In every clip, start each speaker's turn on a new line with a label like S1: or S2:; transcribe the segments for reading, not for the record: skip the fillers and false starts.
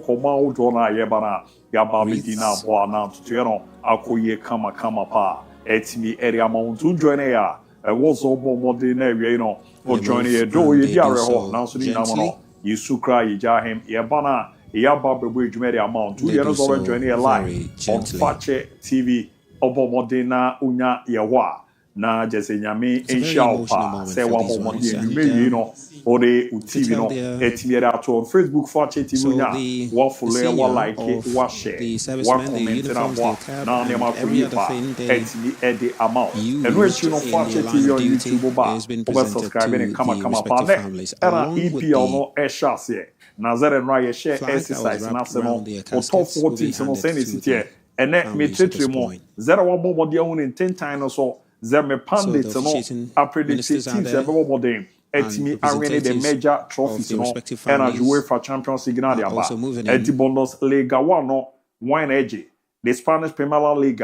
S1: nkɔmɔ ahodoɔ na yɛba na yɛaba bɛdi na aboa na ntotoeɛ no akɔyie kama pa ɛtumi ɛde ama wo nto join yɛ a ɛwɔ sɛ ɔbɔ mmɔden na awiei no ɔjoin yɛ do yɛdi awerɛhɔ nanso ne nyinam no yɛsu kora yɛgya hem yɛba no a yɛaba bɛbɔ adwuma de ama wo nto deɛ no sɛ ɔbɛjoin yɛ live on Fakye TV ɔbɔ mmɔden na onya yɛwɔ a na jese nyame nhyia wo pa sɛ wabɔ mmɔden anwummerɛ no ɔde wo TV no ɛtumi de ato on Facebook Fakye TV nya wafollow walike washare wacomment na boa na nneɛma kɔyie pa ɛtumi ɛde ama wo ɛno akyi no Fakye TV on YouTube ba wobɛsubscribe ne kama pa ne ɛna EPL no ɛhyɛ aseɛ na zɛrɛ no a yɛhyɛ exercise na ase no ɔtɔ 14 no sɛ ne sitiɛ ɛnɛ metretire mu zɛrɛ wabɔ mmɔden ahu ne ntentan no so Zeme Pandit no apredict 16 ɛbɛbɔ mmɔden ɛtumi awene the major trophies no ɛna UEFA Champions League na de aba ɛdi Bundesliga 1 no wine edge the Spanish Premier League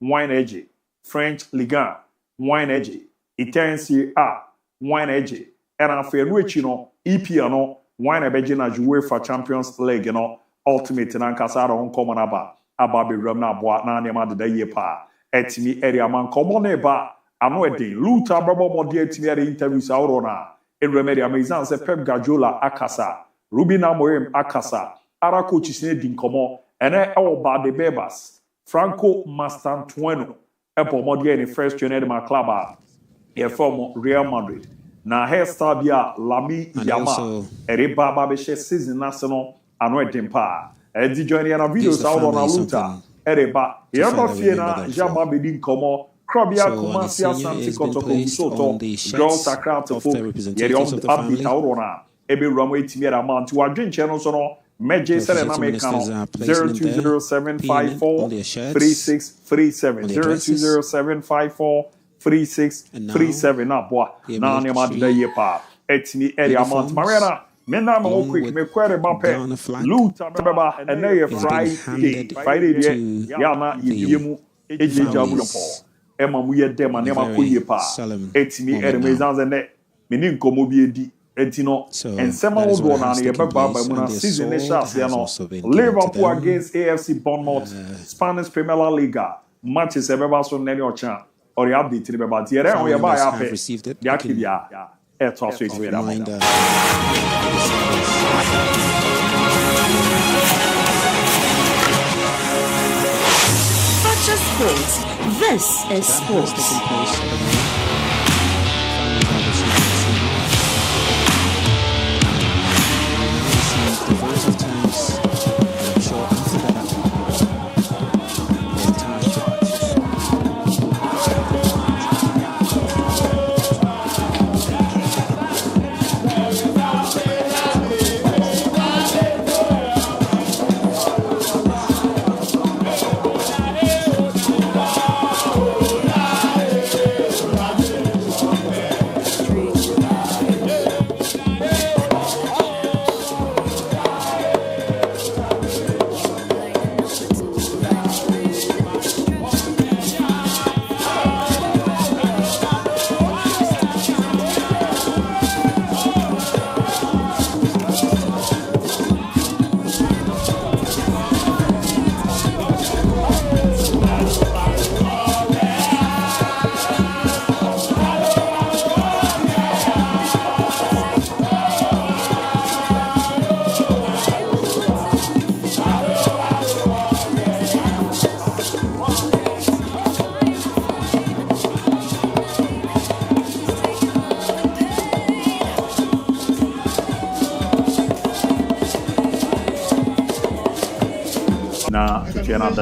S1: wine edge French Ligue 1 wine edge Italian Serie A wine edge ɛna afei no akyi no EPL no wine ɛbɛgye na UEFA Champions League no ultimate na nkasa ara nkɔmɔ na aba bewuram na aboa na nneɛma deda yie paa etimi area man komo ne ba ano edin luta babo mode etimi area interviews awro na enremedi amazan se Pep Guardiola akasa Ruben Amorim akasa ara coaches ne din komo ene ewo ba de bebas Franco Mastantuono epo mode ne first trainer ma club e from Real Madrid na hairstyle bia Lami Yama ereba ba be season national ano edin pa e di join na videos awro na luta Ereba, yaba fiena, jama bedi nkomo, krabia kumasi asante kotoko soto, girls akrate fo, yeri on update awrona, ebe ramu etimi era man to adwen channel so no, meje sere na mekano, 0207543637, 0207543637 na boa, na nema de ye pa, etimi eri amount mariana. Mena ma quick me kwere mape luta beba ene Friday die ya na yemu ejeja bulopo e ma mu ye dem na ma koye pa etimi ermezanze ne meni nkomo bi edi etino ensema wo do na ye begba ba mu na season ne chance ya no Liverpool against AFC Bournemouth Spanish Premier League matches e beba so nene ocha or ya update ne beba tiere on ye ba ya pe ya kibia it's also it's reminder.
S2: Not just sports. This is sports.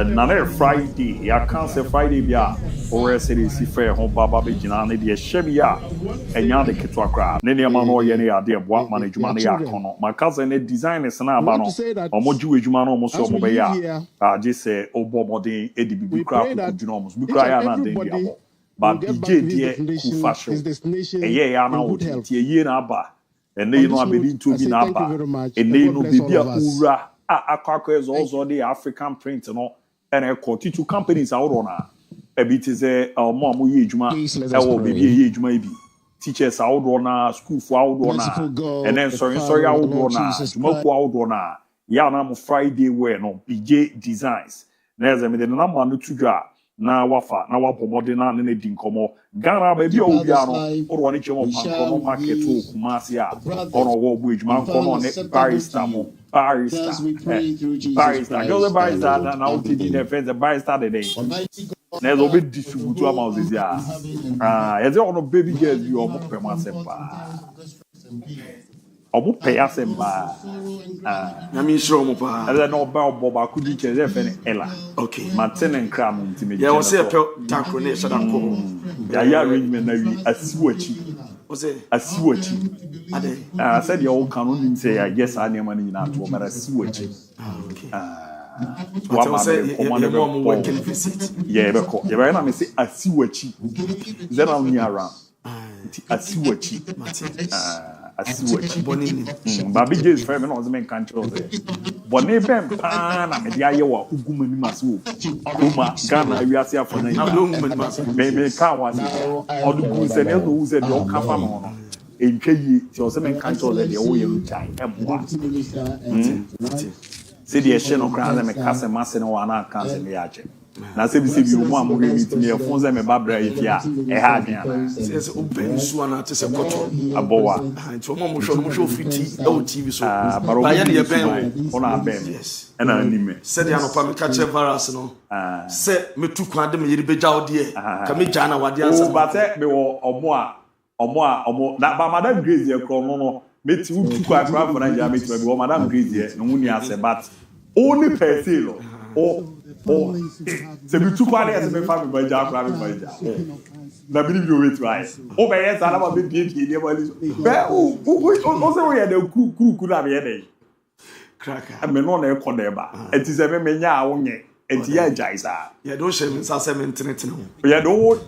S1: Na Friday, ya can't say Friday bia or say si fair home baba be jina ne de shebia enya de ketwa kra ne ne ma no ye ne ade boa management ya kono my cousin ne designers na aba no omoji ejuma no omo so omo be ya je say obo modern edi bibi kra ko juna omo bi kra ya na den bia mo ba bj die ku fashion eye ya na wo tie ye na aba ene no abedi nto bi na aba ene no bibia ura akwa ezo the African print no and a two companies out on a bit is a mom ye juma baby ye juma be teachers out on school for out on and then sorry out on juma out on ya na mo Friday wear no PJ designs na ze me de na ma no tudwa na wafa na wapomode na ne di nkomo Ghana ba bi o bia no oro ne chemo panko no market o kumase a ono wo bu ejuma nko no ne barista go the barista na o ti di ne fence the barista de dey na zo be distributu ama ozizi a ye ze ono baby girls bi o mo pema sempa obu pay asemba
S3: na mi shro mo pa
S1: ele no ba obo ba kudi cheze fe ne ela
S3: okay
S1: Martin and Cram ntime
S3: yeah we say pe takro ne shada ko
S1: ya arrangement na wi asiwachi
S3: we say
S1: asiwachi
S3: ade
S1: said the old canon nim say I guess I name money na to mara asiwachi
S3: okay
S1: what man say
S3: you mom working visit
S1: yeah be ko yeah be na me say asiwachi then I'm near around asiwachi asiwachi
S3: bonini
S1: baby J's friend no me kan chiro say boni bem pa na me dia ye wa uguma ni maso uma Ghana wi ase afọ na me ka wa odu kun se ne do se do ka fa no no entwe yi ti o se me kan chiro de wo ye nchai emwa se de ehye no kra na me ka se ma se no wa na kan se me ya che na se bi mo amure meet me fun se me babra yefia e ha adwan
S3: se open su ana te se koto
S1: abowa
S3: nti mo hwo fiti e o TV so
S1: ba
S3: ya de ben
S1: ona ben
S3: yes
S1: e na anime
S3: se de anopa me ka che virus no se me tu kwa de me yiri beja odie ka me jana wade ansa
S1: o ba se me wo omo na ba madam Grace e kro no me ti tu kwa kra for na ja me ti be wo madam Grace e no hu ni ase but only per se lo se bi tu kwa de se me fa me ba ja kra me ba ja na bi ni wait right o be yes ala ba be die die ba li be o se o ye de kuru na be ye de
S3: kraka
S1: me no na e ko de ba enti se me nya a wo nye enti ya jai sa
S3: ye do she me sa se me ntenetene
S1: ye do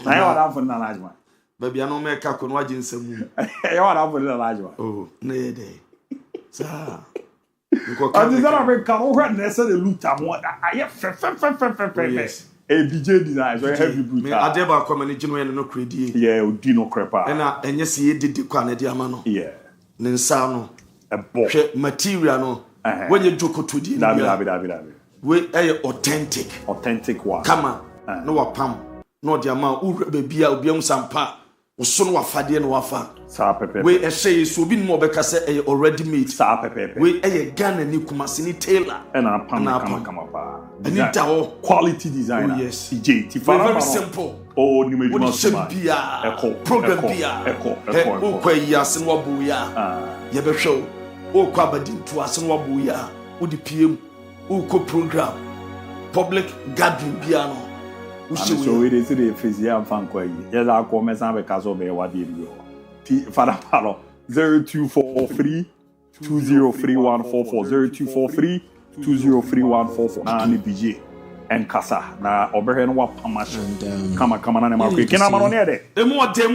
S1: na ya wada fo na lajma
S3: ba bia no me ka ko no agye nsam
S1: ya wada fo na lajma
S3: na ye de sa
S1: and is that a can over necessarily look at what I yes ABJ design so heavy boot
S3: me adeba kwa mani gino no credit
S1: yeah odi no crepa
S3: na enye se ye didi kwa na di ama no
S1: yeah
S3: ne nsa no
S1: ebo
S3: hwe material no when you jokoto di
S1: dabi
S3: we authentic
S1: one
S3: kama no wapam no di ama ura bebia obi am sampa so no wafade no wafa
S1: sa pepe
S3: we ehye so obi no obeka se already made
S1: sa pepe
S3: we Ghana ni kumase ni tailor
S1: na pam kama pa
S3: ani da
S1: quality designer
S3: yes
S1: CJ ti fara
S3: very simple
S1: ni me do not
S3: problem bia o kwa yi ase no wabu ya ye be hwe o kwa badintu ase no wabu ya o di PM o ko program public gathering bia no
S1: so we dey see the face here fan kwa yi yes I come say be kaso be wadi bio ti fara palo 0243 203144 0243 na ni BJ en kasa na oberhe no wa pamash kama na ne ma kwe kina ma no ne de
S3: emu ode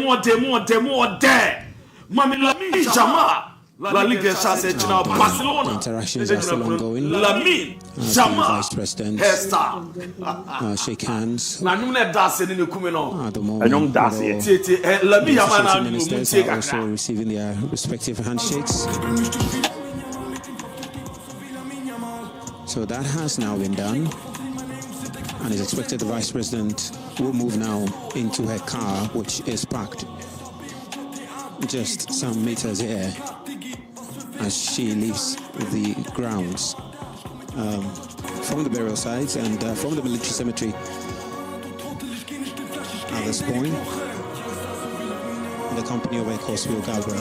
S3: mami Lamine Jamal La Liga Chance China Barcelona
S4: interactions are still ongoing.
S3: Lamine Jamal
S4: Vice President shake hands
S3: na nyum na da se ne kume no
S4: at the moment.
S1: Enyom da se
S3: tete Lamine Jamal na
S4: ministers are also receiving their respective handshakes. So that has now been done, and it's expected the Vice President will move now into her car, which is parked just some meters here as she leaves the grounds from the burial sites and from the military cemetery at this point, in the company of Ekosville Galbra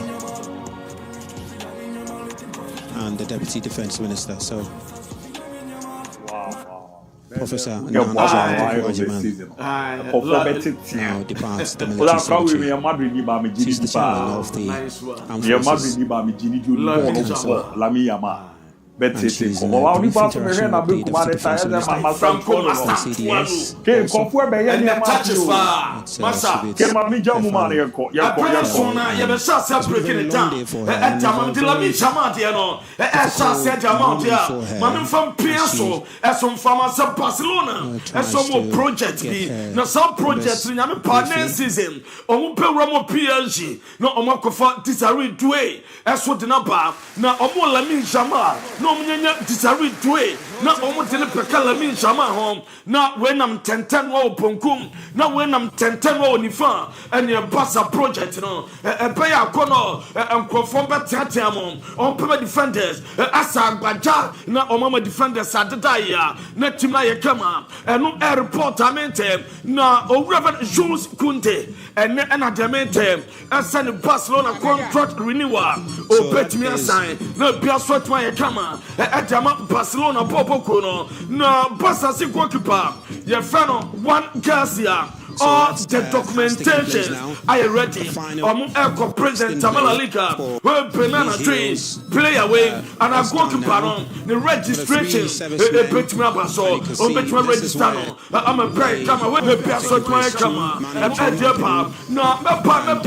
S4: and the Deputy Defense Minister. So Professor now departs the military cemetery. She's the chairman of the armed forces. And she's briefing her with the Deputy Defense Minister from CDS.
S3: No Omnia Disari Dway, not almost in the Pecalamin Shama home, not when I'm 10 or Ponkum, not when I'm 10 or Nifa, and your Bassa project, a Paya Kono, and conform Tatiamon, on Pema defenders, Asa Baja, not Omama defenders at the Daya, not Timaya Kama, and no airport Amente, na o Reverend Jules Kunte, and Adamente, and send Barcelona contract renewal, o bet me a sign, no Biaswat Maya Kama, at Barcelona Popo Kono, no Bassa Sikokipa, your friend one Garcia. All the documentation I ready. Echo President Tamala Liga, where banana trees, play away, and I go to Paron. The registration, a bit me up so, or bet me register. I'm a break, come away, the Piazza Kama, and at your pub. No, me pub,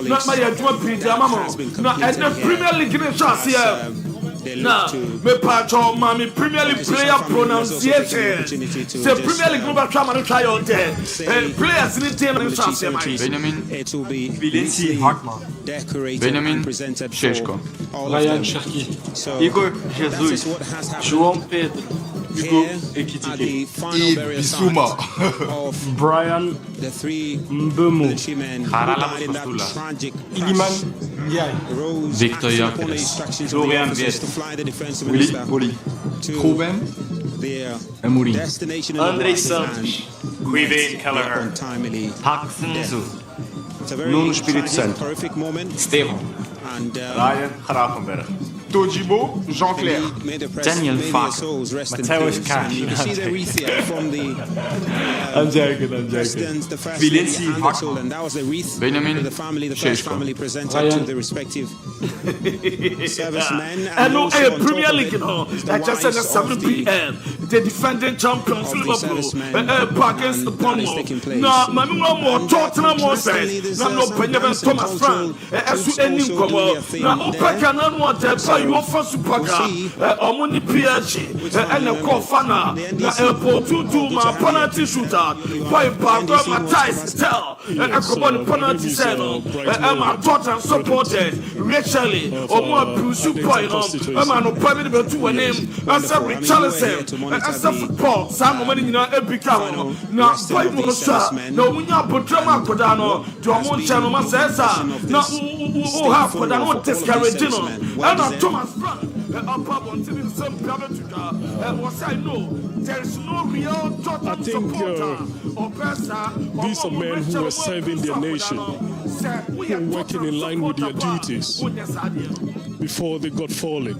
S3: not my Edward Mama, not at the Premier League in the chassis. Now, me patron, mommy, Premier League player pronunciation. The Premier League global trauma try on there. Players in the team and chassis.
S5: Benjamin,
S4: It will be
S5: Vilenci Hartmann,
S4: decorated
S5: Benjamin,
S4: and presented
S5: Sheshko,
S4: all of
S6: Ryan
S4: them.
S6: Cherki,
S4: So
S5: Igor
S4: that
S5: Jesus,
S4: is what has happened
S6: João Pedro, Hugo
S4: here at the
S6: Ekitike,
S4: final burial site of
S6: Brian
S4: the three
S6: Mbemo,
S4: militiamen who died in that tragic
S6: Iliman Ndiaye,
S4: Rose
S5: Victor
S4: acting upon the
S5: Yakunes,
S4: instructions of the
S5: Florian
S4: officers
S5: Viet,
S4: to fly the defensive
S5: Willy
S4: minister
S5: Poli,
S4: to
S5: Ruben,
S4: their
S5: Amorim,
S4: destination in the
S6: André
S4: right
S6: Santos,
S4: hand.
S7: Quivin Kelleher,
S4: Untimely
S7: Park Sun-Soo,
S4: It's a very
S5: Nuno Espírito
S4: tragic,
S5: Santo.
S4: horrific moment.
S7: Stefan,
S4: And
S7: Ryan Grafenberg,
S5: Tojibo, Jean-Claire,
S4: may the press,
S7: Daniel
S4: may their
S7: Fark,
S4: souls rest in
S7: Matthäus
S4: peace.
S7: Kaas.
S4: And you can see the wreath here from the
S5: I'm joking.
S4: president, the first
S5: Vilenci
S4: lady, and the
S5: Hartmann.
S4: children. That was the wreath
S5: Benjamin
S4: that the family, the first
S5: Sheshko.
S4: family presented
S6: Ryan.
S4: to the respective servicemen.
S3: And no
S4: also on top
S3: Premier
S4: of
S3: League,
S4: it,
S3: you know,
S4: the
S3: I just said
S4: wives
S3: at 7
S4: of the
S3: p.m. The defending champions,
S4: of the
S3: Liverpool,
S4: servicemen,
S3: Parkins,
S4: and that is taking place.
S3: No, Mamma more Tottenham more
S4: Interestingly,
S3: says,
S4: there's,
S3: no,
S4: some
S3: Benjamin
S4: dance and
S3: Thomas Frank,
S4: cultural
S3: as
S4: groups
S3: to any
S4: also
S3: come
S4: doing their
S3: out.
S4: thing
S3: Now,
S4: there.
S3: Opeka no want to buy your first supercar, Omuni Piachi, and a Kofana, Airport 2 my penalty shooter, boy, Parker, Matthias, tell, and a common penalty cell, and my Tottenham supported, Rachel, or more Bruce point on, a man of private to a name, as a Richarlison, as a football, some money in a Epicano, now, boy, no, we are Potrama Codano, to a Monchano Massessa, now, who have Codano discouraging, and Thomas Frank. Was I know there is no real Tottenham supporter or person.
S8: These are men who are serving their nation, who are working in line with their duties before they got fallen.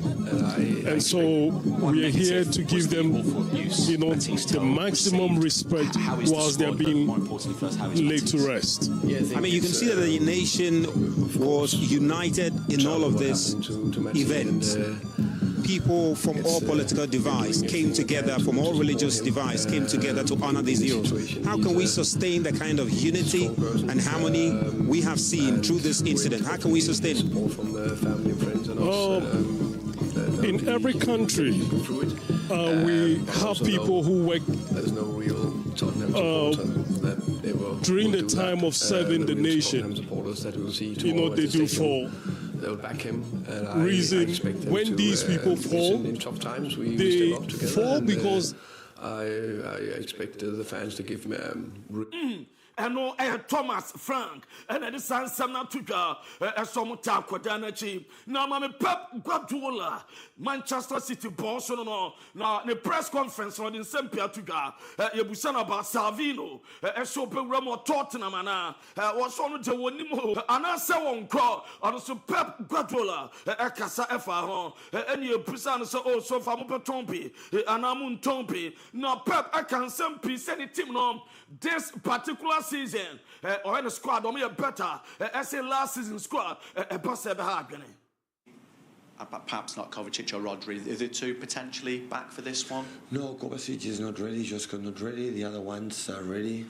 S8: And so we are here to give them, the maximum respect whilst they're being laid to rest.
S4: I mean, you can see that the nation was united in all of this event. People from all political divides came together, from all religious divides came together to honor these heroes. How can we sustain the kind of unity and harmony we have seen through this incident? How can we sustain it?
S8: In every country, we have people who work during the time of serving the nation. They do for reason. When these people fall, they fall because
S9: I expected the fans to give me
S3: and no Thomas Frank and the son Samna Tuga as some Taquadanachi. Now, Mamma Pep Guardiola, Manchester City boss, no, now the press conference on in Sempia Tuga, Yabusana about Salvino, a soap Ramo Tottenham, was on the Wonimo, and I saw on call on the Pep Guardiola, a Casa Efa, and you present also from Tompi, and Amun Tompi. Now, Pep, I can send peace any team on this particular season, or in a squad, or me a better, as a last season squad, a boss ever happening.
S10: Perhaps not Kovacic or Rodri. Is it two potentially back for this one?
S9: No, Kovacic is not ready, Josko not ready. The other ones are ready.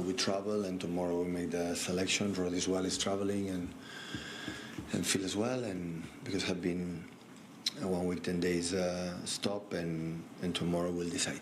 S9: We travel, and tomorrow we make the selection. Rod as well is traveling, and Phil as well, and because have been 1 week, 10 days stop, and tomorrow we'll decide.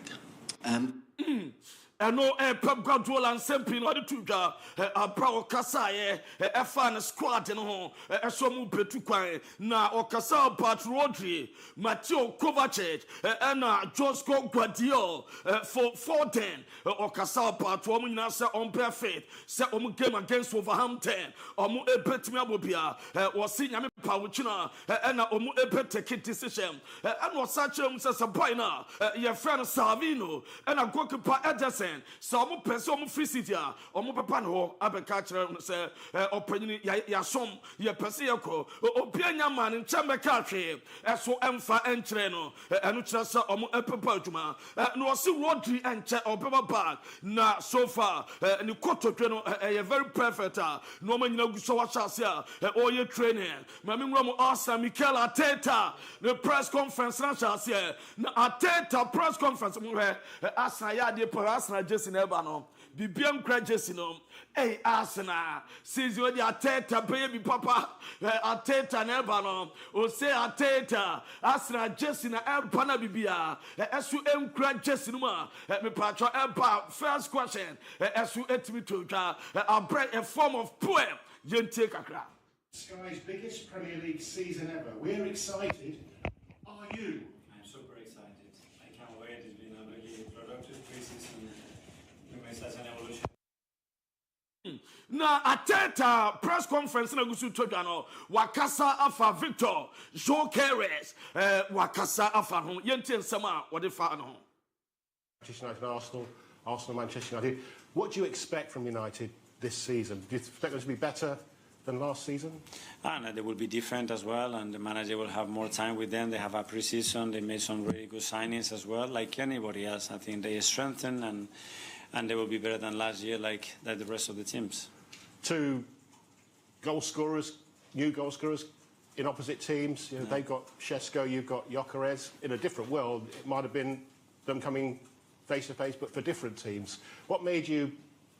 S3: ɛno Pep Guardiola nsɛmpi no ɔde to dwa abra ɔkasaeɛ ɛfa ne squad no ho ɛsɔ mu betu kwan na ɔkasa about Rodri, Mateo Kovacic ɛna Josko Guardiola for Foden ɔkasa about wɔn nyinaa sɛ ɔmpɛ fit sɛ ɔmo game against Wolverhampton ɔmo ebetumi abobia wɔsi nyame pa wɔkyina ɛna ɔmo ebeteke decision ɛna ɔsa kyerɛ mu sɛ sɛ boy na yɛfrɛ no Salvino ɛna goalkeeper Ederson so omo pese omo free city a omo papa no ho abeka kire se opanyini ya som ye pese ye ko obianya man nche meka hwe eso emfa enkire no eno kire se omo epepa adwuma no osi Rodri enche obeba back na so far ni kototwe no very perfect no manyina guso wa chase a oye training mami nwura mo Arsenal Mikel Arteta the press conference na chase na Arteta press conference mo Arsenal ya de for Arsenal Jesse Neba no bibiam kra Jesse no Arsenal season wey Arteta baby papa Arteta Neba no o say Arteta Arsenal Jesse na Eba na bibia esu enkra Jesse no ma me patro Eba first question esu etimi to twa a form of poem yente kakra.
S11: Sky's biggest Premier League season ever. We're excited. Are you?
S12: I'm super excited. I can't wait. It's been a really productive pre-season. Such an evolution.
S3: Na Arteta press conference na gusu todwa no wakasa afa Victor Jokeres wakasa afa ho yente nsem a wode fa no.
S11: Manchester United, Arsenal, Manchester United. What do you expect from United this season? Do you expect them to be better than last season?
S12: And they will be different as well, and the manager will have more time with them. They have a pre-season. They made some really good signings as well, like anybody else. I think they strengthen and they will be better than last year, like the rest of the teams.
S11: Two goal scorers, new goal scorers in opposite teams. You know, they've got Šeško, you've got Gyökeres. In a different world, it might have been them coming face to face, but for different teams. What made you,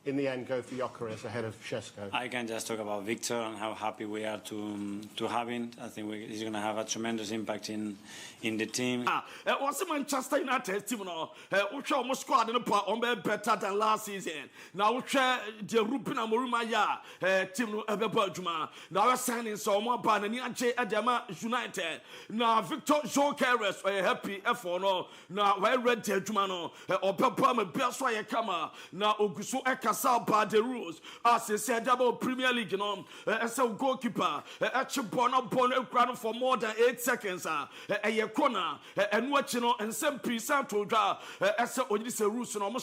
S11: in the end, go for Gyökeres ahead of Šeško?
S12: I can just talk about Victor and how happy we are to have him. I think he's going to have a tremendous impact in the team.
S3: Was Manchester United team no? Which almost squad no part on better than last season. Now which the Ruben Amoruma ya team no ebe adwuma. Now we signing so more ban ni age Adama United. Now Victor Jokeres happy for no. Now we read the adwuma no. Obeba me be so ye kama. Now oguso kasa ba the rules as said about Premier League no as a goalkeeper born for more than 8 seconds a corner and watching no and some percent to draw as a rules no mo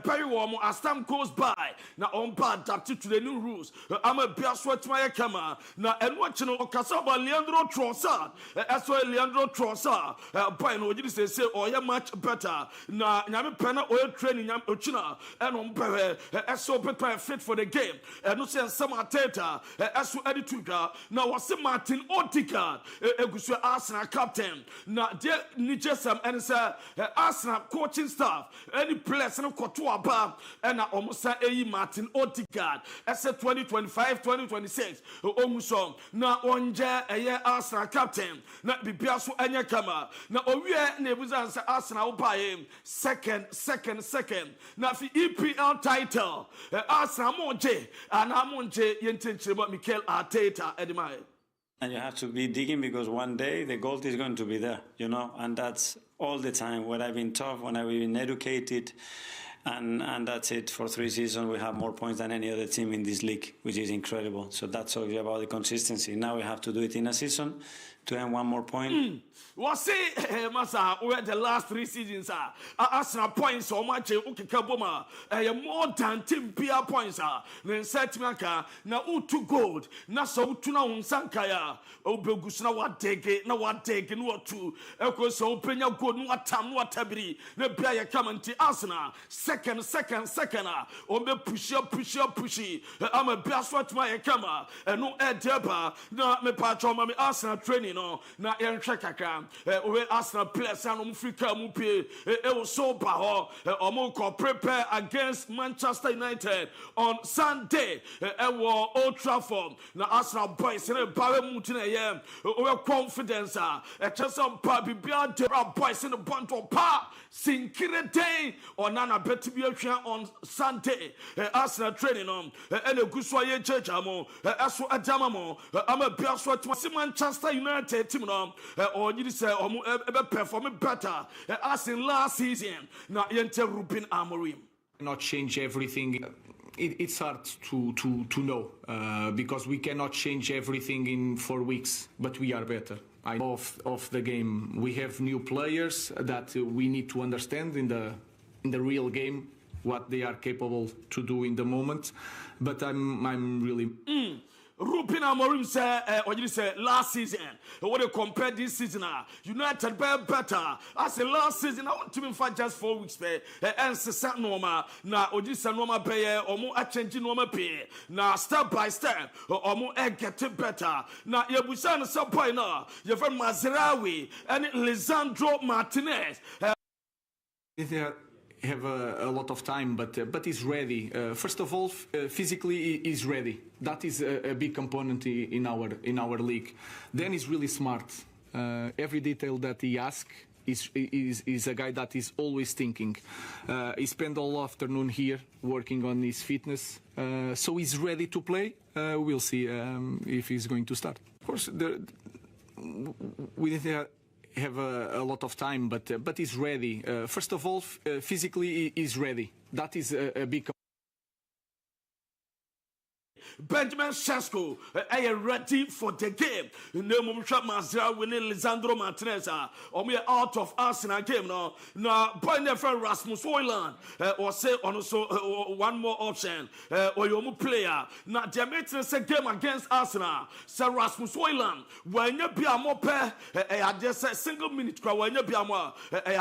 S3: very warm as time goes by now on bad adapted to the new rules I'm a bias what my camera now and watching no kasa ba Leandro Trossard as well Leandro Trossard by no say oh yeah much better na nyame pena oil training nyam ochina and on so fit for the game no say some Arteta so attitude now was Martin Odegaard egusu Arsenal captain na there nijesam and say Arsenal coaching staff any players no koto aba and almost say Martin Odegaard as 2025-2026 omuso na onje Arsenal captain na bibia so anya kama na owie na ebuza say Arsenal buy second na fi EPL title Arsenal monje and amonje yentenchire Mikel Arteta edimai.
S12: And you have to be digging because one day the goal is going to be there, you know, and that's all the time. When I've been tough, when I've been educated, and that's it. For 3 seasons, we have more points than any other team in this league, which is incredible. So that's all about the consistency. Now we have to do it in a season to earn 1 more point.
S3: Was say, Masa, where the last 3 seasons are Arsenal points so much, Ukikaboma, more than team PR points then set Maka, now to gold, na so tuna unsankaya, Obegusna what take it, no what take and what to, Eko so open your good, what time, what tabri, the player come to Arsenal, second, Obe pushy, I'm a best what my camera, and no air deba, no me patron, my Arsenal training, no na yenhwe kakra we Arsenal players and Africa mu pie e was so ba ho prepare against Manchester United on Sunday Old Trafford. Now Arsenal boys in a bawe mutina ye we confidence some pa bibia de boys in the bond pa sinkire day or nana beti bi on Sunday Arsenal training on and guswa ye church amo aso adama mo ama bia so to Manchester United team no or you say perform better as in last season. Now yente Ruben Amorim
S13: not change everything. It's hard to know because we cannot change everything in 4 weeks, but we are better. Of the game, we have new players that we need to understand in the real game what they are capable to do in the moment. But I'm really.
S3: Ruben Amorim say last season when they compare this season United better as the last season I want to be for just 4 weeks and say normal na odisa normal pay omo a change normal pay na step by step omo get better na yebusa no support na you from Mazraoui and Lisandro Martinez
S13: have a lot of time, but he's ready. First of all, physically he's ready. That is a big component in our league. Then he's really smart. Every detail that he asks is a guy that is always thinking. He spent all afternoon here working on his fitness, so he's ready to play. We'll see if he's going to start. Of course, we have a lot of time, but he's ready. First of all, physically he's ready. That is a big.
S3: Benjamin Sesko ready for the game. Mazraoui winning Lisandro Martinez we are out of Arsenal game now. Now point their friend Rasmus Højlund or say also one more option or your player. Now the maintenance game against Arsenal. Sir Rasmus Højlund when you be a more just a single minute when you be a more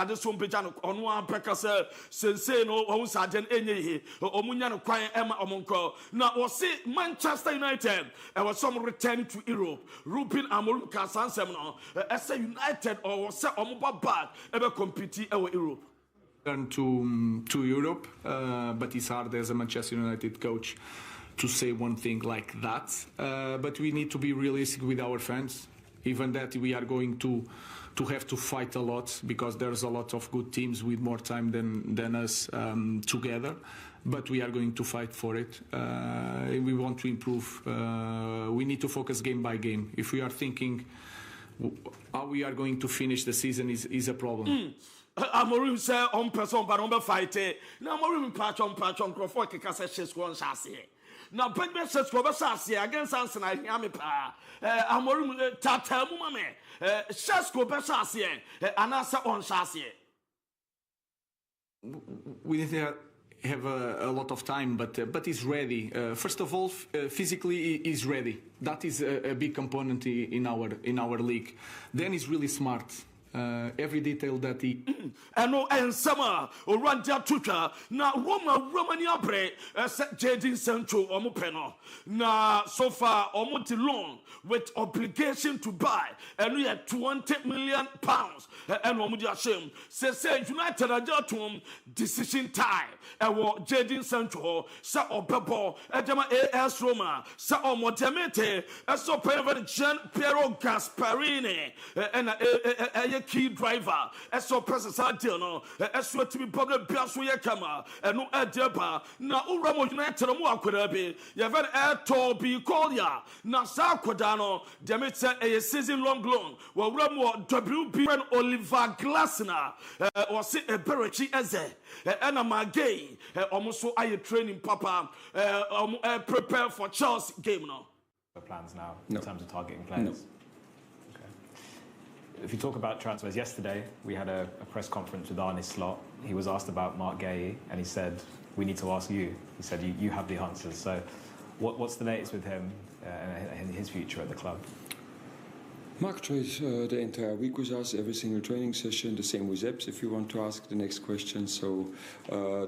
S3: just some pejano on one because say no on sergeant any or munyano quiet Emma Omonko. Now or say Manchester United was some return to Europe. Ruben Amorim Kasan Semino as United or say Omuba bad ever compete in Europe.
S13: Turn to Europe, but it's hard as a Manchester United coach to say one thing like that. But we need to be realistic with our fans. Even that we are going to have to fight a lot because there's a lot of good teams with more time than us together. But we are going to fight for it. We want to improve. We need to focus game by game. If we are thinking how we are going to finish the season is a problem.
S3: Amorim say on person but on fight. Now Amorim patch on Crawford kika say squad chassis. Now Benjamin Sesko chassis against Arsenal here pa. Amorim tata mu mame. Sesko chassis anasa on chassis.
S13: We have a lot of time, but he's ready. First of all, physically he's ready. That is a big component in our league. Then he's really smart. Every detail that he
S3: and summer or run down tuka now Romania bre Jadin Sancho omupeno na so far omuti loan with obligation to buy and we had £20 million and omudi ashim say United ajatum decision time and what Jadin Sancho sa obebo ejama AS Roma sa omotemete so pay Jean Piero Gasparini and key driver so presence deal no so to be public biaso ye kama no edeba na uramo United mo akwara bi ye very air be call ya na sa akwada no dem say a season long loan wa uramo WB and Oliver Glasner or say a Berechi eze and magay almost aye training papa prepare for Chelsea game no
S14: plans now in terms of targeting players. If you talk about transfers, yesterday we had a press conference with Arne Slot. He was asked about Mark Guéhi and he said, we need to ask you. He said, you have the answers. So what's the latest with him and his future at the club?
S15: Mark trains the entire week with us, every single training session, the same with EBS if you want to ask the next question. So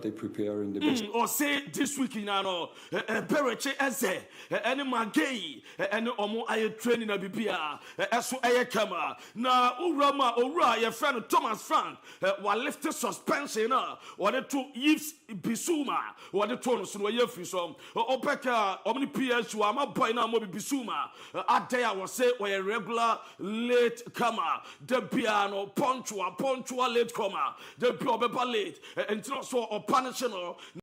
S15: they prepare in the best.
S3: Or say this week in ano, Bereche Eze, any Magay, any Omo Aye training a Bibia, Esu Aye Kama. Na Urama Ura, your friend Thomas Frank, while lifted suspension, or the two Yves Bisuma, or the Tonus, where you're free some, Opeka, Omni PS, who am a boy now, Mobi Bisuma, a day I was say, or a regular late comer, the piano, punctual late comer, the probable late, and so or punishing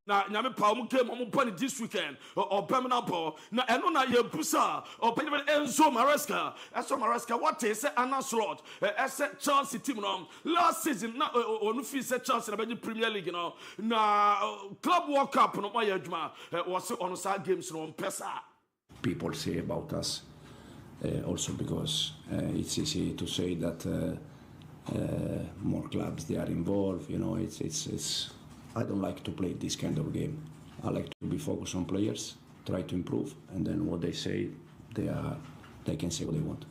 S3: now, Yami Palm came on Pony this weekend, or Permanent, now, and on a year Busa, or Penman Enzo Maresca, as Maresca, what is Anna Slot, as Chelsea team last season, now, on Fisa Chelsea about the Premier League, you know, now, Club World Cup, no, my Yajma, was on side games on Pesa.
S16: People say about us. Also because it's easy to say that more clubs they are involved. You know, it's. I don't like to play this kind of game. I like to be focused on players, try to improve, and then what they say, they can say what they want.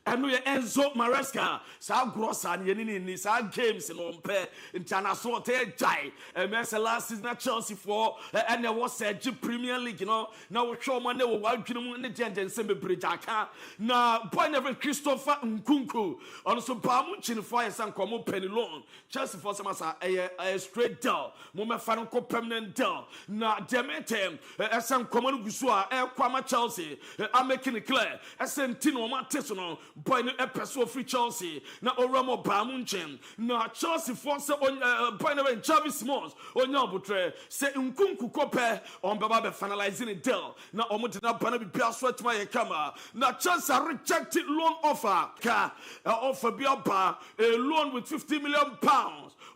S3: And we Enzo Maresca, sa gross and yenini, sa games in Ompe, international jai, and last season at Chelsea for, and there was a Premier League, you know. Now we're sure man, they were welcoming in the gent and semi bridge. Now, point every Christopher Nkunku, also Pamuchin fire some common penny loan. Chelsea for some a straight deal, Moma Fanco permanent deal. Now, Demetem, as some common Gusua, Air Kwama Chelsea, I'm making it clear, as Sentino Matisano. Boy, no episode free Chelsea. Na Oramo Bamunchen. Na Chelsea force on point of Travis Smalls on Yabutre. Say Nkunku Kope on Baba finalizing a deal. Na Omutina Panabi Pia Sweat my camera. Na Chelsea rejected loan offer. Offer Biaba a loan with £50 million.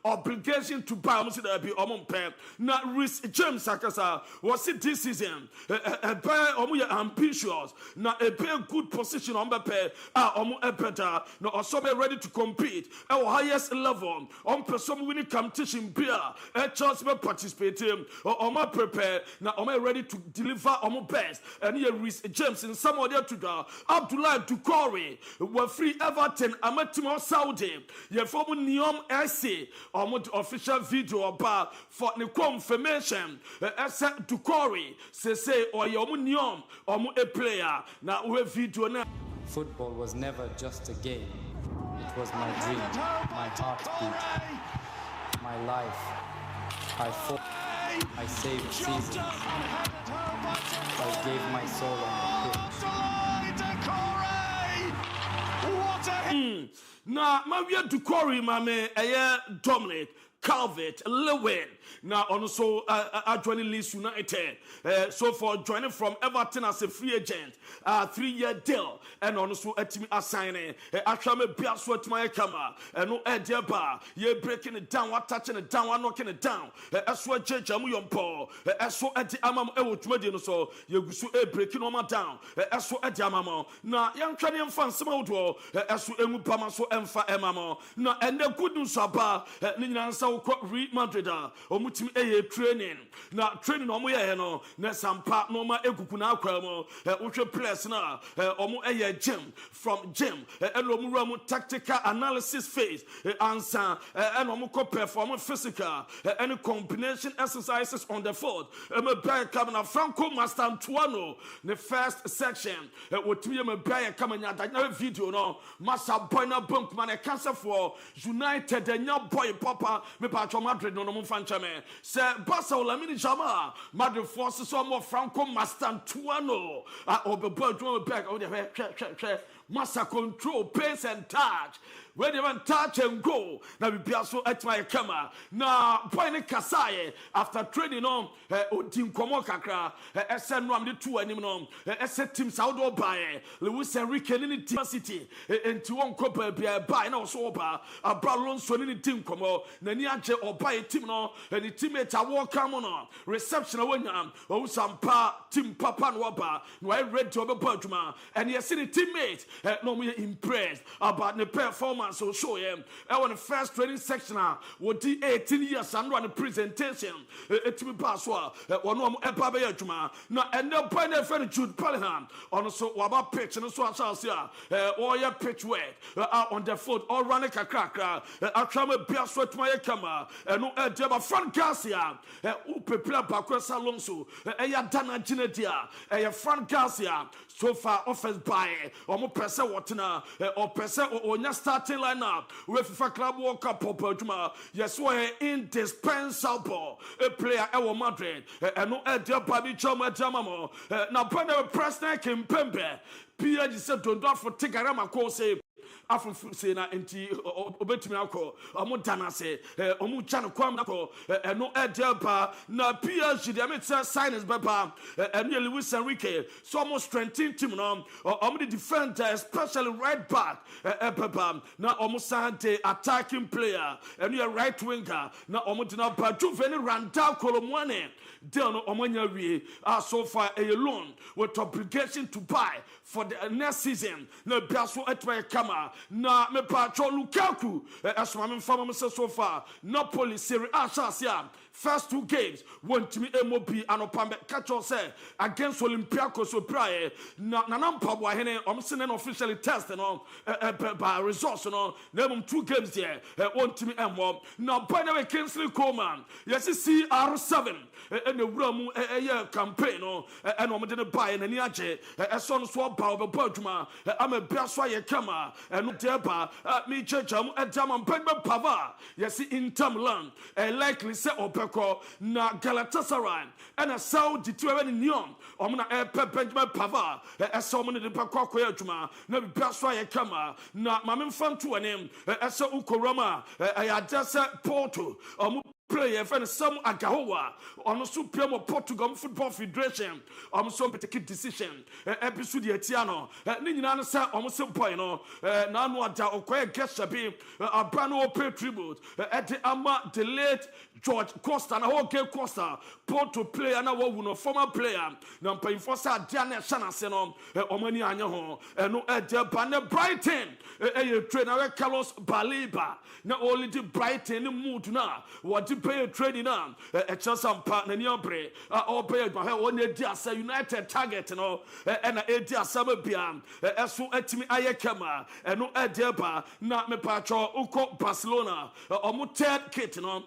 S3: Obligation to buy almost there be omompe. Na Rhys James Sakasa was it this season. A pair omu ambitious. Na a pair good position on Bepe. Omu better. No also be ready to compete at highest level. On person winning competition beer. A chance be participating. Or omu prepare. Na omu ready to deliver omu best. And here Rhys James in some other to the Abdullah Dukori. Were free Everton. Amatimo Saudi. Ye former Neom essay. Official video about for the confirmation as to Corey say or your a player now we video now.
S17: Football was never just a game. It was my dream, my heartbeat, my life. I fought, I saved seasons. I gave my soul on the pitch.
S3: Now, my way to Corey, my man, Dominic, Calvert, Lewin. Now, also, joining Leeds United. So, for joining from Everton as a free agent, 3-year deal, and also a team assigning. I shall be a sweat my camera, and no idea bar. You're breaking it down, what touching it down, one knocking it down. As what judge Amuyon Paul, as so at the Amam Ewood, so you go breaking on my down, as so at the Amamo. Now, young Canadian fans, some outdoor, as so Emupama so Emfa Emamo. Now, and the good news about Nina Sao Real Madrid, Omutim a training. Now, training on my no, Nessampa, no ma Ekukuna Kramo, which a place now, Omu a gym from gym, and Omuramu tactical analysis phase, answer, and Omuko perform physical, and combination exercises on the field. I'm a bear coming Franco Master Tuano, the first section, with me, a bear coming at that video, no, Master Boyna Bunk, man, a cancer for United, and your boy Papa, me Pacho Madrid, no Fanchame, Sir Basso Lamini Jama, Madrid forces some more Franco Master Tuano, or the bird back on the Master control, pace and touch. When they want touch and go, now we be also at my camera. Now, point Kasaye after training on Team Komokakra, SN Ramdi 2 and SN Team Saudo by Lewis Enrique in Team City, and to one couple by now sober, a Bralon Son in Team Como, Naniache or by a team no, and the teammates are walk come on reception of one or some pa Team Papa Waba, no I read to a Bertuma, and yes, the teammate, no me impressed about the performance so show him on the first training section what the 18 years and run a presentation to be passed one more epa juma na and the point of friend Jude Pelham on so waba pitch and so all your pitch work on the foot all running a cracker I try my best with my camera and no edema front Garcia upe play backwards Alonso ya Dana Ginedia front Garcia so far offense by or person watna or person or your starting lineup with FIFA Club World Cup Juma yes we indispensable a player Ewo Madrid and no Edia Babi Choma Jamamo now Panda President Kimpembe Pierre said don't for Tigarama course Afro say na enti obetumi akọ omo dana say omo chano kwam akọ no edelpa na PSG dey make signings beba and Luis Enrique so almost strengthen team no omo the defender especially right back beba na omo sante attacking player and your right winger na omo dina ba Juveni Randall Kolomwane deal no omo nya wie so far a loan with obligation to buy for the next season na biaso etwa kama na me patro Lukaku asoma me fama so far Napoli Serie A chasia first 2 games want to me MOP anopambe catch us say against Olympiacos so prior na nampa bo hene omsene officially test no by results no na 2 games there want to me MOP na by the way Kingsley Coleman yes CR7 and the room campaign no and omde ne buy na ni age so so ba obadwuma am a biaso ye kama and thereby me churcham edam mpembe pava yes Inter Milan likely say opeko na Galatasaray and a Saudi to any neon omna Benjamin Pava so many the peko adwuma na biaso ye kama na mamem fan to anem so ukorama just Porto player friend some Agahowa on Supreme Portugal Football Federation so take decision episode etiano ni nyina say almost point no na no ada okoye guest be abrano pay tribute at the ama the late George Costa na Jorge Costa Porto player na wo no former player na mpay force dia na chance no omani anya ho no de ban Brighton trainer Carlos Baleba na only the Brighton mood na what pay training na chance partner ni obre all pay one dia say United target no and dia sama bia so atimi ayekama no edeba na me patro uko Barcelona third kit no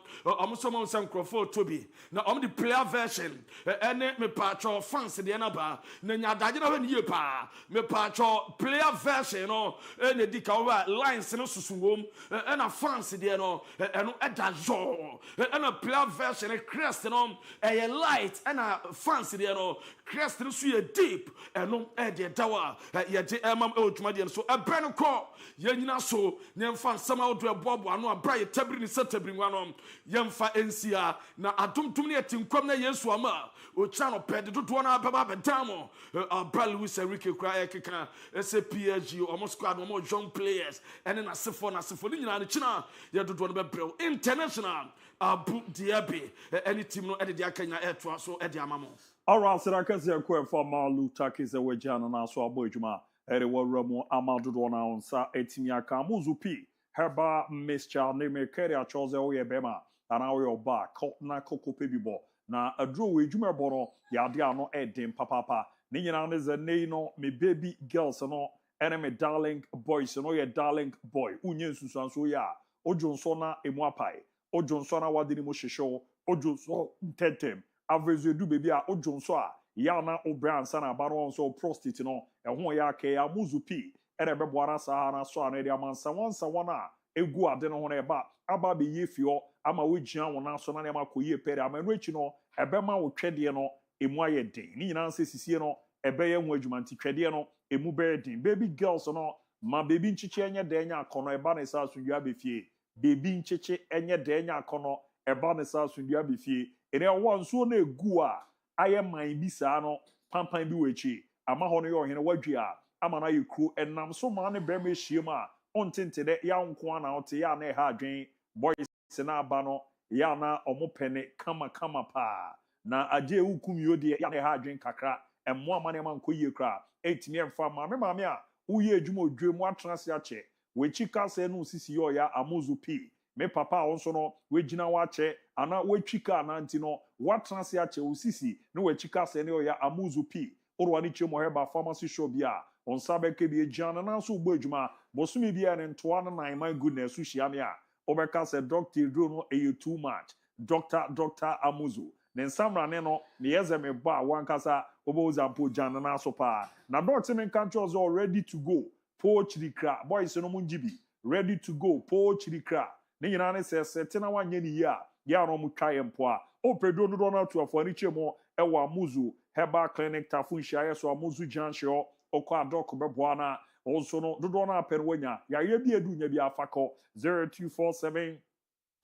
S3: someone some Crawford Toby na the player version and me patro fans the na ba na nyadaje na when pa me patro player version no and the dikawa lines no susuwom and a fans the no and edajo and a player version a crest no a light and a fancy there no crest no so deep and no the tower ye je emam odwumade so a brand call ye nyina so nyemfa nsama odo ebobo ano abra ye tabiri ni satabiri no yemfa ensia na adomtum ne atinkwam na Yesu ama o chano pede dodo na baba bedamo abra Luis Enrique kra ekeka PSG almost squad no more young players and na sefo ni nyina ne china ye dodo no bebrel international ABOU DIABY any team no edit akanya eto so edi amamo.
S1: All right, so that is a query for Malu Takis a wejana na so abojuma ere waramo amadodo na onsa etimi aka muzupi herba Mr. Neme Keria chose oye bema ana oye ba na kokope bibo na adro wejuma boro ya de ano edem papa ni nyina ne ze nei no me baby girls no ene me darling boys no ye darling boy unye nsusu so ya ojonso na emu apai ojonso na wadini mo hwehwe ojonso tentem average do baby a ojonso a ya na obran sana baro so prostate no ehwo ya ke ya muzupi ere beboara sa na so na dia mansa wansa wana egu ade no ho na eba aba be yefio ama wogina wona so na ma koyie pere ama no echi no ebe ma wo twede no emu aye den ni nyina nse sisie no ebe ye ho adwumanti twede no emu be den baby girls no ma baby nchichi enye den nya akono eba na sa so dua be fie baby nchichi enye den nya akono eba na sa so dua be fie ene wo nso na egu a aye man bi sa no pampan bi wechi ama ho no ye ohene wadwi a ama na yekru enam so ma ne brem ehiem a ontente de ya nko na ote ya na ha adwen boys na aba no ya na omopene kama pa na aje ukumi odi ya na ha adwen kakra emmo ama ne man koyie kra etimi emfa ma me a uye adwuma odwe mu atrase ache we chika se no sisi yo ya amuzu p me papa onso no we gina wa che ana we chika na nti no wa transe ache usisi no we chika se no ya amuzu p orwa ni chemo heba pharmacy shop bia on sabe ke bi giana na so ugbo adwuma bosumi bia ne ntoa na nine my goodness uhia me a obeka se doctor dro no e too much doctor amuzu ne nsamra ne no ne yeze me ba wankasa obo zampo giana na so pa na doctor men kan choose already to go poach the cra boys no munjibi ready to go poach the cra ne nyina ne se tena wanye ni ya ya no mu twaye mpo a o pedo no na to afo ani chemo e wa amuzu herbal clinic tafun shaye so amuzu jansho okọ adok beboa na also no dodo na apen wanya ya ye bi edu nya bi afakọ 0247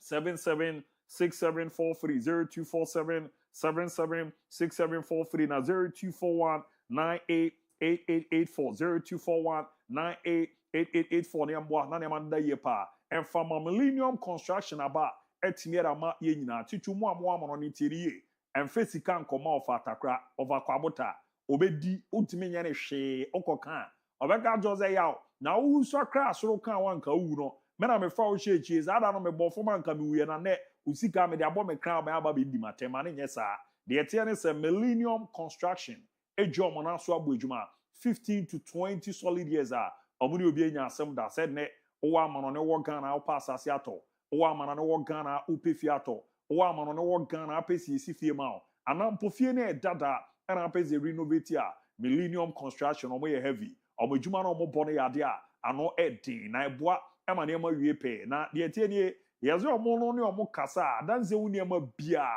S1: 77 6743 0247 77 6743 na 0241 98 8884 0241988884 ne mboa na ne manda ye pa enfama Millennium Construction aba etimiera ma ye nyina titu mu amono ne tirie enfesika nkoma of atakra of akwabota obedi utimi nya ne hwe okoka obeka jose yaw na wu so kra asoro kan wanka wu no me na me fa wo hyechi za da no me bofo manka me wuye na ne usika me de abo me kra ba aba be di matema ne nyesa de etie ne se Millennium Construction ejo mo na so abo adwuma 15 to 20 solid years a omuni obi enya asem da said ne wo amano ne wo Ghana wo pass asase ato wo amano ne wo Ghana wo pefi ato wo amano ne wo Ghana apesi esi fie ma o anampo fie ne dada na apesi renovate a Millennium Construction omo ye heavy omo adwuma na omo bone yade a ano edin na eboa ema ne ma wie pe na de etie ne yezo omo no ne omo kasa danse wo ne ma bia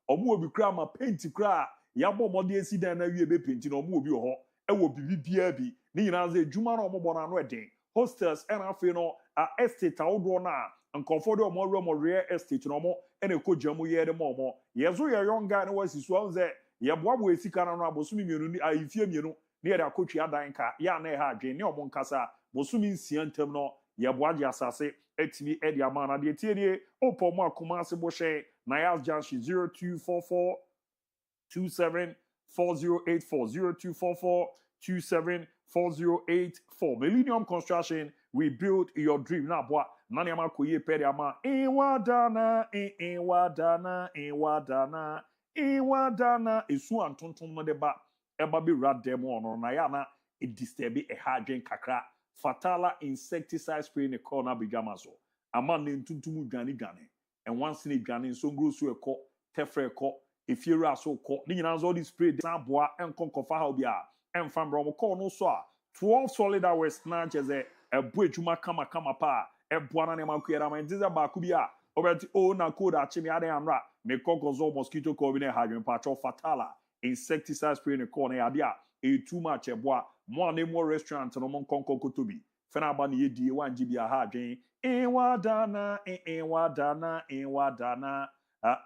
S1: omo obi kra ma paint kra ya bo mo de esi dan na wie be paint na omo obi ho ewo bibia bi ni nyina ze adwuma na omo bona no edin hostels and afi no estate awdo na nkofo de omo room real estate no mo ene ko jamu ye de mo yezo ye young guy no wasi so ze ye boabo esika na no abosumi mienu ni ifie mienu ne ye akotwi adan ka ya na ha adwen ne omo nkasa bosumi nsia ntem no ye boaje asase etimi edi amana de tie nie opo mo akoma ase bo hye na ya junction 0244 27 4084 0244 274084 Millennium Construction, we build your dream na boa nani ama koye pere ama iwadana esu antonton no deba eba bi radem ono na ya na e disturb e hadwen kakra fatala insecticide spray ne corner bijama so ama ne ntuntum dwane and once ne dwane so ngro so ekọ tefre ekọ efiera so ekọ ni nyina zo di spray na boa enkonkofa ha obi a enfam bro mo call no so a 12 solid hours na cheze ebu adwuma kama pa eboa na ne makuera ma ndiza ba ku bi a obeti o na code a chimi ade amra me kokozo mosquito coil ne hadwen pa cho fatala insecticide spray ne corner ya dia e too much eboa mo na mo restaurant no mo konko tobi fena ba ne yedie wanji bi a hadwen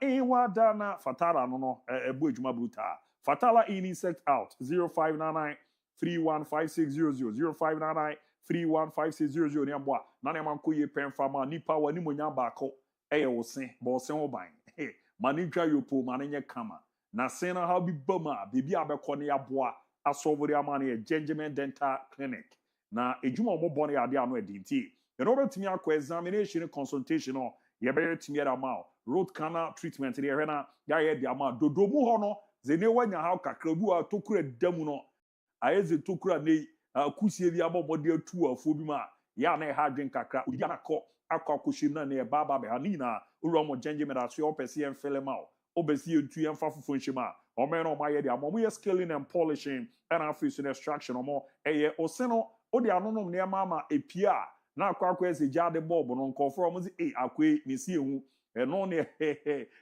S1: iwadana fatala no ebu adwuma bruta fatala in insect out 0599 315600 0599 315600 ne mboa na ne manko ye pen fama nipa wani monya baako eye wo se bo se ho ban mani twa yopo mani nye kama na se na ha bi bama bebi abekọ ne yaboa asolve ama ne Gentleman Dental Clinic na ejuma omo ne ade ano edinti you know betimi akọ examination consultation no ye be timi era ma root canal treatment de hena ya ye de ama dodomu ho no zene wanya ha kakrabu a tokura damu no ayeze tokura ne kusie bi abobode atu afo bi ma ya na ha dwen kakra odi anakọ akọshim na ne baba be ha ni na uru mo Gentleman aso opese en felema obesi entu en fa fofo nshima o me no ma ye de ama mo ye scaling and polishing and afis extraction omo eye oseno odi anonom ne ma epia na akwa eze jade bob no nkofo omo zi akwe mesi ehu eno ne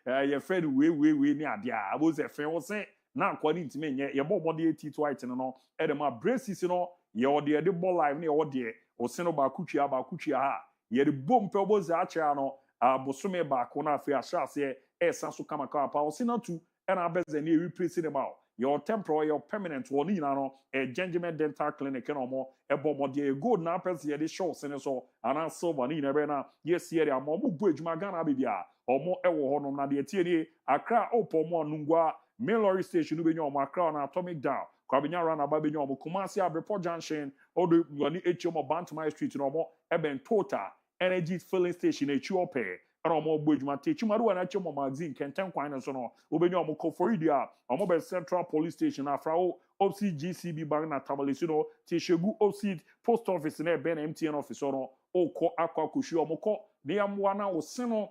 S1: ye friend we ni ade a aboze fe wo se na akwa ni ntime nye ye bobode eti to white no edema braces no ye ode de ball live ne ye ode oseno ba kutwa ha ye de bompe oboze acha no abosome ba ko na afi ashase esa so kama pa osena tu na abeze ne replace them out your temporary your permanent one ni na no Gentleman Dental Clinic no mo ebomode gold na person ye de show sene so ana silver ni na be na yes here am mo bu adwuma Ghana bibia omo ewo ho no na de tie ni Accra opo mo nungwa main lorry station no be nyo mo Accra na Atomic Down Kwabinya run about Benyo Kumasi Abrepo Junction, or the Wani HM Bantamai Street, no more Eben Total Energy Filling Station, a chuope. And more Bridgman teach you and at your magazine can ten quine so no. Ubenyo Moko for Idia, a mobile central police station after all OC GCB Bank na Tabalisino, Tishegu OC post office in a Ben MTN office or no ko aqua kushi omoko, Niamwana or Seno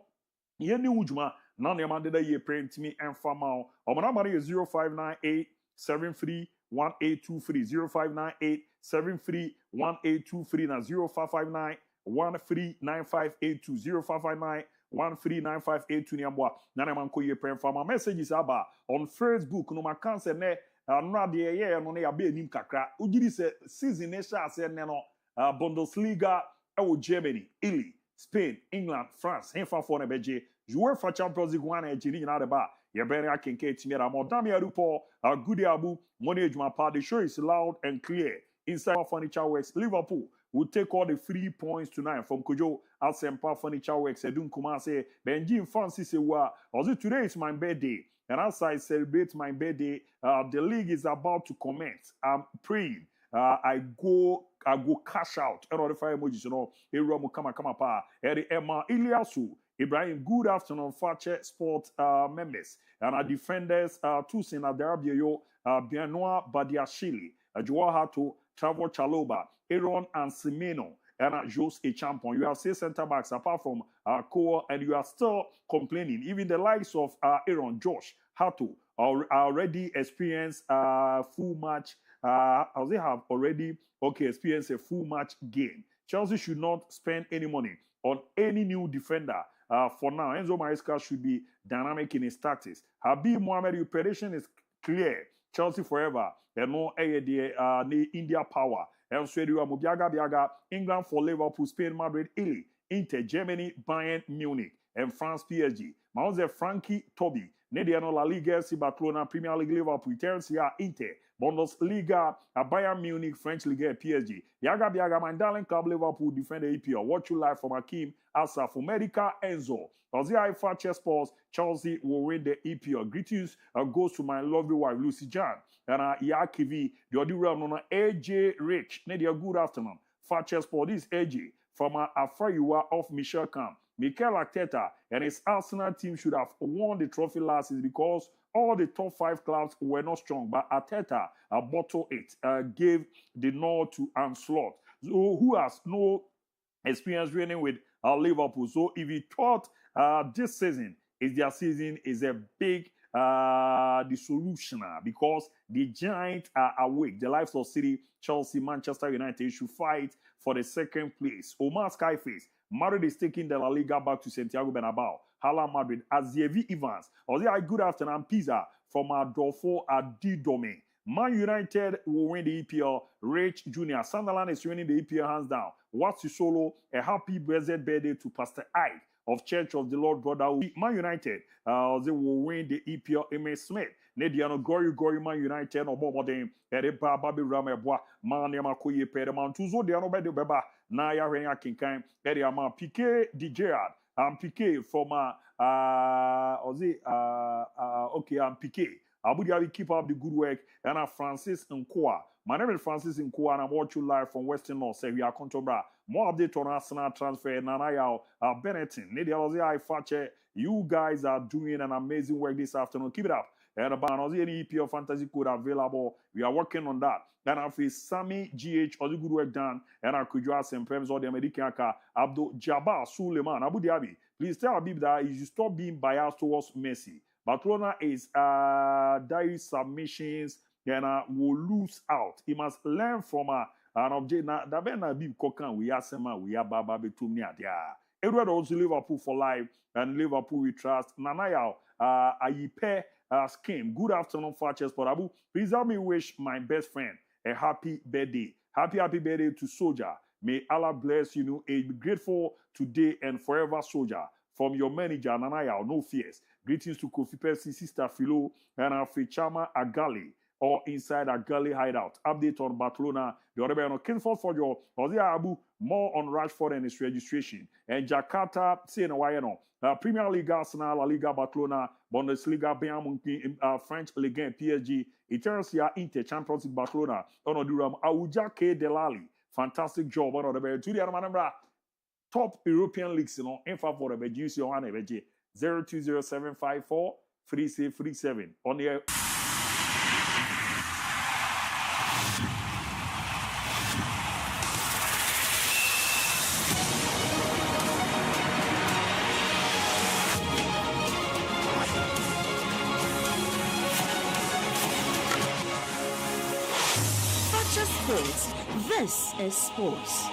S1: Yeni Ujma, none of the ye print me and Famao. Omanamari is 0598 73 1823 0598 73 1823 na 0559 139582 0559 139582 niambwa nana manko ye prem farmer messages aba on Facebook no makanse ne no de ye no ne ya be nim kakra ugiri se season ne sha se ne no Bundesliga Germany, Italy, Spain, England, France, Henfa for Nebeje, UEFA Champions League 1 and Gini Nadeba, Yabere Akinke Timera Modami Arupo, Goody Abu, Money Mapa. The show is loud and clear. Inside Furniture Works, Liverpool will take all the 3 points tonight from Kojo Asempa Furniture Works, Edun Kumase, Benji Francis Ewa. Also, today is my birthday, and as I celebrate my birthday, the league is about to commence. I'm praying. I go cash out. And all the fire emojis, you know, Eromo Kama Pa, Eri Emma Iliasu, Ibrahim, good afternoon, Fakye Sport members, and our defenders, Tusin Adarabio, Bianoa Badiashili, Joahato, Trevor Chaloba, Aaron and Simeno, and Jose a champion. You have 6 center backs apart from Koa, and you are still complaining. Even the likes of Aaron, Josh, Hato, already experienced full match. As they have already experienced a full match game. Chelsea should not spend any money on any new defender. For now, Enzo Maresca should be dynamic in his tactics. Habib Mohamed, your prediction is clear. Chelsea forever. And no India power. And so Biaga, England for Liverpool, Spain, Madrid, Italy, Inter, Germany, Bayern, Munich, and France, PSG. Maunze Frankie Toby. Nediano La Liga, FC Barcelona, Premier League, Liverpool, Terence Inter, Bundesliga, Bayern Munich, French Liga, PSG. Yaga Biaga, my darling club, Liverpool, defend the EPL. Watch you live from Hakim, Asa, for Medica, Enzo. Ozia Fakye Sports, Chelsea will win the EPL. Greetings goes to my lovely wife, Lucy Jan. And Yakivi, the Odura Nona, AJ Rich. Nedia, good afternoon. Fakye Sports, this is AJ from Afrayua of Michel Camp. Mikel Arteta and his Arsenal team should have won the trophy last season because all the top 5 clubs were not strong. But Arteta bottled it, gave the nod to Anslot, who has no experience winning with Liverpool. So if he thought this season is their season, is a big dissolution because the giants are awake. The likes of City, Chelsea, Manchester United should fight for the second place. Omar Skyface. Madrid is taking the La Liga back to Santiago Bernabeu. Hala Madrid. Azievi Evans. Good afternoon. Pizza from Adolfo Adidome. Man United will win the EPL. Rich Jr. Sunderland is winning the EPL hands down. What's solo? A happy blessed birthday to Pastor Ike of Church of the Lord Brotherhood. Man United, they will win the EPL. Emil Smith. Nediano Gory Man United no more than Ereba Babi Rameboa Man Yamakoye Pereman Tuzo de Anobede Beba Naya Renya Kinkan Eriama Piqué Di Gerard Piqué from Piqué Abu Dhabi, keep up the good work. And Francis Nkoa. My name is Francis Nkoa, and I'm watching live from Western North. Say we are Contobra. More update on Arsenal transfer. Nanayao, Benetton, Nidia Ozia Fakye. You guys are doing an amazing work this afternoon. Keep it up. And about any EPL fantasy code available. We are working on that. Then after Sammy GH, all the good work done. And I could just some prems or the American Abdul Jabbar Suleiman Abu Dhabi. Please tell Habib that you should stop being biased towards Messi. Barcelona is dire submissions and will lose out. He must learn from an object. Now, that be Bib Kokan, we are Sema, we are Baba Betumnia. Edward also Liverpool for life and Liverpool we trust. Nanayao, Ayipe scheme. Good afternoon, Fakye Sport. Abu, please help me wish my best friend a happy birthday. Happy birthday to Soldier. May Allah bless you. Be grateful today and forever, Soldier. From your manager, Nanaya, no fears. Greetings to Kofi Percy, Sister Philo, and Afichama Agali. or inside a gully hideout. Update on Barcelona. The other way, Kingsford for your ABOU more on Rashford and his registration. And Jakarta, saying why no. Premier League, Arsenal, La Liga, Barcelona, Bundesliga, Bayern Munich, French Ligue 1, PSG, Italia, Inter, Champions League, Barcelona, Ono Duram, Aouja K. Delali. Fantastic job on the way to the Manambra. Top European leagues, in favor of the GC on 0207543637 on the
S2: Sports. This is sports.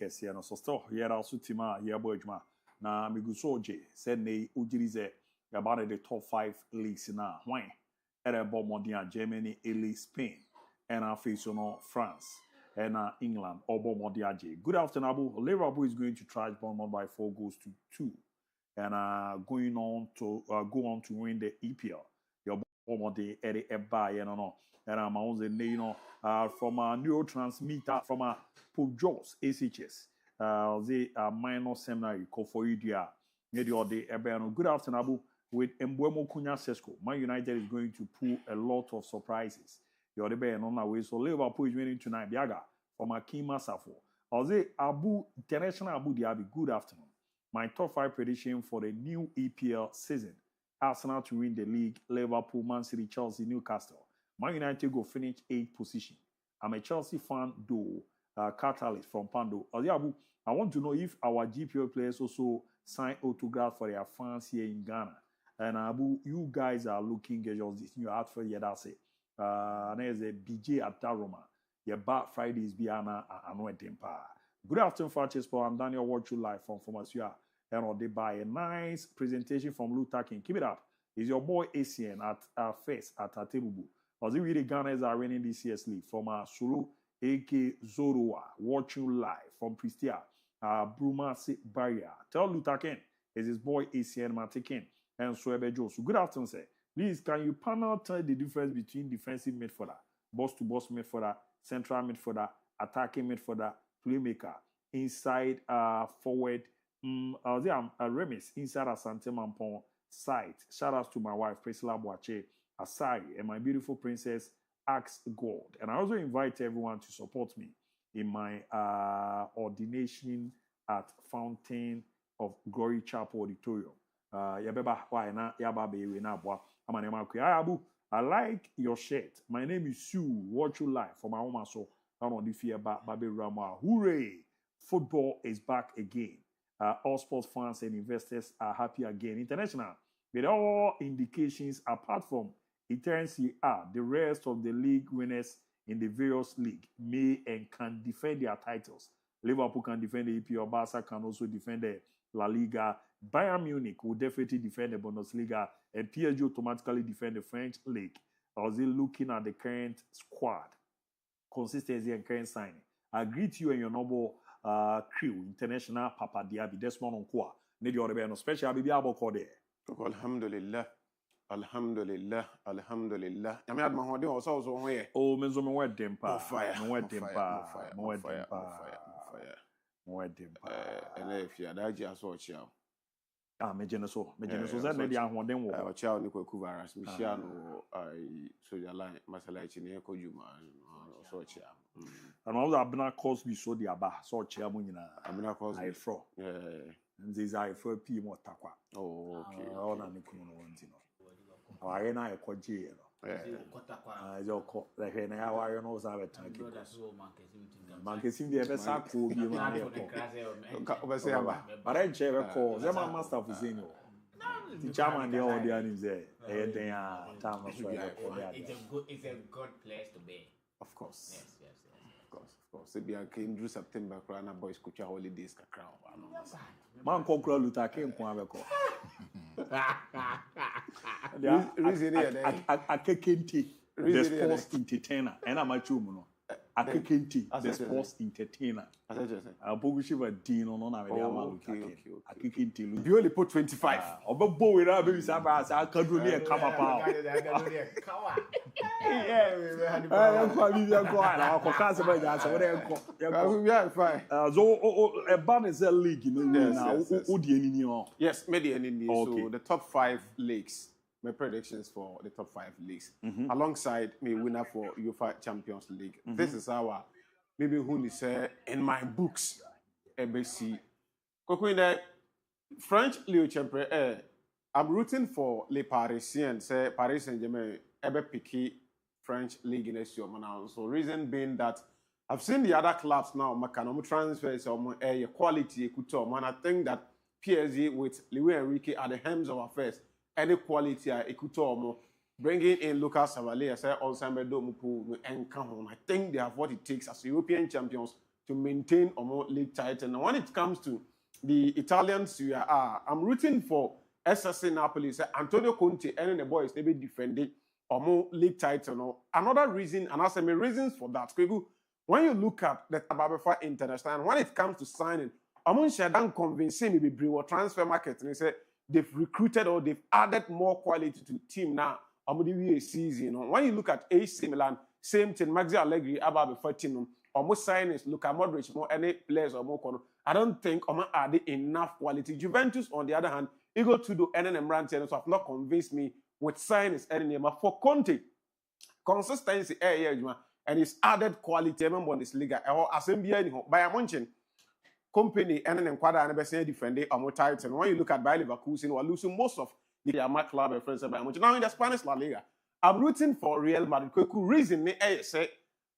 S1: kɛseɛ no so still yɛra so team a yɛbɔ adwuma na miguso oje sɛ ne ugiri sɛ yɛba ne the top 5 leagues na hwan ɛrɛ bɔ mmɔden a Germany, Italy, Spain ɛna afei so no France and England. Obo Modiaje. Good afternoon, Abu. Liverpool is going to trash Bournemouth by 4-2, and going on to go on to win the EPL. Your Modi Eddie Eba, and I'm on the from a neurotransmitter from Pope Joss ACHS. The minor seminary call for you there. Good afternoon, Abu. With Mbwemo Kunya Sesko, Man United is going to pull a lot of surprises. You're the bear on our way. So Liverpool is winning tonight. Biaga from Akima Safo. I'll say Abu International Abu Dhabi. Good afternoon. My top 5 prediction for the new EPL season: Arsenal to win the league, Liverpool, Man City, Chelsea, Newcastle. Man United go finish 8th position. I'm a Chelsea fan, though. Catalyst from Pando. Abu, I want to know if our GPL players also sign autographs for their fans here in Ghana. And Abu, you guys are looking at just this new outfit. Yeah, that's it. There's a BJ at Daroma. Yeah, back Fridays be an temper. Good afternoon, Fakye. I'm Daniel. Watch you live from Formasia. And they buy a nice presentation from Luther King. Keep it up. It's your boy ACN at first at Atebubu. As we the Ghanaians are winning this year's league from Sulu AK Zoroa. Watch you live from Pristia. Brumasi Barrier. Tell Luther King is his boy ACN Matikin. And Swebe Josu. Good afternoon, sir. Please, can you panel tell the difference between defensive midfielder, boss-to-boss midfielder, central midfielder, attacking midfielder, playmaker, inside forward, Remis, inside Asante Mampong, side. Shout out to my wife, Priscilla Boache, Asari, and my beautiful princess, Axe God. And I also invite everyone to support me in my ordination at Fountain of Glory Chapel Auditorium. I like your shirt. My name is Sue. Watch you live from my home. So I don't fear Baby Rama. Hooray! Football is back again. All sports fans and investors are happy again. International, with all indications, apart from Eternity, the rest of the league winners in the various league may and can defend their titles. Liverpool can defend the EPL. Barca can also defend the La Liga. Bayern Munich will definitely defend the Bundesliga, and PSG automatically defend the French league. I was looking at the current squad, consistency and current signing. I greet you and your noble crew, International Papa Diaby, Desmond Onkwa. Need your other special baby Aboko there.
S18: Alhamdulillah. Alhamdulillah. Alhamdulillah. I mean, my holiday also here.
S1: Oh, me me wet dempa.
S18: Fire. And if you are that, just watch out.
S1: Mejene so that maybe I'm one them.
S18: Watch out, Nico Kuvaras, Michiano, Soja Line, Masalachi, Neko Juma, so chair.
S1: And all the Abna Cosby so the Abba, so chairman,
S18: Abna Cosby.
S1: I fro. And these I for P more takwa.
S18: Oh, okay.
S1: All I'm making one, you know. I ain't I call J. I just call the hen. How are you? No, I have a Marketing the ever sack will be my but I never call them a master of Zeno. The chairman, the audience there. They are time.
S19: It's a good place to be.
S18: Of course.
S19: Yes.
S18: Of course. If you came through September, Krana boys could your holidays.
S1: Man, Cockroach Luther came from a Kekenti, the sports entertainer, and I'm a chumuno. A Kekenti, the sports entertainer. I'll publish a dean on a Kekenti.
S18: You only put 25.
S1: About boy, baby, Sabas, I can't really a come up. A ban is a league, you know.
S18: Yes, Median. So the top 5 leagues. My predictions for the top 5 leagues, alongside me winner for UEFA Champions League. This is our maybe who is in my books. ABC. Kokwinde, French Leo Champion. I'm rooting for Les Parisiens. Say Paris Saint-Germain ebe picky French league in SEO now. So reason being that I've seen the other clubs now. Macano transfers or quality couture. And I think that PSG with Luis Enrique at the helms of affairs. Any quality Ekuto bringing in Lucas Savali as Alzheimer Domupu and Cameroon. I think they have what it takes as European champions to maintain a more league title. And when it comes to the Italian Serie A, I'm rooting for SSC Napoli. Antonio Conte and the boys they be defending a more league title. Another reason, and I say my reasons for that. when you look at the Tababefra International, and when it comes to signing, Amon Shadan convincing me be or transfer market, and they say they've recruited or they've added more quality to the team now. Amodi season. When you look at AC Milan, same thing, Maxi Allegri, Ababefra team, almost signings, Luka Modric, more any players or more. I don't think Oman added enough quality. Juventus, on the other hand, Eagle to do NNM Ranch, so have not convinced me with signings any name. For Conte, consistency, and his added quality, remember on this league, or assembly by a mention. Company NNM Quadra and Bessie defending a more title. When you look at Bayer Leverkusen, we're losing most of the Yamaha club and friends by much. Now in the Spanish La Liga, I'm rooting for Real Madrid. Reason me say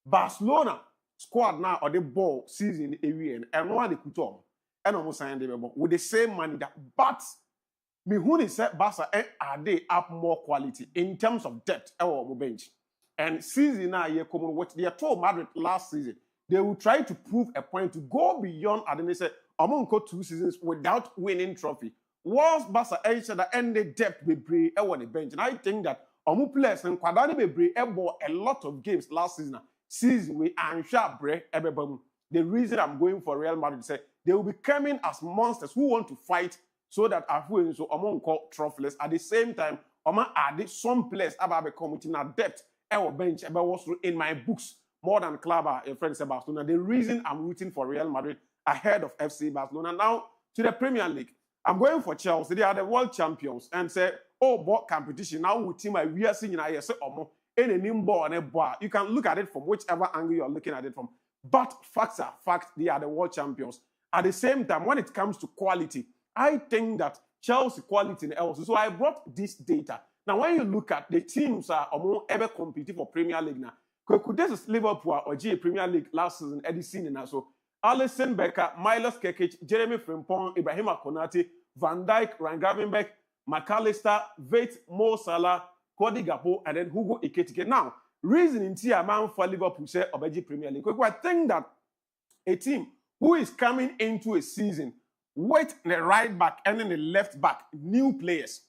S18: Barcelona squad now or the ball season every and one they could talk and almost signed them with the same money that but me who is said Barca are they up more quality in terms of depth or bench and season now you come what they told Madrid last season. They will try to prove a point to go beyond, and then they say, I'm going to go 2 seasons without winning trophy. Whilst Barca that ended depth be brave on the bench. And I think that Omu players and Kwadani be brave a lot of games last season. Season we and sharp brave. The reason I'm going for Real Madrid say they will be coming as monsters who want to fight so that Afu so Omu call trophyless. At the same time, Omu added some players about becoming in depth our bench was in my books. More than club a friend said Barcelona. The reason I'm rooting for Real Madrid ahead of FC Barcelona. Now to the Premier League, I'm going for Chelsea. They are the world champions and say, oh, what competition now with team we are seeing I say any nimble and a bar. You can look at it from whichever angle you're looking at it from. But facts are fact, they are the world champions. At the same time, when it comes to quality, I think that Chelsea quality in else. So I brought this data. Now when you look at the teams are ever competing for Premier League now. This is Liverpool or G Premier League last season, Eddie Seen and so Alisson Becker, Milos Kekic, Jeremy Frimpong, Ibrahima Konate, Van Dijk, Ryan Gravenberch, McAllister, Veit, Mo Salah, Cody Gakpo, and then Hugo Ekitike. Now, reason in tea man for Liverpool say Obeji Premier League. I think that a team who is coming into a season with the right back and then the left back, new players,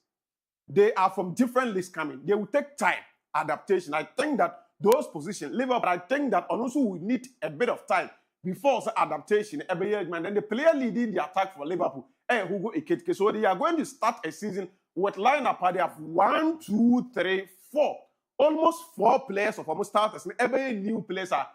S18: they are from different leagues coming. They will take time, adaptation. I think that those positions, Liverpool, I think that also we need a bit of time before adaptation. Every year, man, then the player leading the attack for Liverpool, Hugo Ekitike. So they are going to start a season with lineup. They have 1, 2, 3, 4, almost 4 players of almost starters. Every new players are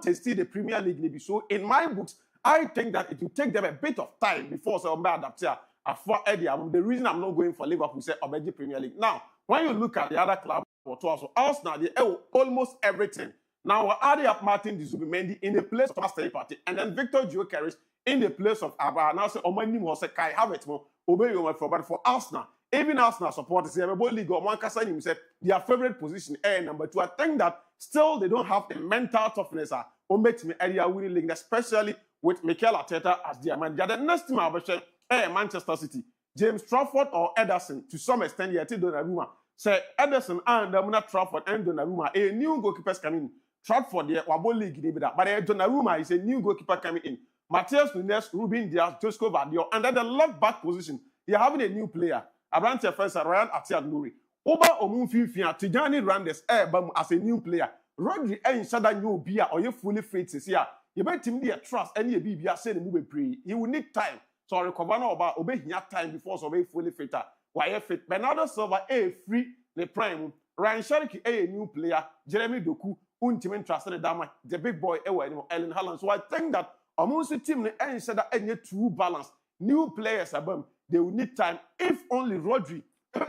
S18: testing the Premier League maybe. So in my books, I think that it will take them a bit of time before adapt. The reason I'm not going for Liverpool is Obeji Premier League. Now, when you look at the other club. So Arsenal, they owe almost everything. Now we're adding up Martin Zubimendi in the place of Master Party, and then Victor Gyökeres in the place of Abba. Now say Omani Mose Kai Havertz mo obey you but for Arsenal, even Arsenal supporters, everybody league or one Kasa himself their favorite position. Number 2, I think that still they don't have the mental toughness. Make me area winning league, especially with Mikel Arteta as their manager. The next team I'll be Manchester City, James Trafford or Ederson to some extent yet Donnarumma. Say Ederson and Trafford and Donnarumma, a new goalkeeper coming in. Trafford, the Wabo League, but Donnarumma is a new goalkeeper coming in. Matheus Nunes, Ruben Dias, Josko Vardio, and then the left back position, they are having a new player. Abrante Fencer, Ryan Atiad-Nouri. Oba Omunfifia, Tijani Randes, as a new player. Rodri and Shada new beer or you fully fit this year. You bet him the trust any BBA say the move pre. He will need time. So I recover about obey time before so be fully fitter. Why fit? Bernardo Silva free the prime. Ryan Sharky a new player. Jeremy Doku untimen trusted the big boy Ellen Haaland. So I think that amongst the team the said that any true balance. New players above they will need time. If only Rodri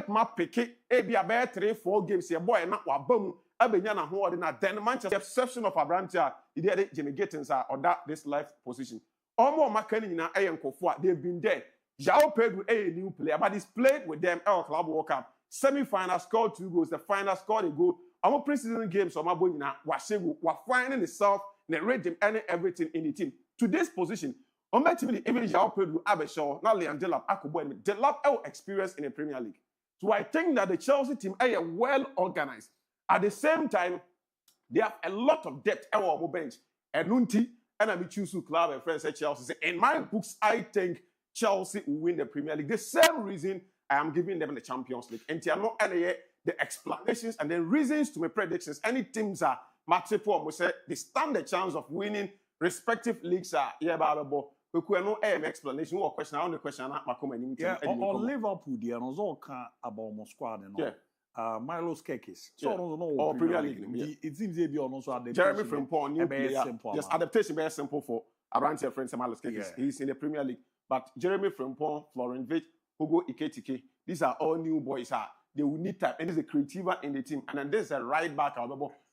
S18: ma pick be about 3-4 games here boy not wabum abenya ho ordinary then Manchester exception of Abrante he did Jimmy Gittins or that this life position. Omo makani nyina eyenkofo they've been there. João Pedro a new player, but he's played with them our club World Cup. Semi-final scored 2 goals, the final scored a goal. Our preseason games, our boy we're finding itself, the rhythm and everything in the team. To this position, on my team, even João Pedro, Abeshaw, not Leon Delap, Akubo, Delap our experience in the Premier League. So I think that the Chelsea team are well organized. At the same time, they have a lot of depth our bench. And Nunti, and I choose to club and friends at Chelsea. In my books, I think Chelsea will win the Premier League. The same reason I am giving them the Champions League. And they are not any the explanations and the reasons to my predictions. Any teams are Matchepo say they stand the chance of winning respective leagues. Yeah, Bababo. We no explanation or question. I only question.
S1: Yeah, or Liverpool, the also can about squad. Yeah. Milos Kekis. So no
S18: Premier League.
S1: It seems they be also
S18: Jeremy Frimpong, new player. Yes, adaptation very simple for around your friends Milos Kekis. He's in the Premier League. But Jeremy Frimpong, Florenvich, Hugo Iketike, these are all new boys. They will need time. And there's a creative in the team. And then there's a right back.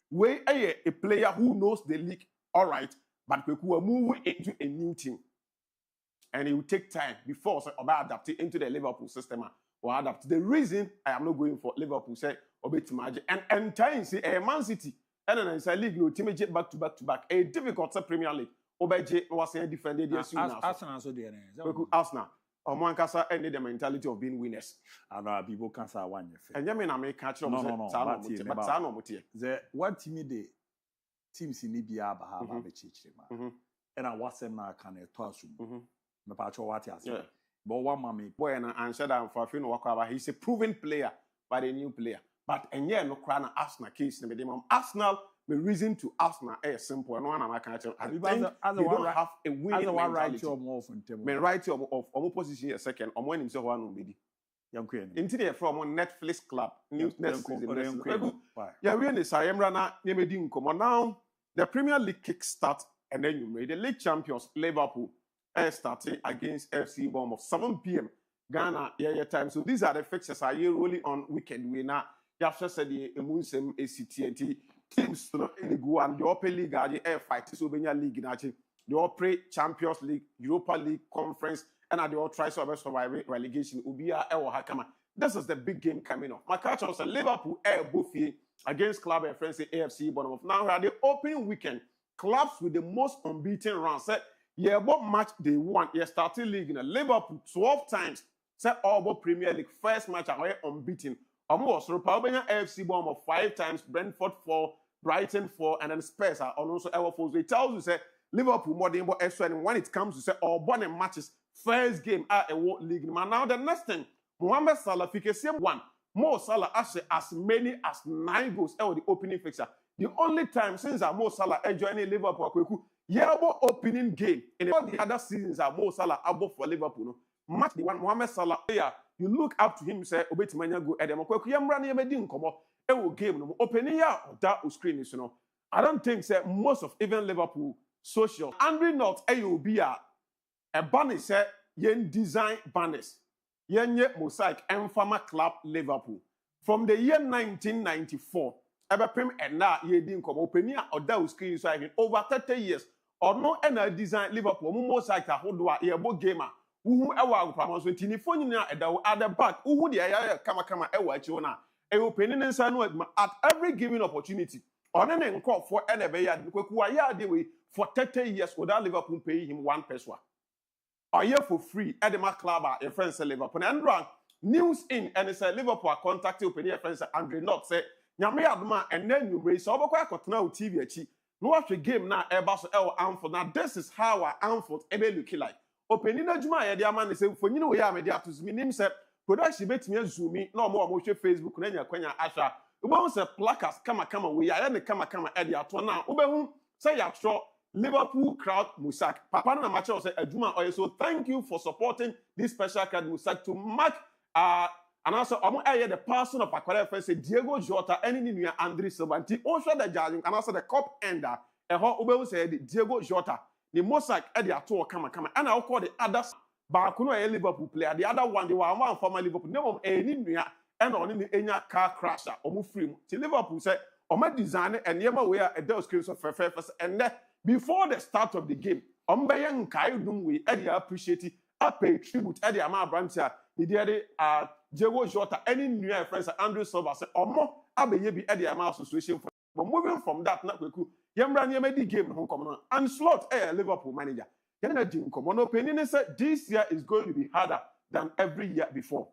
S18: Where a player who knows the league, all right, but we will move into a new team. And it will take time before adapt it into the Liverpool system or adapt. The reason I am not going for Liverpool, say, and time, say, a Man City, and then it's a league, no team back to back. A difficult Premier League. Obey was defended.
S1: Arsenal, so
S18: Arsenal. Omankasa ended the mentality of being winners.
S1: And people can say one.
S18: And you mean I may catch up.
S1: No. The what team the teams in Libya have a church, and I was them now can a tossum. Me pacho what he has. But one mommy
S18: boy and answer that for Fino Wakaba. He's a proven player, but a new player. But and yeah, no crown Arsenal case. Arsenal. The reason to Arsenal is simple. No one am I catch up. I think they don't have a winning mentality. Men right of position a second. When himself one be. Into the from Netflix club next season. Yeah, we in the Sayemrana Yemedi Nkomo now. The Premier League kick start and then you made the league champions Liverpool starting against FC Bournemouth 7 p.m. Ghana time. So these are the fixtures. Are you rolling on weekend winner? You have just said the Emunsem ACTNT teams in the go and the upper league are the air fight. So Benya League actually the upper Champions League, Europa League Conference, and at the all try to survive relegation. Ubia Ewo Hakama. This is the big game coming up. My catch on Liverpool Air Buffy against club and friends AFC Bournemouth. Now we are the opening weekend. Clubs with the most unbeaten run. Said yeah, what match they won? Yeah, starting league in Liverpool 12 times. Said all about Premier League first match are unbeaten. Almost Republican AFC Bournemouth 5 times, Brentford 4, Brighton 4, and then Spurs are also ever 4. So it tells you say Liverpool more than extra. And when it comes to say all born matches, first game at a world league. Now the next thing, Mohamed Salah fike same one. Mo Salah actually as many as 9 goals at the opening fixture. The only time since Mo Salah joining Liverpool, yeah, opening game in all the other seasons are Mo Salah above for Liverpool. No? Match the one Mohamed Salah player. You look up to him, say, Obetimania go Edem. Yamrani Medin come up. Game no opening ya that screen is I don't think say most of even Liverpool social. Andrew not AOB a banner say yen design banners. Yen ye mosaic Farmer Club Liverpool. From the year 1994, ever prim and now ye didn't come opening or that screen so over 30 years. Or no any design Liverpool mosaic a hodwa ye bo gamer. Who ewa promotion telephone na edawo at the back who the aya kama ewa chiona e opening inside no at every given opportunity on an encore for enebe ya kweku aya dey we for 30 years without Liverpool paying him 1 peso a year for free Edema Club a friend say Liverpool and run news in and say Liverpool contacted opening friend say Andre not say nyame adoma and then you raise so obekwa akotena TV achi no watch game na eba so e Anfield. Now this is how our Anfield ebe look like. Opening a juma ya dia man say for you know ya me dia to me nim say production betimi zoom na omo hwe Facebook na nya kwanya asha ubo say placards kama we ya ne kama e dia to na ubehu say ya tro Liverpool crowd Musak papa na match say aduma oye so thank you for supporting this special card Musak to mark and also omo eye the person of Akwara friend say Diego Jota any nua Andre Silvanti o hwe the judge and also the cup ender e ho ubehu say Diego Jota the Mosaic at the ato kama and I'll call the others back no a Liverpool player the other one they were one former Liverpool no any nua and on any car crasher or free till Liverpool said my design and yema we are a del screens of first and before the start of the game Ombayan Kai dum we appreciate it I pay tribute at the Ama Brantia the dear Diego Jota any new friends Andrew Silva said omo abeye bi at the Ama association for but moving from that na kweku Yamra Yamedi game home common and slot a Liverpool manager. Yana Jim Common opinion said this year is going to be harder than every year before.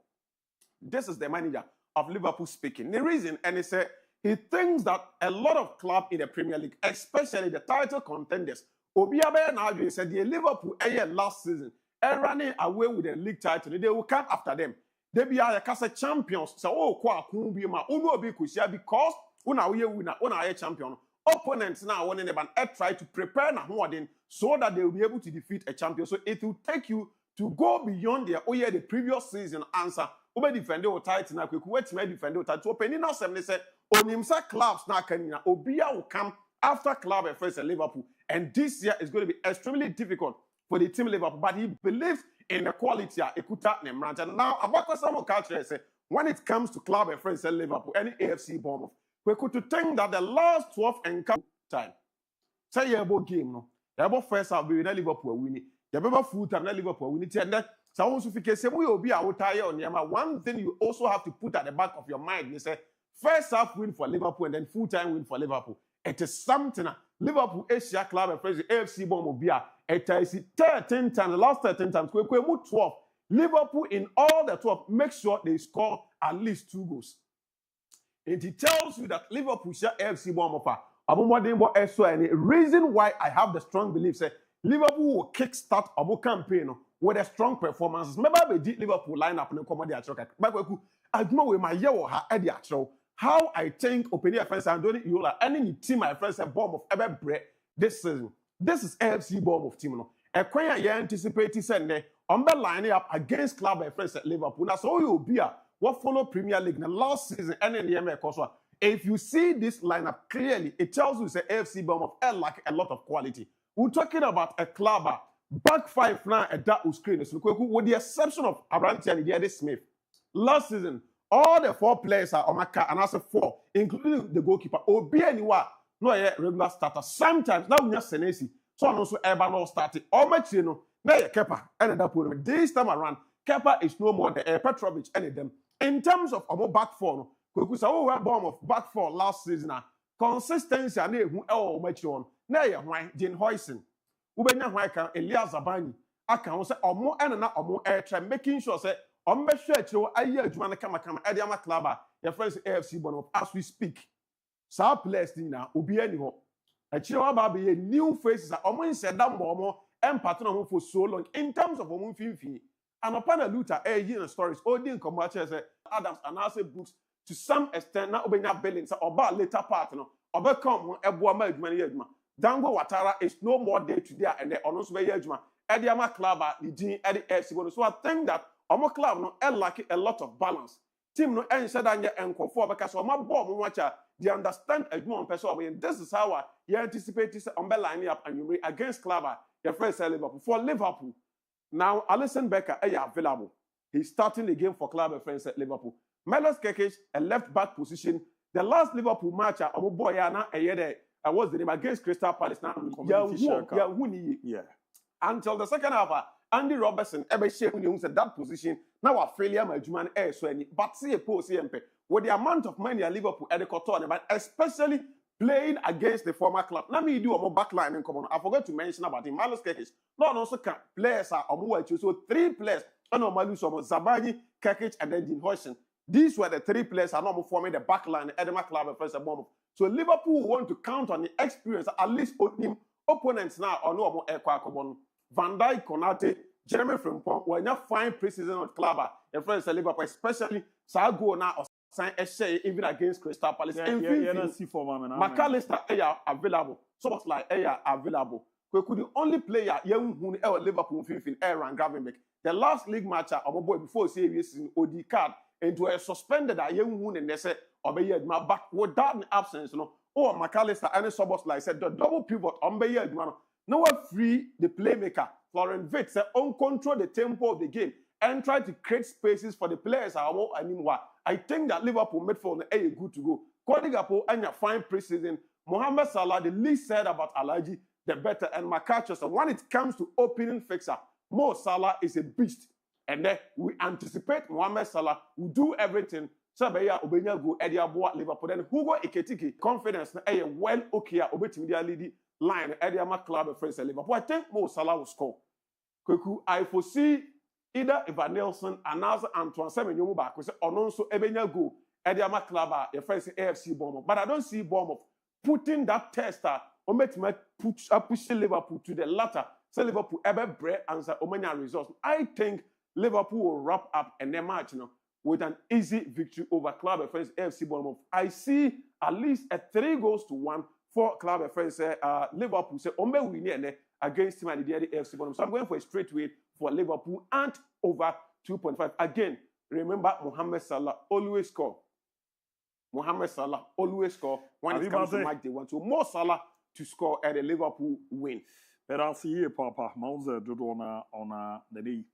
S18: This is the manager of Liverpool speaking. The reason, and he said he thinks that a lot of clubs in the Premier League, especially the title contenders, Obiabe and said the Liverpool last season, and running away with the league title, they will come after them. They be a casa champions. So kwa kumbi ma uno be kushia because una we winner, una champion. opponents now winning the ban try to prepare na hoden so that they will be able to defeat a champion. So it will take you to go beyond the previous season answer. Obe defend the title na kweku wetima defend the title. Opening now say onimsa clubs na kanina obia will come after club at first at Liverpool, and this year is going to be extremely difficult for the team Liverpool. But he believes in the quality of Ekuta Nemranja. And now about some culture say when it comes to club at first at Liverpool, any AFC Bournemouth, we could to think that the last 12 encounter time, say about game no, about first half we Liverpool winning, you remember full time Liverpool winning, and then so also say we will be out tire on Yama. One thing you also have to put at the back of your mind, you say first half win for Liverpool and then full time win for Liverpool. It is something. Liverpool Asia Club and President AFC Bournemouth. It is 13 times. The last 13 times we move 12. Liverpool in all the 12 make sure they score at least 2 goals. And it tells you that Liverpool share AFC Bournemouth. And the reason why I have the strong belief that Liverpool will kickstart our campaign with a strong performance. Remember we did Liverpool lineup in the comedy at Rocket. But I don't know where my year or her Eddie at how I think opening friends and doing you like any team my friends have bomb of ever break this season. This is AFC bomb of team. No, a quite you anticipate send on the lining up against club my friends at Liverpool. That's all you'll be what follow Premier League the last season and in the ML. If you see this lineup clearly, it tells you it's an AFC bomb of like a lot of quality. We're talking about a club back 5 now at that screen. So with the exception of Abrante and Diade Smith last season. All the 4 players are on my car, and I say 4, including the goalkeeper. Obi anywhere, no regular starter. Sometimes now we have Senesi, so I'm also ever not starting. All much you know, now Kepa and that put this time around. Kepa is no more the Petrovic any of them. In terms of our back 4, because we were bomb of back 4 last season. Consistency and who much on. Now you why Jane Hoyson, Ubena Waka, Elias Zabani. I can say or more and or more air try making sure say. On be sure to aye adwuma kama Ediama club your friends AFC Bournemouth as we speak. Sa players ni na obi ani ho. A chiro aba be new faces a omo nseda mbo empathy no for so long in terms of omo finfin. And upon a Luther in stories odin commercial say Adams and also books to some extent na obenya Berlin say oba later part no obekam eboa ma adwuma ne adwuma. Dango Watara is no more day to day and ono so be adwuma. Ediama club the din Eddie AFC Bournemouth. So I think that our club no lack a lot of balance. Team no said that enko for because my ball watch they understand a more person. This is how you anticipate this line up and you against club your friends Liverpool for Liverpool. Now Alisson Becker available. He's starting the game for club friends at Liverpool. Milos Kekich a left back position. The last Liverpool match our boy I was the name against Crystal Palace now. Yeah. Until the second half. Andy Robertson, ebe share when you said that position. Now a failure, my Juman air so any. But see a post CMP with the amount of money at Liverpool at the Coton, but especially playing against the former club. Let me do a more backline in common. I forgot to mention about him. Milos Kekich. Not also can players are more so 3 players. I know Malu Somo, Zabani, Kekich, and then Dean Hoyson. These were the 3 players are not forming the backline at Edema Club at first at Bournemouth. So Liverpool want to count on the experience at least opponents now or no more air quack. Van Dijk, Konate, Jeremy Frimpong, when you find preseason of club, your friends at Liverpool, especially Sago now or sign a share even against Crystal Palace. McAllister available. So much like available. We could the only player young who Liverpool 15 Aaron Gravenberch. The last league match of my boy before series in OD card into a suspended a young wound and they said obey my back without an absence, you know. Or McAllister and Sobos like said the double pivot on Bayard man. No one free the playmaker. Florent Vitt said, control the tempo of the game and try to create spaces for the players. I think that Liverpool midfield are good to go. Kodigapo and your fine preseason. Mohamed Salah, the least said about Alaji, the better. And McAllister, when it comes to opening fixer, Mo Salah is a beast. And then we anticipate Mohamed Salah will do everything. Sabaya Obenya go Eddie ABOU Liverpool. Then Hugo Ekitike, confidence, well okay, Obetimia Lady. Line Ediama club of friends at Liverpool. I think Mo Salah will score. Kweku, I foresee either Evan Nelson and now Antoine Semenyo back. We say Ononso Ebenya go Ediama club your friends AFC Bournemouth. But I don't see Bournemouth putting that tester or pushing Liverpool to the latter. So Liverpool ever break answer Omania results. I think Liverpool will wrap up and their match with an easy victory over club of friends AFC Bournemouth. I see at least a 3-1 for club of friends say Liverpool say Ombe win against him and the AFC Bonham. So I'm going for a straight win for Liverpool and over 2.5. Again, remember Mohamed Salah always score. Mohamed Salah always score when it comes to match day one. So more Salah to score at a Liverpool win.
S1: But I'll see you, Papa. Mauser do on the day.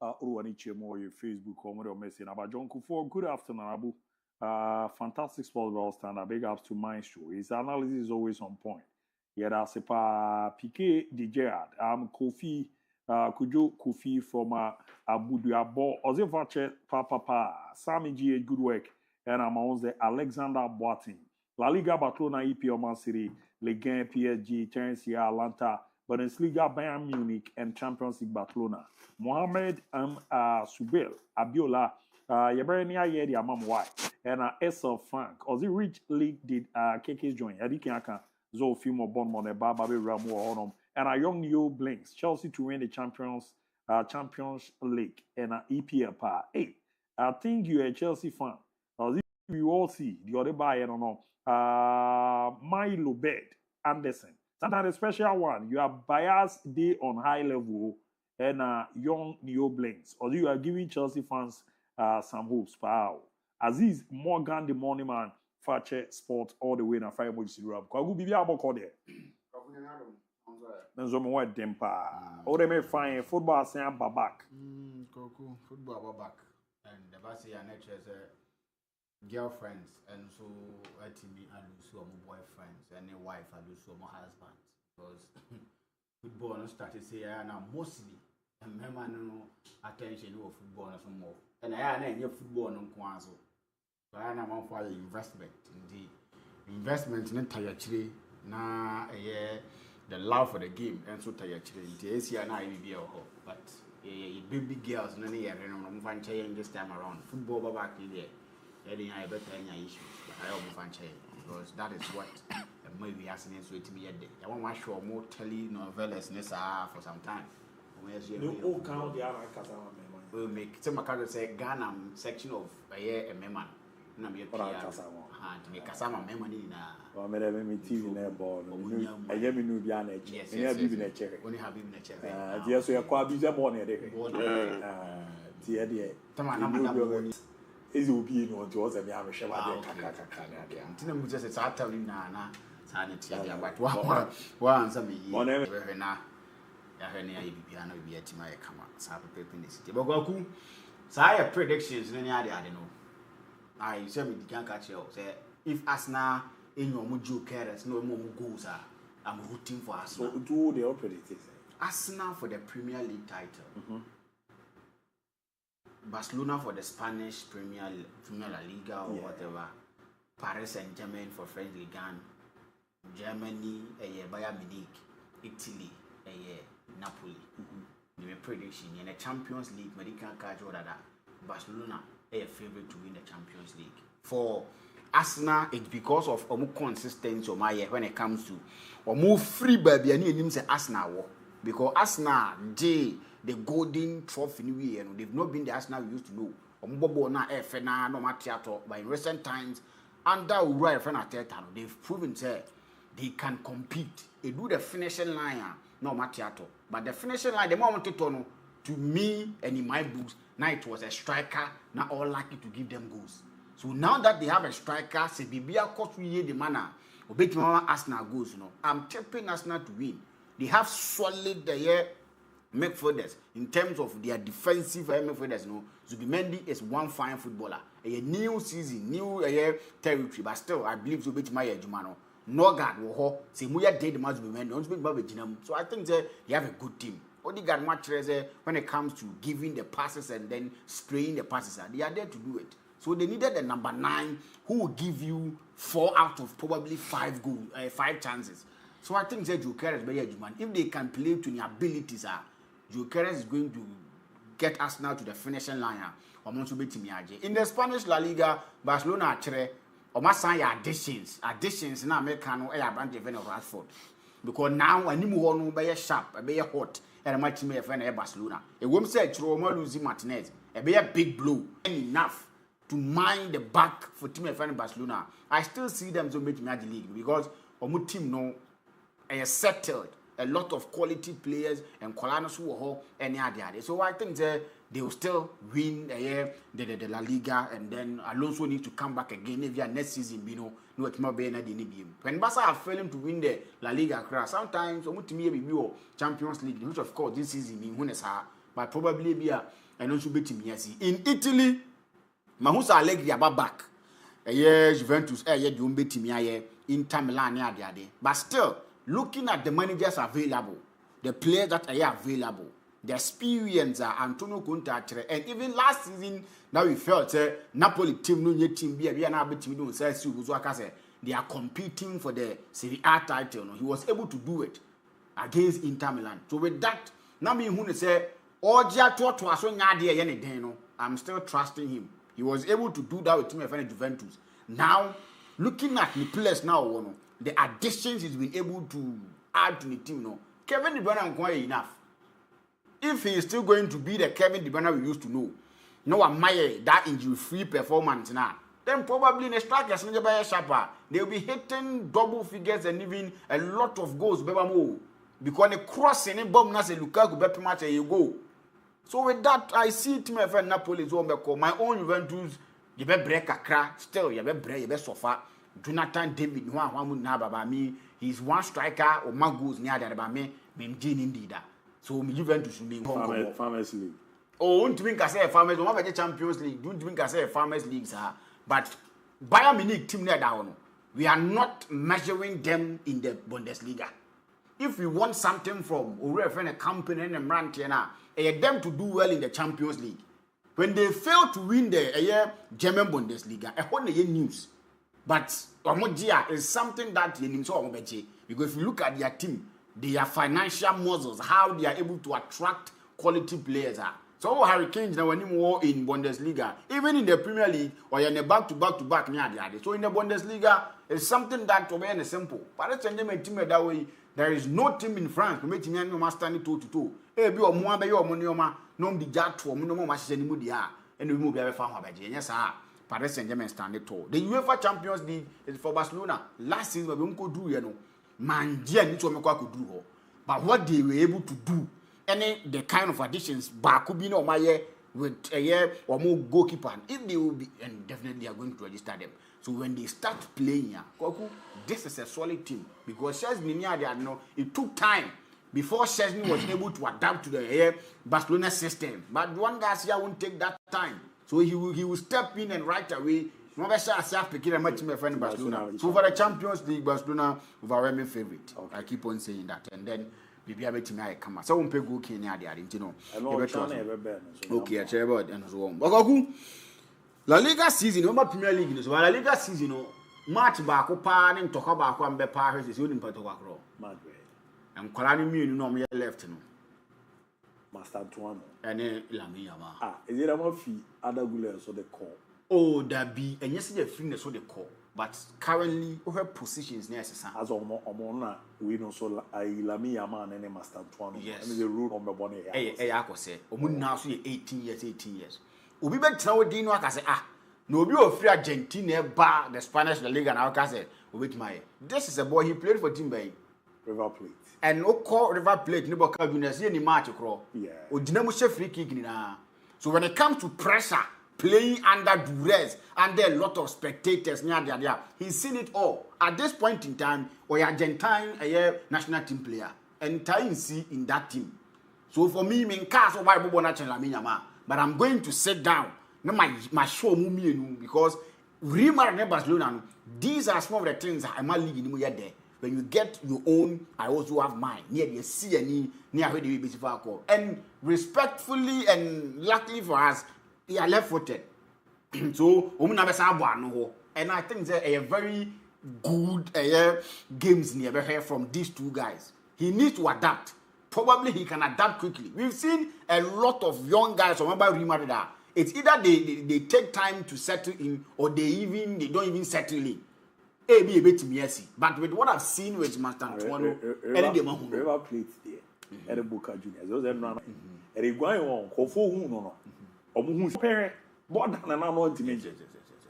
S1: Uruani Chemo, your Facebook, or message about John Kufuor. Good afternoon, Abu. Fantastic sports ball standard. Big ups to Maestro. His analysis is always on point. Yeah, that's a Piqué Digerard. Kofi, Kujo Kofi from Abu Dhabi. Ozevache Papa, Sami G, good work. And I'm on the Alexander Boating. La Liga Barcelona EPL Man City, Ligue 1 PSG, Chelsea, Atlanta, Bundesliga Bayern Munich, and Champions League Barcelona. Mohamed Subel Abiola, Yabernia Yedi Amam White, and Essel Frank. Ozi Rich League did KK's join. Yadikiaka, Zofimo Bonmone, Bababe Ramo Honum, and a young Neo Blinks. Chelsea to win the Champions League and EPL par. Hey, I think you're a Chelsea fan. We all see the other buy, I don't know. Milo Bed Anderson. Sometimes a special one. You are biased day on high level and young Neo Blinks. Or you are giving Chelsea fans some hopes. Wow. Aziz Morgan, the money man, Fakye Sport all the way in a 5 months. Kwa gu bibi aboko there. Then some more dempa. All they may find football saying babak.
S19: Cool. Football babak. And the basi ya nature girlfriends and so me I lose some boyfriends and a wife I lose some husbands because football no started say now mostly and remember no attention of football no some more and I na your football no kwanzo so I na man for investment indeed investment no tire chire na the love for the game and so tire chire indeed Asia na be but baby girls no near no fan change this time around football back there. I better any issues, but I almost find because that is what maybe asking so to me a day. I want to show more telenovelas for some time. No, count the other we'll make some kind say Ghana section of a man. No, me to make Kasama memory now. Or maybe TV in a ball. I hear me no be an edge. Yes, only have him in a chair. Yes, we are quite busy morning. Dear. Is will be no to us and have a shower. Tinam just a telling Nana, sanity, but once a me, whatever now. Yahania piano be at my come out, Sapa paper in the city. But Goku, Saya predictions, any idea, I don't know. I said we can't catch you. Say, if Asna in your Muju carrots, no more goes, I'm rooting for us. So, do the operating Asna for the Premier League title. Barcelona for the Spanish Premier La Liga or whatever. Paris Saint-Germain for French Ligue 1. Germany, Bayern Munich. Italy, Napoli. The prediction in the Champions League, medical card Barcelona a favorite to win the Champions League. For Arsenal, it's because of consistency when it comes to more free baby and him say Arsenal because Arsenal the golden trophy and they've not been the Arsenal we used to know. But in recent times, under Uri they've proven that they can compete. They do the finishing line, no Matiato. But the finishing line, the moment to me and in my books, now it was a striker, not all likely to give them goals. So now that they have a striker, Sebibia cost we the manner, obey Arsenal goals. I'm tipping Arsenal to win. They have solid midfielders in terms of their defensive midfielders. Zubimendi is one fine footballer. A new season, new territory, but still I believe Zubimendi Jumano. Norgard will say Muya did much Zubimendi. So I think they have a good team. Odegaard much when it comes to giving the passes and then spraying the passes, they are there to do it. So they needed the number 9 who will give you 4 out of probably 5 chances. So I think that Jokeres is very human. If they can play to their abilities, Jokeres is going to get us now to the finishing line. In the Spanish La Liga, Barcelona actually additions now make no branch event of Rashford. Because now I need more be sharp, be hot, and a match me friend Barcelona. A woman said Roma losing Martinez, a big blow, enough to mind the back for team friend Barcelona. I still see them to make Magic League because omu team no settled. A lot of quality players and Colanos who were any other. So I think they will still win the La Liga, and then Alonso need to come back again if next season, no it might be another game. When Barca are failing to win the La Liga, sometimes Champions League, which of course this season but probably be and also be team in Italy. Mahusa Allegri about back. Juventus the team Inter Milan but still. Looking at the managers available, the players that are available, the experience Antonio Conte, and even last season, now we felt Napoli team, no team, they are competing for the Serie A title. He was able to do it against Inter Milan. So with that, now me who say, I'm still trusting him. He was able to do that with Team Juventus. Now, looking at the players now, the additions he's been able to add to the team, Kevin De Bruyne quite enough. If he is still going to be the Kevin De Bruyne we used to know, admire that injury-free performance now, then probably in the strikers they'll be hitting double figures and even a lot of goals. Because the crossing in bomb nas Lukaku better match you go. So with that, I see Team Napoli my own Juventus, you better break a crack, still you better break, you better suffer. Jonathan David, he's one striker or my goals near that about me, indeed. So me Juventus should be in
S1: Farmers League.
S19: Oh, don't think I say Farmers, don't have a Champions League, don't think I say Farmers League, sir. But Bayern Munich team there down. We are not measuring them in the Bundesliga. If we want something from a company and Rantiana, them to do well in the Champions League. When they fail to win the German Bundesliga, I hold the news. But Omodia is something that you need to because if you look at their team, their financial muscles, how they are able to attract quality players. So Hurricanes now anymore in Bundesliga, even in the Premier League, or you're in a back-to-back near the other. So in the Bundesliga, it's something that to be simple. But let's change my team that way. There is no team in France who makes me standing toe-to-toe. Be or more by your money, no be jack to no more much anymore, and we move every farmer by Yes, sir. Paris Saint-Germain stand it tall. The UEFA Champions League is for Barcelona. Last season, we could do, man, could do. But what they were able to do, the kind of additions, Bakubino, my with a year or more goalkeeper, if they will be, and definitely are going to register them. So when they start playing, this is a solid team because Chesney, it took time before Chesney was able to adapt to the Barcelona system. But one guy here won't take that time. So he will step in and right away. So for the Champions League, Barcelona overwhelming favorite. Okay. I keep on saying that, and then maybe I bet him I come. So go Kenya, okay, I share about and so on. La Liga season, no Premier League. So La Liga season, match back up and talk about one be Paris is only part of our and Colani me no me left no.
S1: Master Antoine.
S19: And Lamia.
S1: Is it a fee? Other gulers so the call.
S19: Oh, that be and yes, the free so the call. But currently, her positions near as
S1: Omona, we know so Lamia man and Master Antoine.
S19: Yes,
S1: the rule on the bonnet.
S19: I say, Omun now 18 years. Ubi bet now Dino, I say, no be of free Argentina bar the Spanish La Liga and I say, with my this is a boy he played for Team Bay
S1: River Plate.
S19: And no call River Plate, no cabinets, any match across.
S1: Yeah,
S19: or Dynamo free kick. So when it comes to pressure, playing under duress, and there are a lot of spectators near there, he's seen it all. At this point in time, or Argentine national team player, and time see in that team. So for me, but I'm going to sit down. No, my show because Real Madrid and Barcelona, these are some of the things I'm not leaving you there. When you get your own, I also have mine. Near the sea and near where the basic call. And respectfully and luckily for us, they are left-footed. So, and I think there are very good games near here from these two guys. He needs to adapt. Probably he can adapt quickly. We've seen a lot of young guys remember Real Madrid. It's either they take time to settle in or they don't even settle in. Be a bit messy. But with what I've seen with Master Antoine,
S1: River Plate there, and the Boca Juniors, those are not. And they go on, Kofo, no, or parent, more than an amount to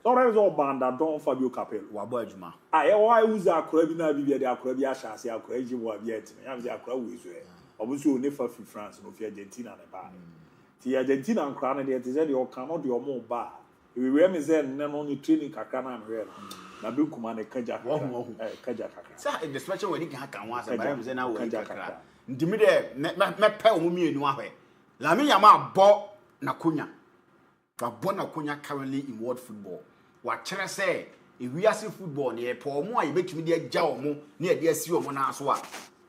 S1: Sometimes all band that don't Fabio Capello.
S19: Wabo Juma.
S1: I always are crabby na be the Acrabia Shasi, Acraji, Wabiet, I'm the Acra with you. Obviously, you never for France, no for Argentina and a bar. The Argentina and Crown, they said you cannot your more bar. We were me then, only training Kakana and Real. Nabu Kumane Kajak, Kajak.
S19: Sir, the special wedding can once, and I was in our Kajak. Dimide, met Pel Mumi in Wahe. Lamiyama bought Nakunya. But Nakunya currently in world football. What can I say? If we are seeing football near Paul Moy, bet me dear Jaumo near the SU of Monaswa.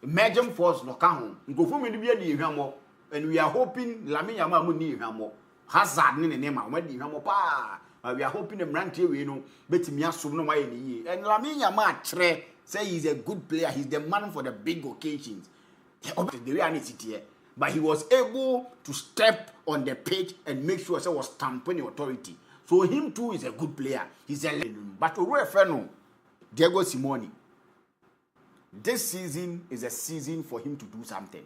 S19: Imagine force no come. Go for me to be a near Hamo, and we are hoping Lamiyama Muni Hamo. Hazard in the name of Wendy Hamo Pa. We are hoping the Branty, you know, bet me as soon as and Lamiyama Tre say he's a good player, he's the man for the big occasions. The reality here. But he was able to step on the pitch and make sure he was stamping the authority. So him too is a good player. He's a legend. But Feno, Diego Simone, this season is a season for him to do something.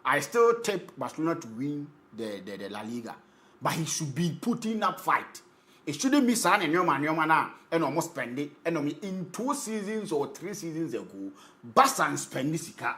S19: I still tip Barcelona to win the La Liga, but he should be putting up fight. It shouldn't be San and Yoma and almost spend it. And in 2 seasons or 3 seasons ago, Barca spend this car.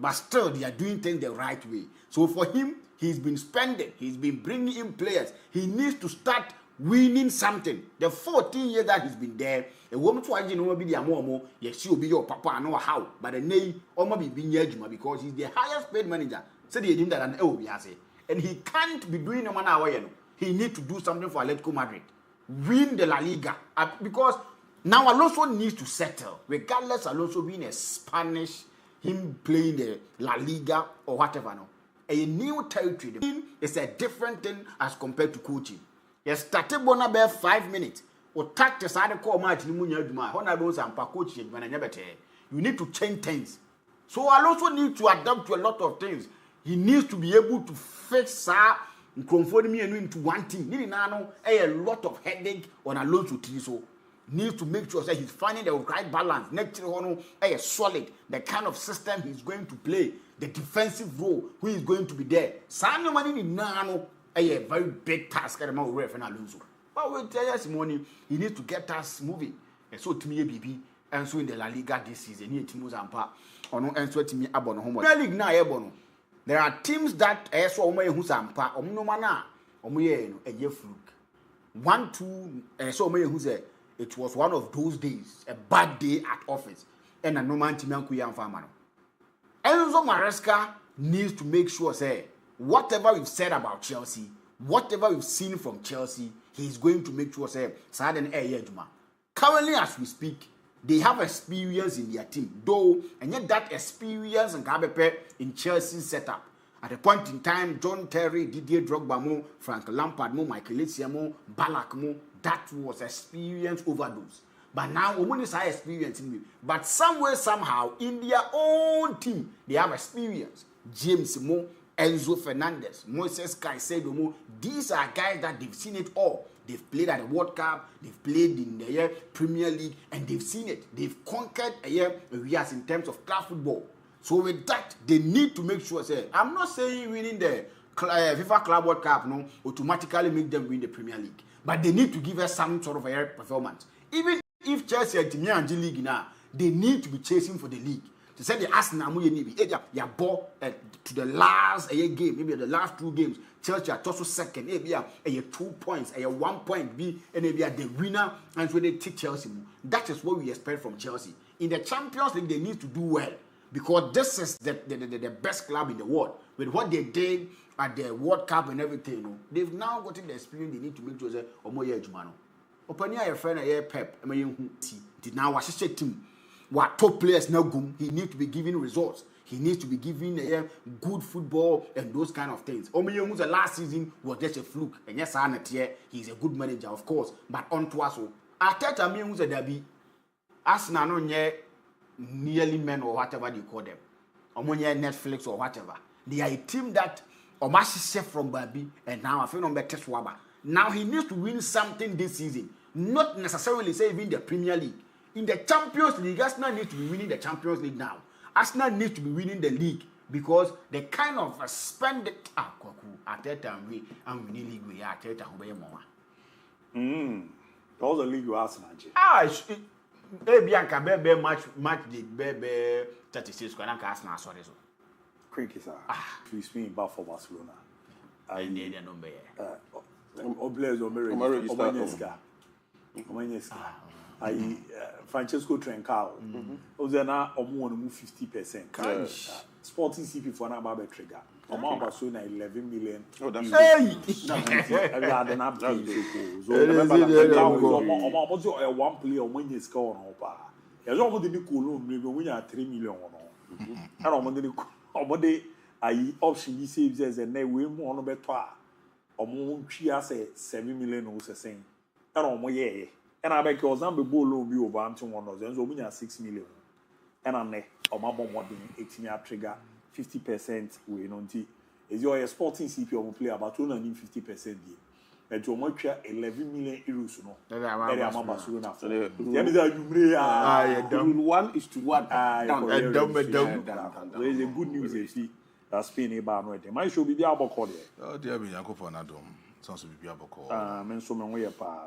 S19: But still, they are doing things the right way. So for him, he's been spending. He's been bringing in players. He needs to start winning something. The 14 years that he's been there, a woman to argue no be the amomo. Yes, she'll be your papa. I know how, but the name Oma be Juma because he's the highest paid manager. So they did that an LBS, and he can't be doing a 1 hour. You know, he needs to do something for Atletico Madrid, win the La Liga because now Alonso needs to settle, regardless Alonso being a Spanish. Him playing the La Liga or whatever, no. A new territory. It's a different thing as compared to coaching. You started bona bare 5 minutes. Or tack the side of call match in Munya Duma. Honorable and coaching when I never tell. You need to change things. So I also need to adapt to a lot of things. He needs to be able to fix conform me into one thing. Need a lot of headache on a load to so. Needs to make sure that he's finding the right balance. Next to a solid, the kind of system he's going to play, the defensive role, who is going to be there. Sano money in Nano, a very big task at the moment ref and Alonso. But we'll tell us money, he needs to get us moving. And so to me, BB, and so in the La Liga this season, here Timos and Pa, or no answer to me about home. League now, Ebono. There are teams that are so who's and Pa, or no mana, or me a year fluke. 1, 2, so many who's a. It was one of those days, a bad day at office, and a no man Timankuyan farmer. Enzo Maresca needs to make sure, say, whatever we've said about Chelsea, whatever we've seen from Chelsea, he's going to make sure, say, Saden Juma. Currently, as we speak, they have experience in their team, though, and yet that experience and Gabepe in Chelsea's setup. At a point in time, John Terry, Didier Drogba mo, Frank Lampard mo, Michael Essien mo, Ballack mo, that was experience overdose. But now, women is high experience in me. But somewhere, somehow, in their own team, they have experience. James Mo, Enzo Fernandez, Moises Caicedo Mo, these are guys that they've seen it all. They've played at the World Cup, they've played in the Premier League, and they've seen it. They've conquered areas in terms of club football. So with that, they need to make sure, say, I'm not saying winning the FIFA Club World Cup, no, automatically make them win the Premier League. But they need to give us some sort of a performance. Even if Chelsea and Premier League now, they need to be chasing for the league. To say the Arsenal, you ball to the last game, maybe the last 2 games. Chelsea are also second, maybe 2 points, 1 point, and maybe the winner, and so they take Chelsea. That is what we expect from Chelsea. In the Champions League, they need to do well because this is the best club in the world. With what they did at the World Cup and everything, they've now gotten the experience they need to make sure that Omoye Jumano. Openia your friend Pep, did now watch a team. What top players now go, he needs to be giving results. He needs to be giving good football and those kind of things. Omoye who's the last season was just a fluke. And yes, he's a good manager, of course. But on to us, Arteta me who's a derby. Arsenal no nearly men or whatever you call them. Omoye Netflix or whatever. They are a team that Omashise from Babi and now I feel on better Swaba. Now he needs to win something this season. Not necessarily say even the Premier League. In the Champions League, Arsenal needs to be winning the Champions League now. Arsenal needs to be winning the league because the kind of spend Ateta and winning league we are Ateta more.
S1: was a league you asked Nigeria.
S19: Bianca Bebe match the Bebe 36 square and cast now. Sorry, so.
S1: Cricket, sir. We speak about for Barcelona.
S19: I need a number.
S1: Oblez Omenyeska. Francesco Trencao. Ozena Omo 50%. Sporting CP for an about trigger. Omo Barcelona 11 million. Oh, that's hey. That's one player Omenyeska on Opa. There's almost the cool maybe we are 3 million on. And Omode I option saves as a name we more on better. Omo Chia say 7 million or saying. And Omo ye. And I beg your number bolo be over am to one of them, so we are 6 million. And I'm ne or my bomb 18-year trigger 50% we non tea. Is your sporting CP or play about 250% game. And to much 11 million euros no. That I'm Barcelona. So there is a you 1:1. There is a good news see that Spain about no. My show be about call there.
S20: Oh, dear me, Yanko for Nadom. Sounds to be able to
S1: so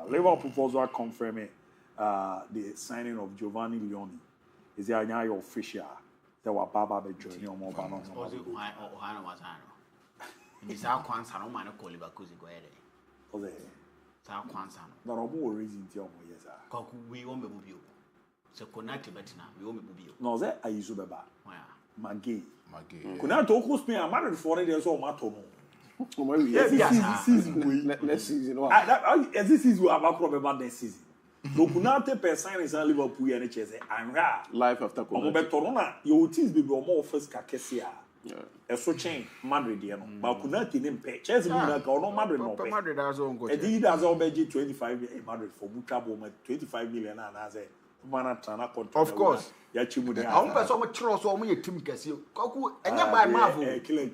S1: Liverpool also confirming the signing of Giovanni Leoni. Is there any official that were Baba be joining on mobile?
S19: Was it Ohana was This our Kwanzaa no man call Liverpool go ahead.
S1: Was it?
S19: Sa Kwanzaa.
S1: No more reason to yes sir.
S19: Koku we won be bubio. So connect betina we won be bubio.
S1: No ze ayizo beba. Magay.
S20: Kuna
S1: to ko Spain am for it so mato no.
S18: Next season, this season,
S1: about about next season. So, Kunate per signs and Liverpool and Chelsea and
S18: life after
S1: Corona. Your teams be more first Kakesia. A so chain Madrid, but Kunati named Chelsea, no Madrid, no
S19: Madrid has own go.
S1: It has all 25 Madrid for Mutabo, 25 million and as a of
S19: course.
S1: Yachimu.
S19: I want so much trust on me team Casio. Koku, and you buy Marvel. And you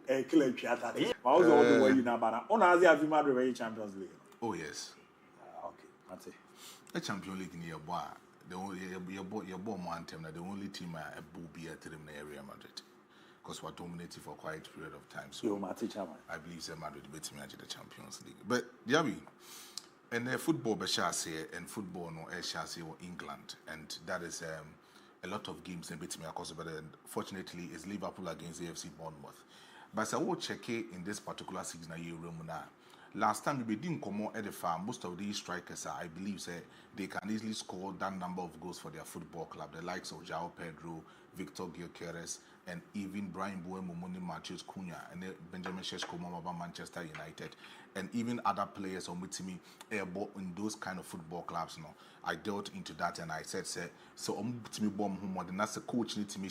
S1: a killer chat. I was all the way in Abana. On Asia, Madrid Champions League.
S20: Oh, yes.
S1: Okay, that's it.
S20: The Champions League in your bar, the only your bomb one team, the only team a boo be at the area Madrid. Because we're dominating for quite a period of time. So, I believe Madrid beats me at the Champions League. But, DIABY. And football Beshase and football no Eshase or England, and that is a lot of games in between because but fortunately it's Liverpool against AFC Bournemouth. But I will check it in this particular season last time we didn't come out at the farm, most of these strikers I believe say they can easily score that number of goals for their football club, the likes of João Pedro, Victor Gyökeres, and even Brian Mbeumo, Matheus Cunha, and Benjamin Sesko Mama Manchester United, and even other players on with me in those kind of football clubs. No, I dealt into that and I said, so to me bomb more than that's a coach need to me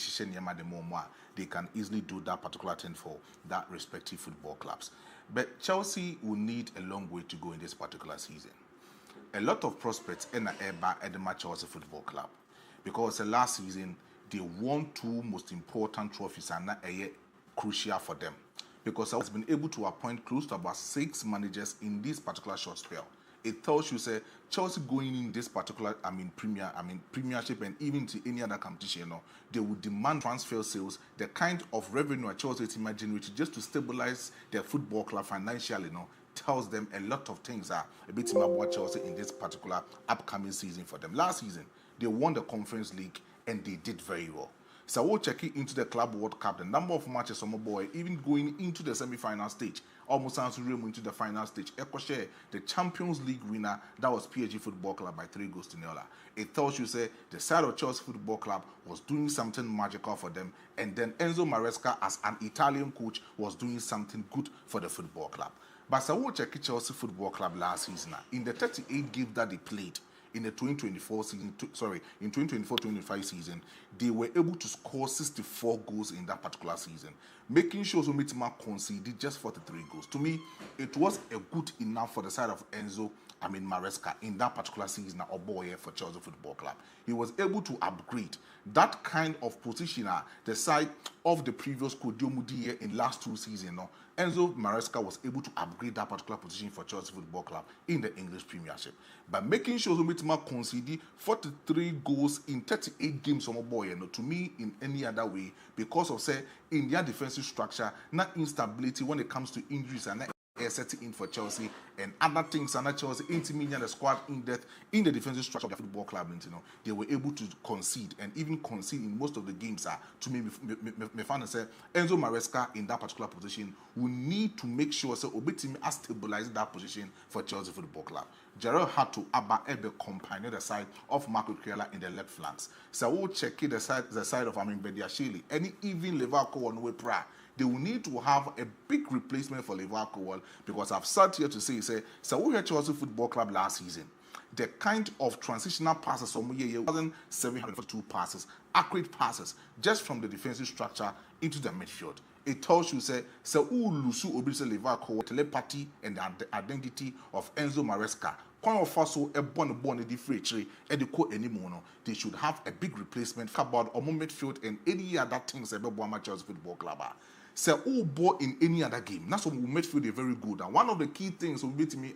S20: they can easily do that particular thing for that respective football clubs. But Chelsea will need a long way to go in this particular season. A lot of prospects in the air at the Chelsea Football Club because the last season they won 2 most important trophies and that are crucial for them because I was been able to appoint close to about 6 managers in this particular short spell. It tells you say Chelsea going in this particular Premiership and even to any other competition, they would demand transfer sales, the kind of revenue at Chelsea team generate just to stabilize their football club financially, tells them a lot of things are a bit more about Chelsea in this particular upcoming season for them. Last season, they won the Conference League and they did very well. So we'll check it into the Club World Cup, the number of matches on my boy, even going into the semi-final stage, almost into the final stage. Echo the Champions League winner, that was PSG Football Club by 3-0. It tells you, say, the side of Chelsea Football Club was doing something magical for them, and then Enzo Maresca, as an Italian coach, was doing something good for the football club. But so we'll check Chelsea Football Club last season. In the 38 games that they played, in the 2024 season, in 2024-25 season, they were able to score 64 goals in that particular season, making sure Zomitima conceded just 43 goals. To me, it was a good enough for the side of Enzo Maresca in that particular season for Chelsea Football Club. He was able to upgrade that kind of position the side of the previous Kodiomudiye in last 2 seasons. Enzo Maresca was able to upgrade that particular position for Chelsea Football Club in the English Premiership by making sure Zomitima conceded 43 goals in 38 games to me in any other way because of in their defensive structure, not instability when it comes to injuries and setting in for Chelsea and other things under Chelsea, intermediate the squad in depth in the defensive structure of the football club, you know, they were able to concede and even concede in most of the games. To me find say Enzo Maresca in that particular position will need to make sure so Obetimi has stabilized that position for Chelsea Football Club. Gerald had to Ebe combine the side of Marco Kriela in the left flanks. So we'll check the side of Bediashile. Any even Liverpool on way pra. They will need to have a big replacement for Liverpool because I've sat here to say so we had Chelsea Football Club last season. The kind of transitional passes from 1,742 passes, accurate passes, just from the defensive structure into the midfield. It tells you, so Lusu Obisa Liverpool, telepathy and the identity of Enzo Maresca. They should have a big replacement about a midfield and any other things about Chelsea Football Club. So all ball in any other game. That's what midfield is very good. And one of the key things will be to me,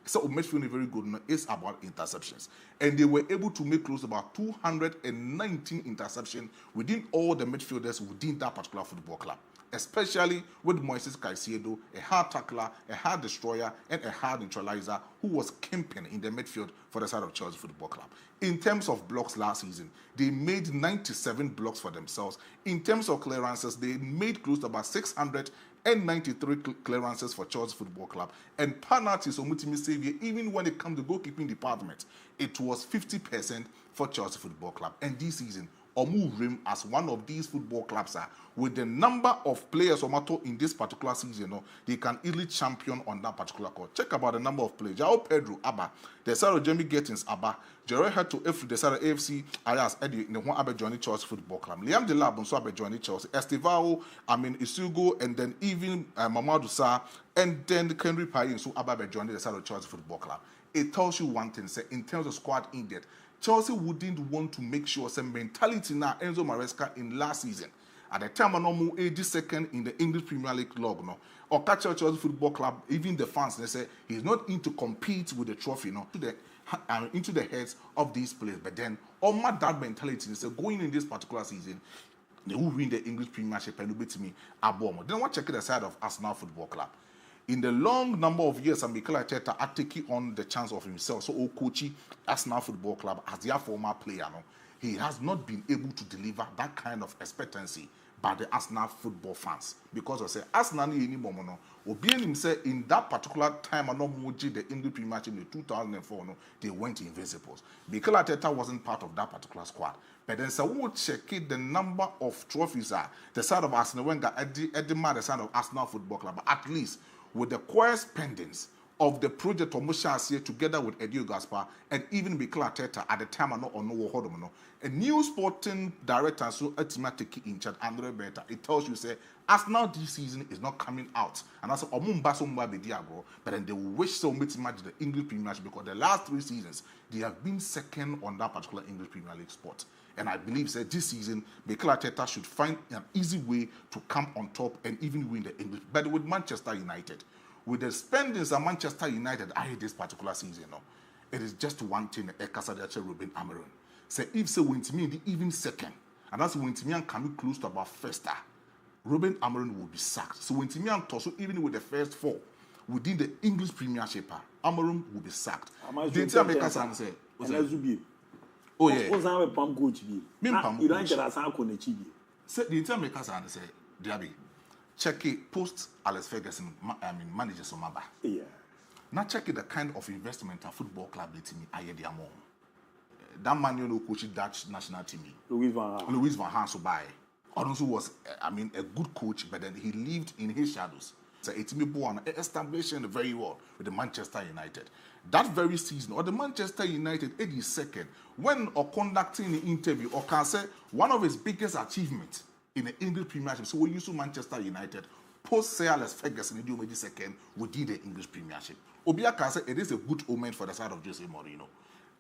S20: so midfield is very good is about interceptions. And they were able to make close to about 219 interceptions within all the midfielders within that particular football club. Especially with Moises Caicedo, a hard tackler, a hard destroyer, and a hard neutralizer who was camping in the midfield for the side of Chelsea Football Club. In terms of blocks last season, they made 97 blocks for themselves. In terms of clearances, they made close to about 693 clearances for Chelsea Football Club. And penalties, even when it comes to goalkeeping department, it was 50% for Chelsea Football Club. And this season, Omu as one of these football clubs with the number of players in this particular season, they can easily champion on that particular court. Check about the number of players. Jao Pedro, Abba, the side of Jamie Gettins, Abba, Jerry had to F the side of AFC, Ayas, Eddie, in the one Abba Johnny Chelsea Football Club. Liam Delab, so Abba Johnny Chelsea, Estivao, Isugo, and then even Mamadou Sa, and then Henry Payen, so Abba Johnny, the side of Chelsea Football Club. It tells you one thing, in terms of squad in depth, Chelsea wouldn't want to make sure some mentality now Enzo Maresca in last season. At the time, no 82nd in the English Premier League log, or catch Chelsea Football Club, even the fans, they say he's not into compete with the trophy, into the heads of these players. But then, on that mentality, they say going in this particular season, they will win the English Premiership and will beat me ABOU. Then what check the side of Arsenal Football Club. In the long number of years, Mikel Arteta are taking on the chance of himself. So, Okochi, Arsenal Football Club, as their former player, he has not been able to deliver that kind of expectancy by the Arsenal football fans. Because of say Arsenal anymore, himself in that particular time, the English Premiership in 2004, they went invincibles. Mikel Arteta wasn't part of that particular squad. But then, so we'll check it, the number of trophies the side of Arsenal Wenger, the side of Arsenal Football Club, but at least with the correspondence of the project of Moshe together with Edio Gaspar and even Mikel Arteta at the time a new sporting director so ultimately in charge Andre Berta. It tells you say Arsenal this season is not coming out and that's but then they will wish so much match the English Premier League because the last 3 seasons they have been second on that particular English Premier League spot. And I believe that this season, Mikel Arteta should find an easy way to come on top and even win the English. But with Manchester United, with the spendings of Manchester United, I hate this particular season. It is just one thing, Ruben Amorim. So if so, when the even second, and that's when Timian can be close to about first, Ruben Amorim will be sacked. So when Timian Tosso, even with the first 4, within the English Premiership, Amorim will be sacked. Oh yeah. You don't get as say the entire makers and say DIABY check it post Alex Ferguson manager Somaba. Yeah. Now check it the kind of investment a football club they team I their mom. That man coach Dutch national team. Louis van Gaal so by. Also was a good coach, but then he lived in his shadows. So a team born establishing very well with the Manchester United. That very season, or the Manchester United 82nd, when or conducting an interview, or can say one of his biggest achievements in the English Premiership. So we used to Manchester United post Alex Ferguson in the 82nd within the English Premiership. Obia can say it is a good omen for the side of Jose Mourinho.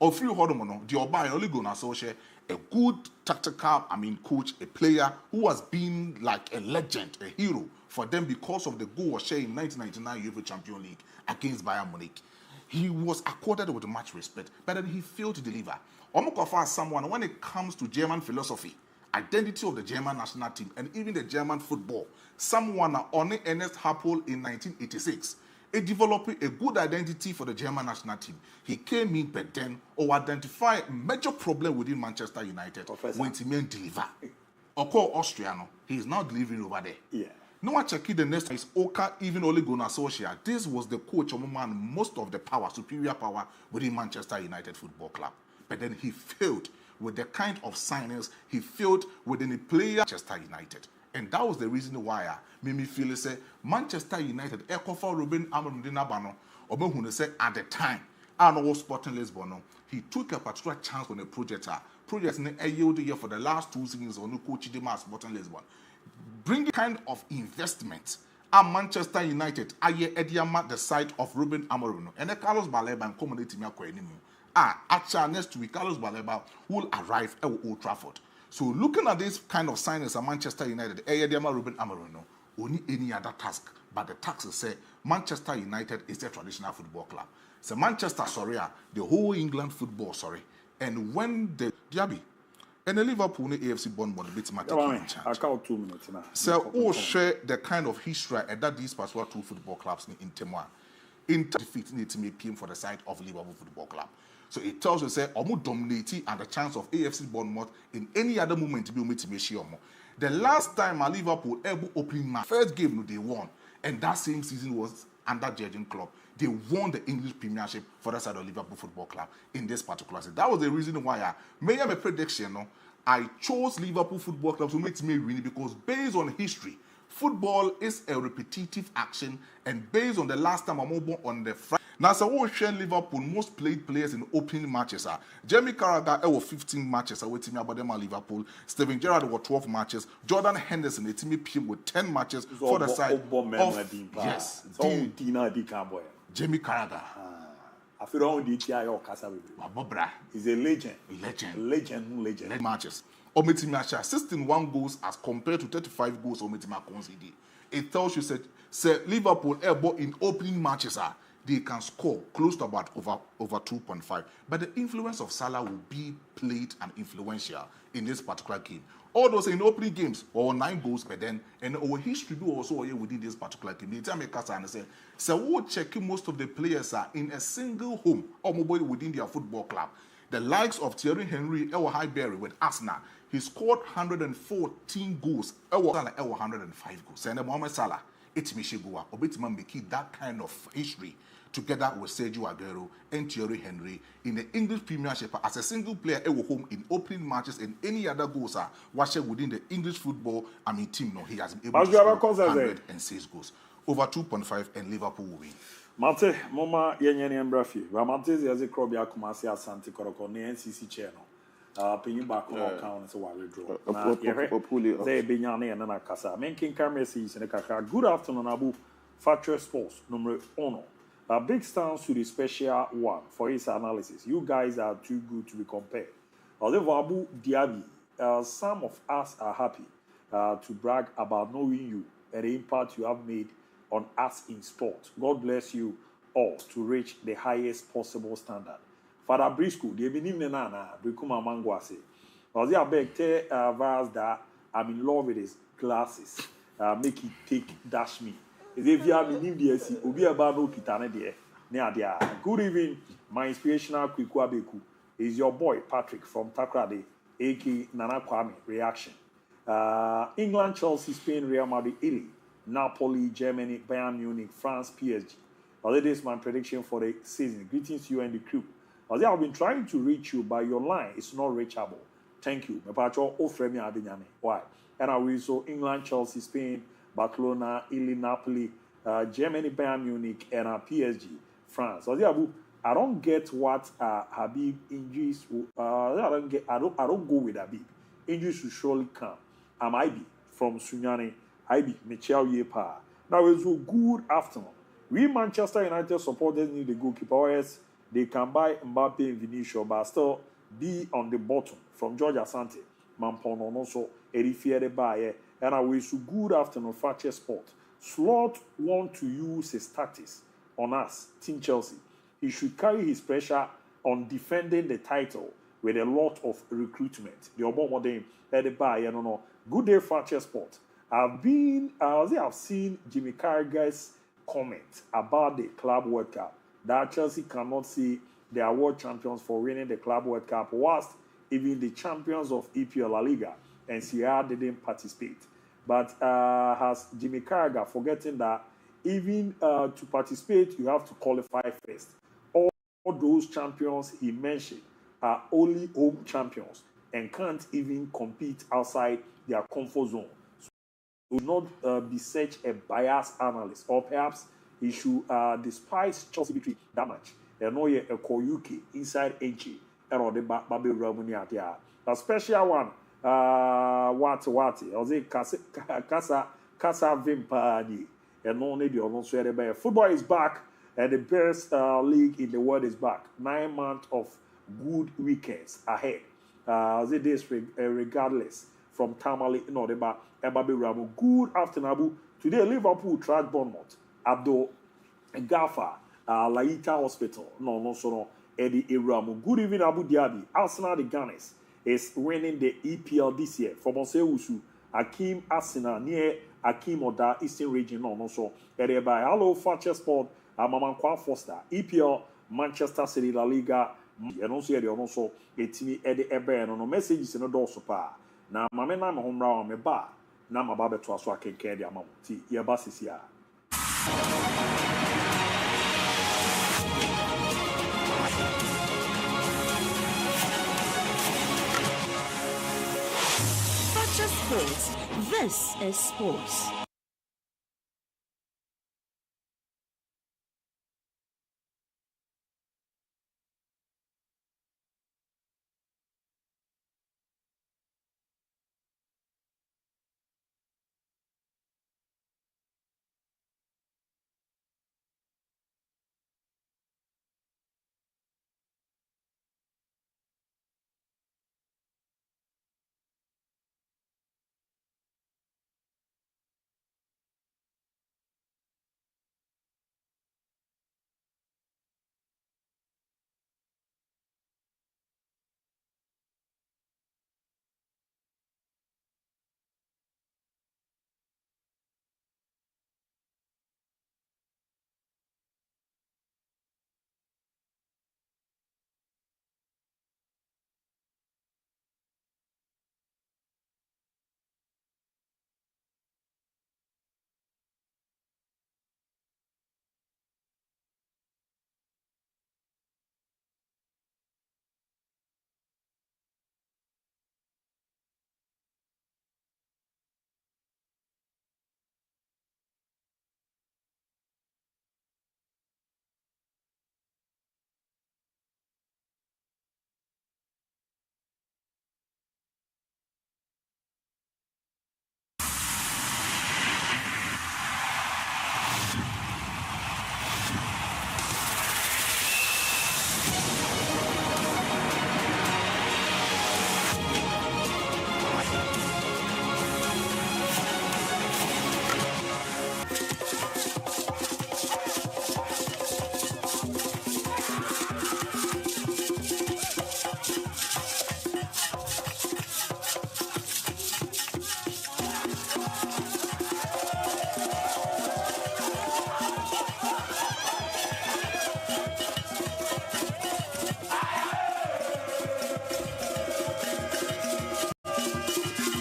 S20: Of you Hodomono, the Oba only going to associate a good tactical, coach, a player who has been like a legend, a hero for them because of the goal was shared in 1999 UEFA Champions League against Bayern Munich. He was accorded with much respect, but then he failed to deliver. Omokofa as someone, when it comes to German philosophy, identity of the German national team, and even the German football, someone on Ernest Happel in 1986, He developed a good identity for the German national team. He came in, but then identify a major problem within Manchester United when he meant deliver. Oko Austriano, he is now delivering over there.
S1: Yeah.
S20: No one check the next is Oka, even Ole Gunnar Solskjaer. This was the coach of man, most of the power, superior power within Manchester United Football Club. But then he failed with the kind of signings he failed within the player Manchester United. And that was the reason why made me feel say Manchester United Ekofa Ruben Amorim Nabano Obehune say at the time I know Sporting Lisbon he took a particular chance on a project in a year for the last 2 seasons on coach Dima Sporting Lisbon. Bring kind of investment at Manchester United aye Ediama the side of Ruben Amorim and Carlos Baleba and community me actually next week Carlos Baleba will arrive at Old Trafford. So looking at this kind of signings at Manchester United, Ruben Amorim no only any other task, but the task say Manchester United is a traditional football club. So Manchester, the whole England football, and when the DIABY and the Liverpool and the AFC Bournemouth bit
S1: I count 2 minutes now.
S20: So share the kind of history that these particular 2 football clubs in Temwa in defeating it to PM for the side of Liverpool Football Club. So it tells you say almost dominating and the chance of AFC Bournemouth in any other moment to be able to make sure. The last time a Liverpool ever opening match, first game they won, and that same season was under Jurgen Klopp. They won the English Premiership for the side of Liverpool Football Club in this particular season. That was the reason why I made a prediction. I chose Liverpool Football Club to make me win because based on history, football is a repetitive action, and based on the last time I'm on the Friday. Now, so we share Liverpool most played players in opening matches. Jamie Carragher was 15 matches away team about them at Liverpool. Steven Gerrard was 12 matches. Jordan Henderson, a team PM with 10 matches for the side of yes. Jamie Carragher.
S1: I feel on the TIO Casabi. He's a legend. Legend.
S20: Matches. Ometimasha 16 goals as compared to 35 goals Ometima conceded. It tells you that Liverpool elbow in opening matches they can score close to about over 2.5. But the influence of Salah will be played and influential in this particular game. All those in opening games or 9 goals, but then and our history do also within this particular game. The time and say, so we'll check most of the players are in a single home or mobile within their football club. The likes of Thierry Henry, El Highbury with Arsenal, he scored 114 goals. El 105 goals. And Mohamed Salah, it's Michigua, Obetima make that kind of history together with Sergio Aguero and Thierry Henry in the English Premiership as a single player ever home in opening matches and any other goals are watching within the English football team. No, he has been able to score 106 goals. Over 2.5 and Liverpool will win.
S1: Mate, Mama Yenny and Brafi, Ramantes as a Crobia Kumasi Asante Koroko, the NCC channel. Penny back on account so I will draw. They be Yanni and Nakasa. Making cameras in the Kaka. Good afternoon, Abu. Fakye Sports, number 1. A big stance to the special one for his analysis. You guys are too good to be compared. Although Abu DIABY, some of us are happy to brag about knowing you and the impact you have made on us in sport. God bless you all to reach the highest possible standard. Father Briscoe, the evening nana, Brikuma Mangwase. Because I beg tell Vaz that I'm in love with his glasses. Make it take dash me. If you have been in the Obi Abano Kitane there. Good evening, my inspirational Kwikwabeku is your boy Patrick from Takrade, aka Nana Kwame Reaction. England, Chelsea, Spain, Real Madrid, Italy, Napoli, Germany, Bayern Munich, France, PSG. This is my prediction for the season. Greetings to you and the crew. I've been trying to reach you, but your line is not reachable. Thank you. Why? And I will so England, Chelsea, Spain, Barcelona, Italy, Napoli, Germany, Bayern Munich, and PSG, France. I don't get what Habib injuries. I don't go with Habib. Injuries will surely come. I'm IB from Sunyani. IB Michel Yepa. Now it's a good afternoon. We Manchester United supporters need a goalkeeper. Yes, they can buy Mbappe and Vinicius, but still be on the bottom. From George Asante, Mampono also Erifiere Baye. And I wish you good afternoon, Fakye Sport. Slot want to use his tactics on us, Team Chelsea. He should carry his pressure on defending the title with a lot of recruitment. The Obomodem, Edibaye, no. Good day, Fakye Sport. I've seen Jimmy Carragher's comment about the Club World Cup that Chelsea cannot see they are world champions for winning the Club World Cup, whilst even the champions of EPL La Liga and Sierra didn't participate. But has Jimmy Carragher forgetting that even to participate, you have to qualify first. All those champions he mentioned are only home champions and can't even compete outside their comfort zone. So he will not be such a biased analyst, or perhaps he should despise Chelsea victory that much. And know a call UK inside HA and the Baby Ramuni there. A special one, what, I was it Casa Vimpani, and no need you not swear by football is back, and the best league in the world is back. 9 months of good weekends ahead. The days regardless from Tamale, no, the Baby Ramu. Good afternoon, Abu. Today, Liverpool track Bournemouth. Abdul Gaffa, Laita Hospital. No, Eddie Iramu. Good evening, Abu Dhabi. Arsenal, the Gunners, is winning the EPL this year. For Monseusu, Akim Arsenal, near Akim Oda, Eastern Region, Eddie by Hello, Fakye Sport, Mamankwa Foster, EPL, Manchester City, La Liga, and also, it's me, Eddie Ebe, no messages in the door super. Now, my man, I'm home round my bar. Now, my barber to us, I can carry the amount. Your bus is here.
S2: Fakye Sports. This is sports.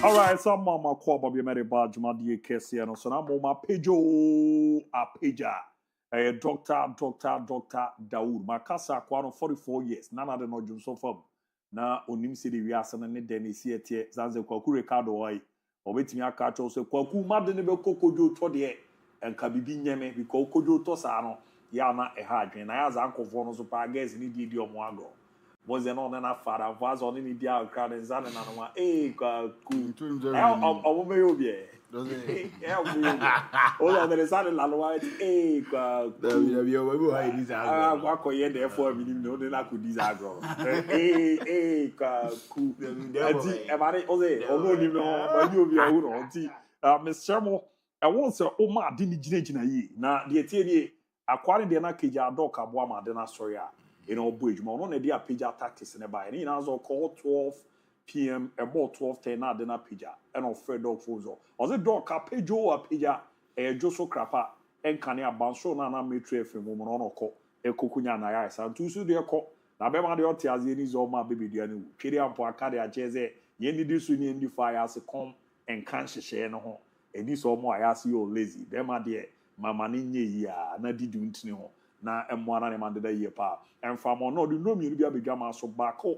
S1: All right, some mama call Bobby Mary Badge, my dear Cassie, and so I'm my Pejo, a pager, a doctor, Daoud, my casa, 44 years, none other no June so far. Now, Unim City, we are sending Dennis here, Zanze Kwaku Ricardo, or waiting your catch also, Kwaku, Madden, Coco, Toddy, and Kabibi Yeme, because Kojo Tosano, Yana, a hard, and I asked Uncle Fonos of Pagas in the idiom Wago. Was there not enough father? Was on any dia crowd and Zan and Anama? Eh, cool. I'll be over here. All of the Zan and Laloite, eh, Wako yet therefore, meaning no, then I could desire. Cool. Everybody, although you know, but you'll be a wood. Miss Shermo, I want to Oma didn't generate now the Etienne acquiring the Nakaja dog Abwama, then I saw ya. In our bridge, my own idea pager tactics in a buy. And in as call 12 p.m. about 12:10 na dinner pager and on Fred dog phones. Or the dog a pager or pager a Joso crapper enkane abanso na metro fm mo no ko ekokunya na ya isa ntu su de ko na be ma de ote azie ni zo ma bebedua ne wu twere ampo aka de acheze ye ni di su ni ndi fire as come enkan hyehye no ho edi so mo ayase yo lazy be ma de mama ni nye yi a na didu ntini ho na emo ana ne ma de da ye pa emfa mo no de no mi bi abedwa ma so bako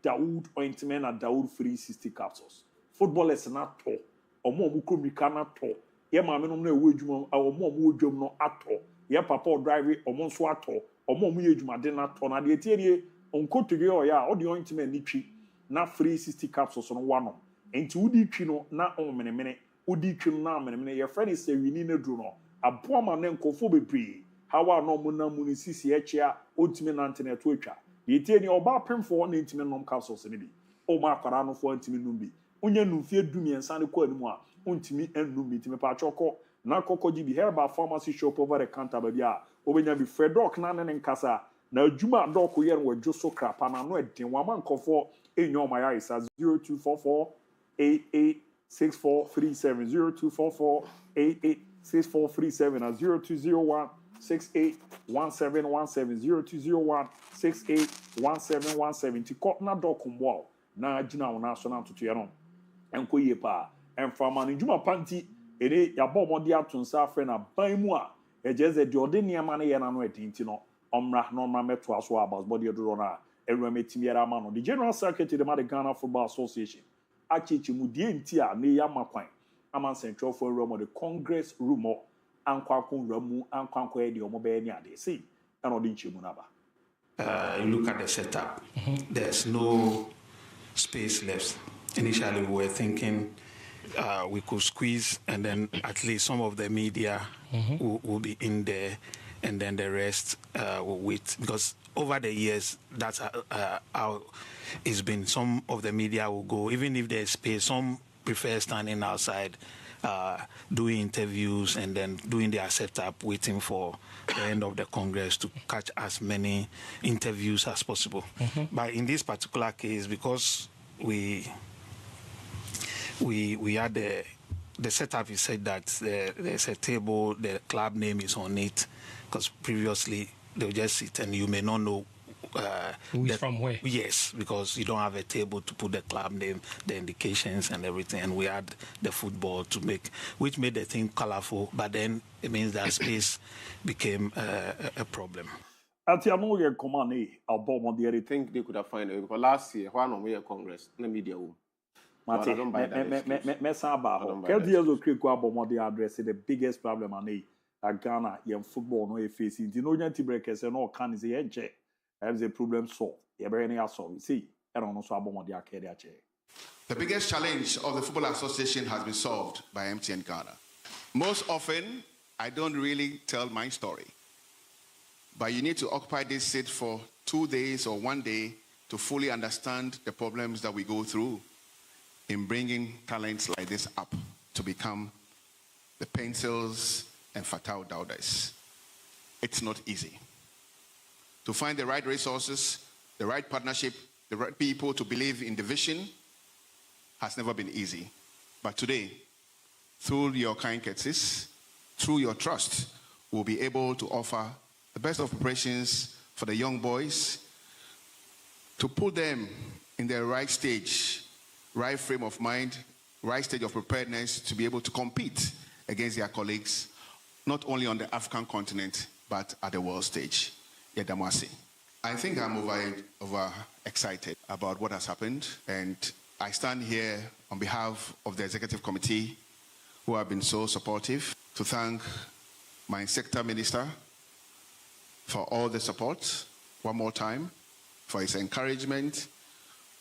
S1: Dawood ointment and Dawood 360 capsules. Footballers na to. Omo komika na to. Ye maame no na ewu adwuma omo odwom no ato. Ye papa drive omo so ato. Omo ye adwuma de na to na de tie onkotuge oya o de ointment ni twi na 360 capsules no wano. Enti wudi twi no na onmenemene. Wudi twi no na menemene. Ye friend is wini na duro no. Aboa ma na nkofo bebre. Hawa no mo na mu ni sisi echia otime na internet atwa. Yeti ni oba pemfo na ntime nom capsules ni bi o ma akwara no fo ntime nom bi onye numfie dumiensa ne kwa animu a ontimi ennum bi time pa choko na kokoji bi herbal pharmacy shop over the counter ba bia obenya bi Fredrock na ne nkasa na adwuma dok ye no wadwo so krapa na no eden wa man kofo enyo ma ya isa 0244 886437 0244 886437 and 0201 681717 ti ko na dokumbo na gina wona so na ntoto ye no enko ye pa enfama no djuma panti ene ya bo mode atonsa afre na ban mu a ejeze de ode niam na ye na no edinti no omra no ma meto aso about body do na enwa metimi era ma no the general secretary of the Ghana Football Association achichi mu die nti a ne ya makwan aman central for room of the Congress room you
S21: look at the setup. There's no space left. Initially, we were thinking we could squeeze, and then at least some of the media will be in there, and then the rest will wait. Because over the years, that's how it's been. Some of the media will go, even if there's space. Some prefer standing outside. Doing interviews and then doing their setup, waiting for the end of the Congress to catch as many interviews as possible. But in this particular case, because we had the setup, is said that there's a table, the club name is on it, because previously they'll just sit and you may not know
S22: who's from where?
S21: Yes, because you don't have a table to put the club name, the indications and everything. And we had the football to make, which made the thing colorful, but then it means that space became a problem.
S18: I think they could have found it because last year, when we were Congress, the media room. I don't buy that.
S1: The biggest problem at Ghana, young football no facing. You know, you breakers and all kinds of check. Have the problem solved. See, I don't know so about
S23: the biggest challenge of the Football Association has been solved by MTN Ghana. Most often, I don't really tell my story. But you need to occupy this seat for 2 days or 1 day to fully understand the problems that we go through in bringing talents like this up to become the pencils and Fatau Daudas. It's not easy. To find the right resources, the right partnership, the right people to believe in the vision has never been easy. But today, through your kind courtesies, through your trust, we'll be able to offer the best of preparations for the young boys to put them in the right stage, right frame of mind, right stage of preparedness to be able to compete against their colleagues, not only on the African continent, but at the world stage. I think I'm over excited about what has happened, and I stand here on behalf of the executive committee who have been so supportive to thank my sector minister for all the support one more time, for his encouragement,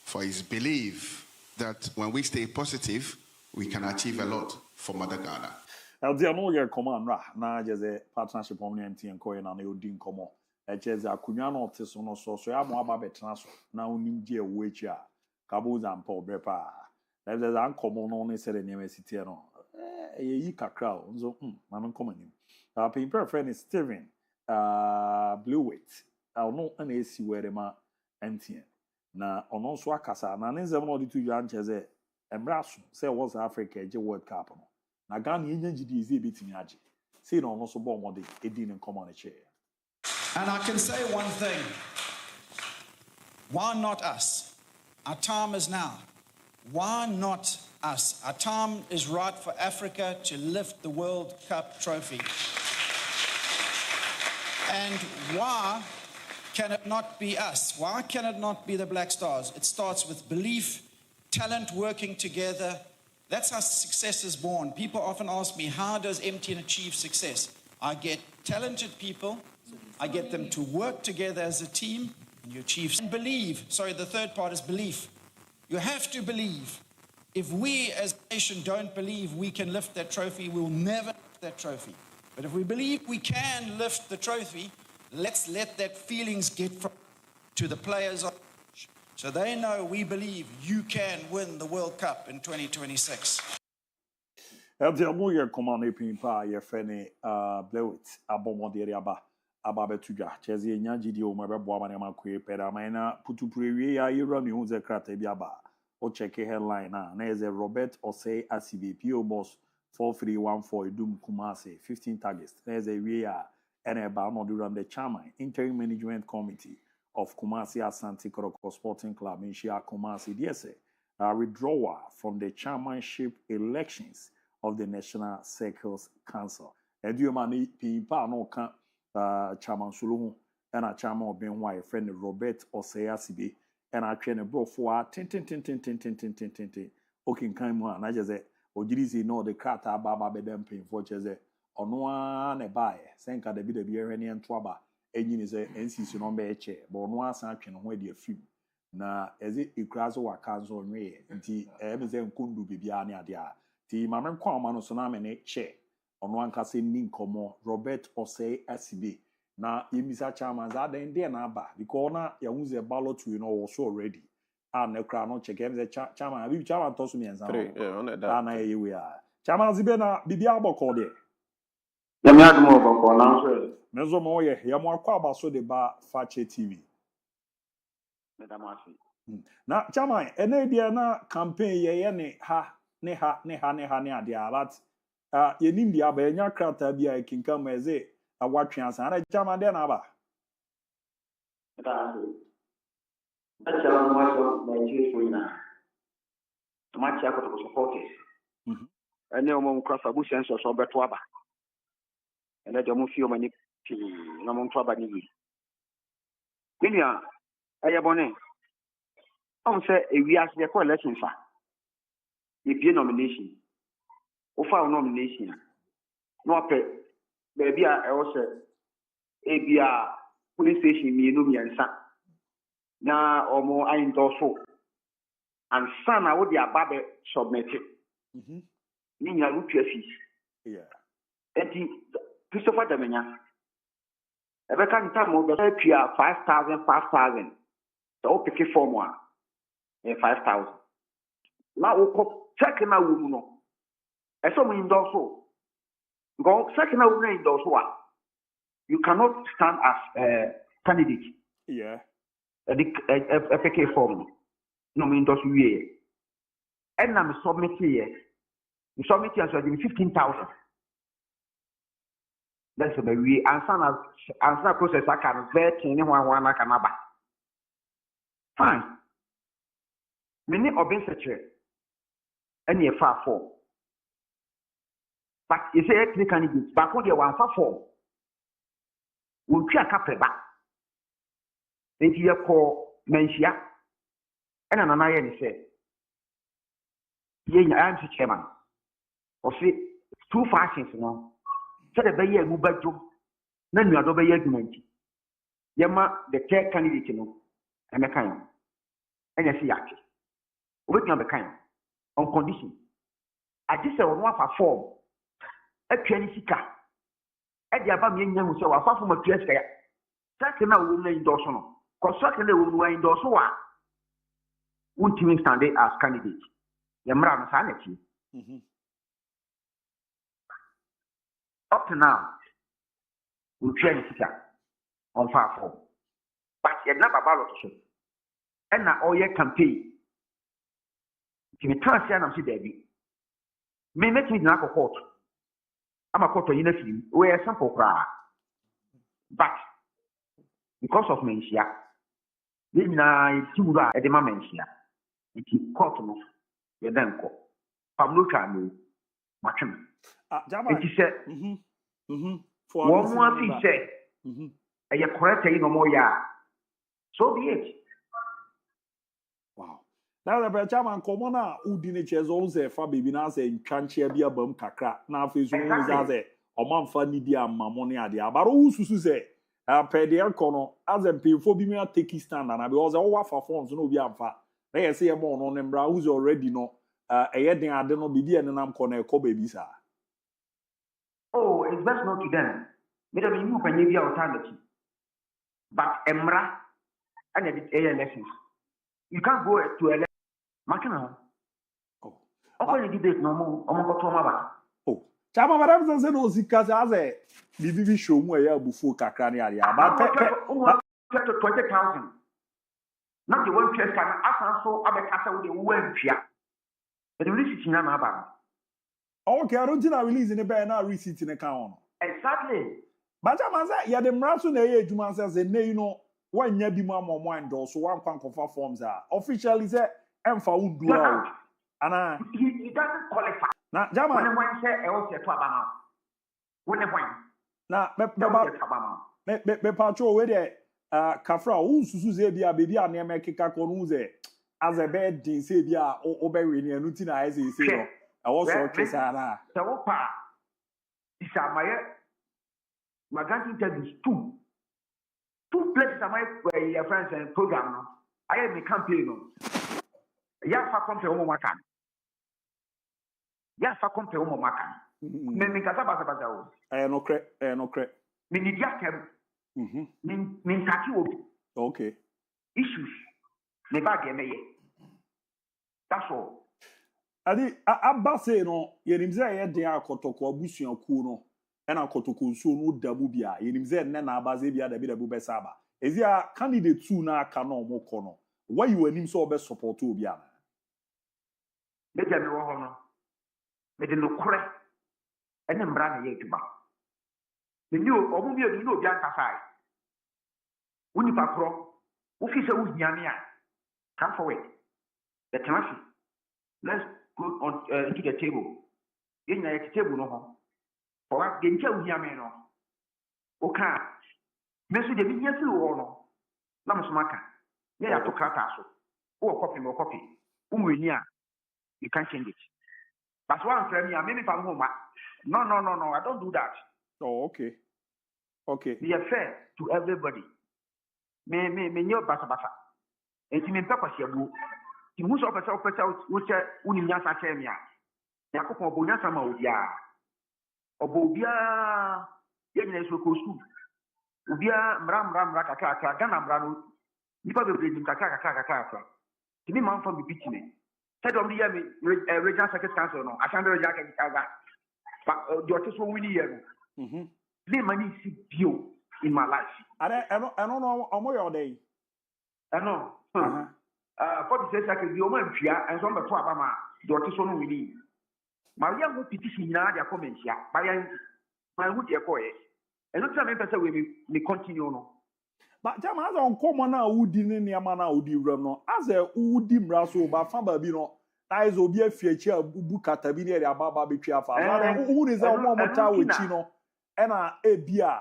S23: for his belief that when we stay positive, we can achieve a lot for Mother Ghana.
S1: Partnership echeze akunya no teso no so ya mo aba betena so na onim die wo echi a kabo zampa obrepa na there an komo no ne sere ne mesiti no yi kakra o nzo ma men komanim people friend is Steven Blue Weight no na esi were ma antien na ono so akasa na ne nzem no de tu ya ncheze emraso say was Africa je World Cup no na Ghana yenye gidi ezi ebetimi age See no so bon mode edin and come on a chair.
S5: And I can say one thing. Why not us? Our time is now. Why not us? Our time is right for Africa to lift the World Cup trophy. And why can it not be us? Why can it not be the Black Stars? It starts with belief, talent working together. That's how success is born. People often ask me, how does MTN achieve success? I get talented people, I get them to work together as a team, and you achieve. And believe. Sorry, the third part is belief. You have to believe. If we as a nation don't believe we can lift that trophy, we'll never lift that trophy. But if we believe we can lift the trophy, let's let that feelings get from to the players so they know we believe you can win the World Cup in 2026.
S1: Eldiamu ye command pimpa ye fene blewit abomodere ababetuja chezi nyagidi o mabebo amane makwe pedamina putuprewie ya yira mi hunze krata bi aba o check headline na eze Robert Osei Asibe PO Boss 4314 Edum Kumasi 15 targets na eze wie ya eneba no duram the chairman interim management committee of Kumasi Asante Kotoko Sporting Club in Shia Kumasi DSA withdrawal from the chairmanship elections of the National Circles Council. And you mani pimpa no kan chairman Suluhu and a chairman of Ben friend Robert Osei Asibe and I train a bro for tin. Okay, kind one. I just say, Ojirizi no the crata baba bedem pin for chese or no one a buy. Senka the bit of beer and trouble. Engine is a NCC number a chair, but no one sanction where the few. Na as it crazo or council me, and the MZM kundu bibiani adia. The mamma kwamano sonamene chair on one case ninkomo Robert Osei Asibe. Na yimisa chairman za den dia na ba because na ya unze ballot you know also already. And the crown no check the chairman abi chairman toss me and
S18: Three, yeah, on that.
S1: Na ye we are. Chairman zibe na bibia boko de.
S6: Ya mi adumo boko na so.
S1: Mezo mo ye ya mo akwa abaso de ba Fakye TV.
S6: Medamasi.
S1: Na chairman ene dia na campaign ye ne ha ne ade alat ye nim dia ba nya krata bia e kinka meze awatwe asan na chairman de na ba.
S6: Medamasi. Achara no macho na Nigeria for ina. Tomachi akotoko supporters. Ene omo mkrasa bu sense so beto aba. Ene de mo fi o mani ti na mo mfa ba ni yi. Kenya ayabone. On say we ask the election fa. If you nomination. O fa nomination. No pe baby a e wo say ABOU police station mi no miensa. Na omo aindoso. And sana wo dia babe submit. Ni nya rutua fees.
S1: Yeah.
S6: Enti Christopher Damenya. Ebe kan ta mo be pia 5,000. So o pick form one. 5,000. Na wo ko check na wo mu no. E so mo indoso. Go check na wo na indoso a. You cannot stand as candidate.
S1: Yeah.
S6: A pick form. No mo indoso wie. And na me submit here. You submit here so give 15,000. That's the way answer process I can vet anyone I can aba. Fine. Many obin search any far form. But you say ethnic candidates, but what they want far form. We'll try a couple back. Then you call Mensia and another say, yeah, I am the chairman. Or see, two fashions, you know. So the bayer who back to none of the bayer community. Yama, the third candidate, you know, and a kind. And I see actually. Waiting on the kind. On condition. I just said one for form. A Kenisika. At the Abam Yang so I far from a Treska. Second, I will endorse on. Construction will endorse one. Won't even stand there as candidate. Yamra sanity. Up to now, we try to sit on far form. But you're not about to show. And now all your campaign. If you can't see, I'm see, Debbie. May make me not a court. I'm a quarter in a film. We are simple cry. But because of Mensia, then I two at the Mensia. It is cotton, the Danko. Pablo Cano, Macam. It is said, for one more thing said, a correct no more ya. So be it.
S1: Wow. Now the chairman commoner who didn't chase all the fa baby now say can't be a bum kakra. Now face one is as a man funny dear money idea. But who say per the corner as a pay for being a take stand and I was all for forms no be amfa. They say a mon on them who's already no a yedding I don't know be and I'm corner co baby sir.
S6: Oh, it's best not to them. Maybe you can give your alternative. But Emra and edit A lessons. You can't go to a lesson. Makina. Oh, okay, debate no more.
S1: Oh, Chama, madame, says no, because as a BBB show where before Kakrani area. But
S6: 20,000. Not the one place can ask so other castle with the one pia. The receipt in Amaba.
S1: Okay, I don't think I release in a bear now receipt in account.
S6: Exactly.
S1: But I must say, yeah, the Marathon age, man says, and you know, when you be more mind, so one can confirm forms are officially said, and for who do out. And
S6: he doesn't qualify.
S1: Now, Jama,
S6: when I say, I was a Trabama. When I went.
S1: Now, me patrol with it, Kafra, who's Susabia, baby, and near Mekika Konuze, as a bed, Sabia, or Berry, and Nutina, as he said. I was so Chesana.
S6: The Opa is my grand interviews two places am I where your friends and program. I am a campaign. Ya fa compare omo makan. Ya fa compare omo makan. Me kasa basa o.
S1: No cre.
S6: Me need ya kem. Me taki o.
S1: Okay.
S6: Issues. Me bag me ye. That's all.
S1: Adi abase no yenim ze ye den akotoko abusuaku no ena akotoko nso no dabu bia yenim ze nne na abaze bia dabu besa aba ezia candidate 2 na aka no omoko no why you anim so obe support obi ana
S6: me je me wo ho no me de no kore ene mbra na ye tuba me ni omu mi odi no obi anta sai uni pakro wo fi se wo hiame a come forward the tenacity. Let's go on to the table. In the table, no. For us, get you here, man. Okay. Message the business or no. Lamasmaka. Yeah, to cut us. Or copy. You can't change it. That's why I'm telling you, maybe from home. No. I don't do that.
S1: Oh, okay.
S6: Be fair to everybody. Me, no basa. And to me, papa, she moves up herself, which Union Sacemia. Yacopo Bonia Sama Udia. Obobia, Yenes Rocosu. Ubia, Ram Rakaka, Gana Brano. You probably didn't Kaka. To me, man from the beaching. Said on the Regional Secretary Council, no, I can't do a jacket. But your test will win here. The money is you in my life.
S1: I don't know how much day.
S6: I know. 46 seconds, the MON-FRI and some of the Trabama, Dr. Son Winnie. My young petition now, their comments, my wood, your boy. And not some person will be continue.
S1: But Jam has on common now who didn't near Mana Udi Reno, as a Udi Brasso, but Fambabino, eyes will be a future Bukatabini, a Baba Bichia. Who is a moment with Chino, and a beer,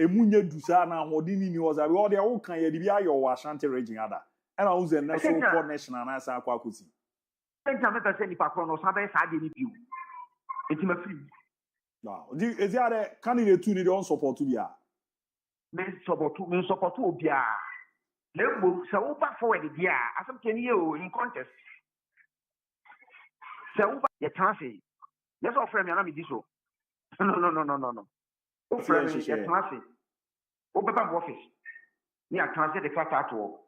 S1: a Munya Dusana, Hodini was a order, all kind of your Ashanti raging other. And I was a national national and I saw Quakusi.
S6: Thank you, Mr. Senny Pacono, sometimes I didn't you. It's my free.
S1: Now, is there a candidate to need on support to be a?
S6: Men support to be a. Level so forward the year, as I'm telling you in contest. So, you can't say. Let's offer me an amidiso. No. Offer me a classic. Open office. Near transit the class at all.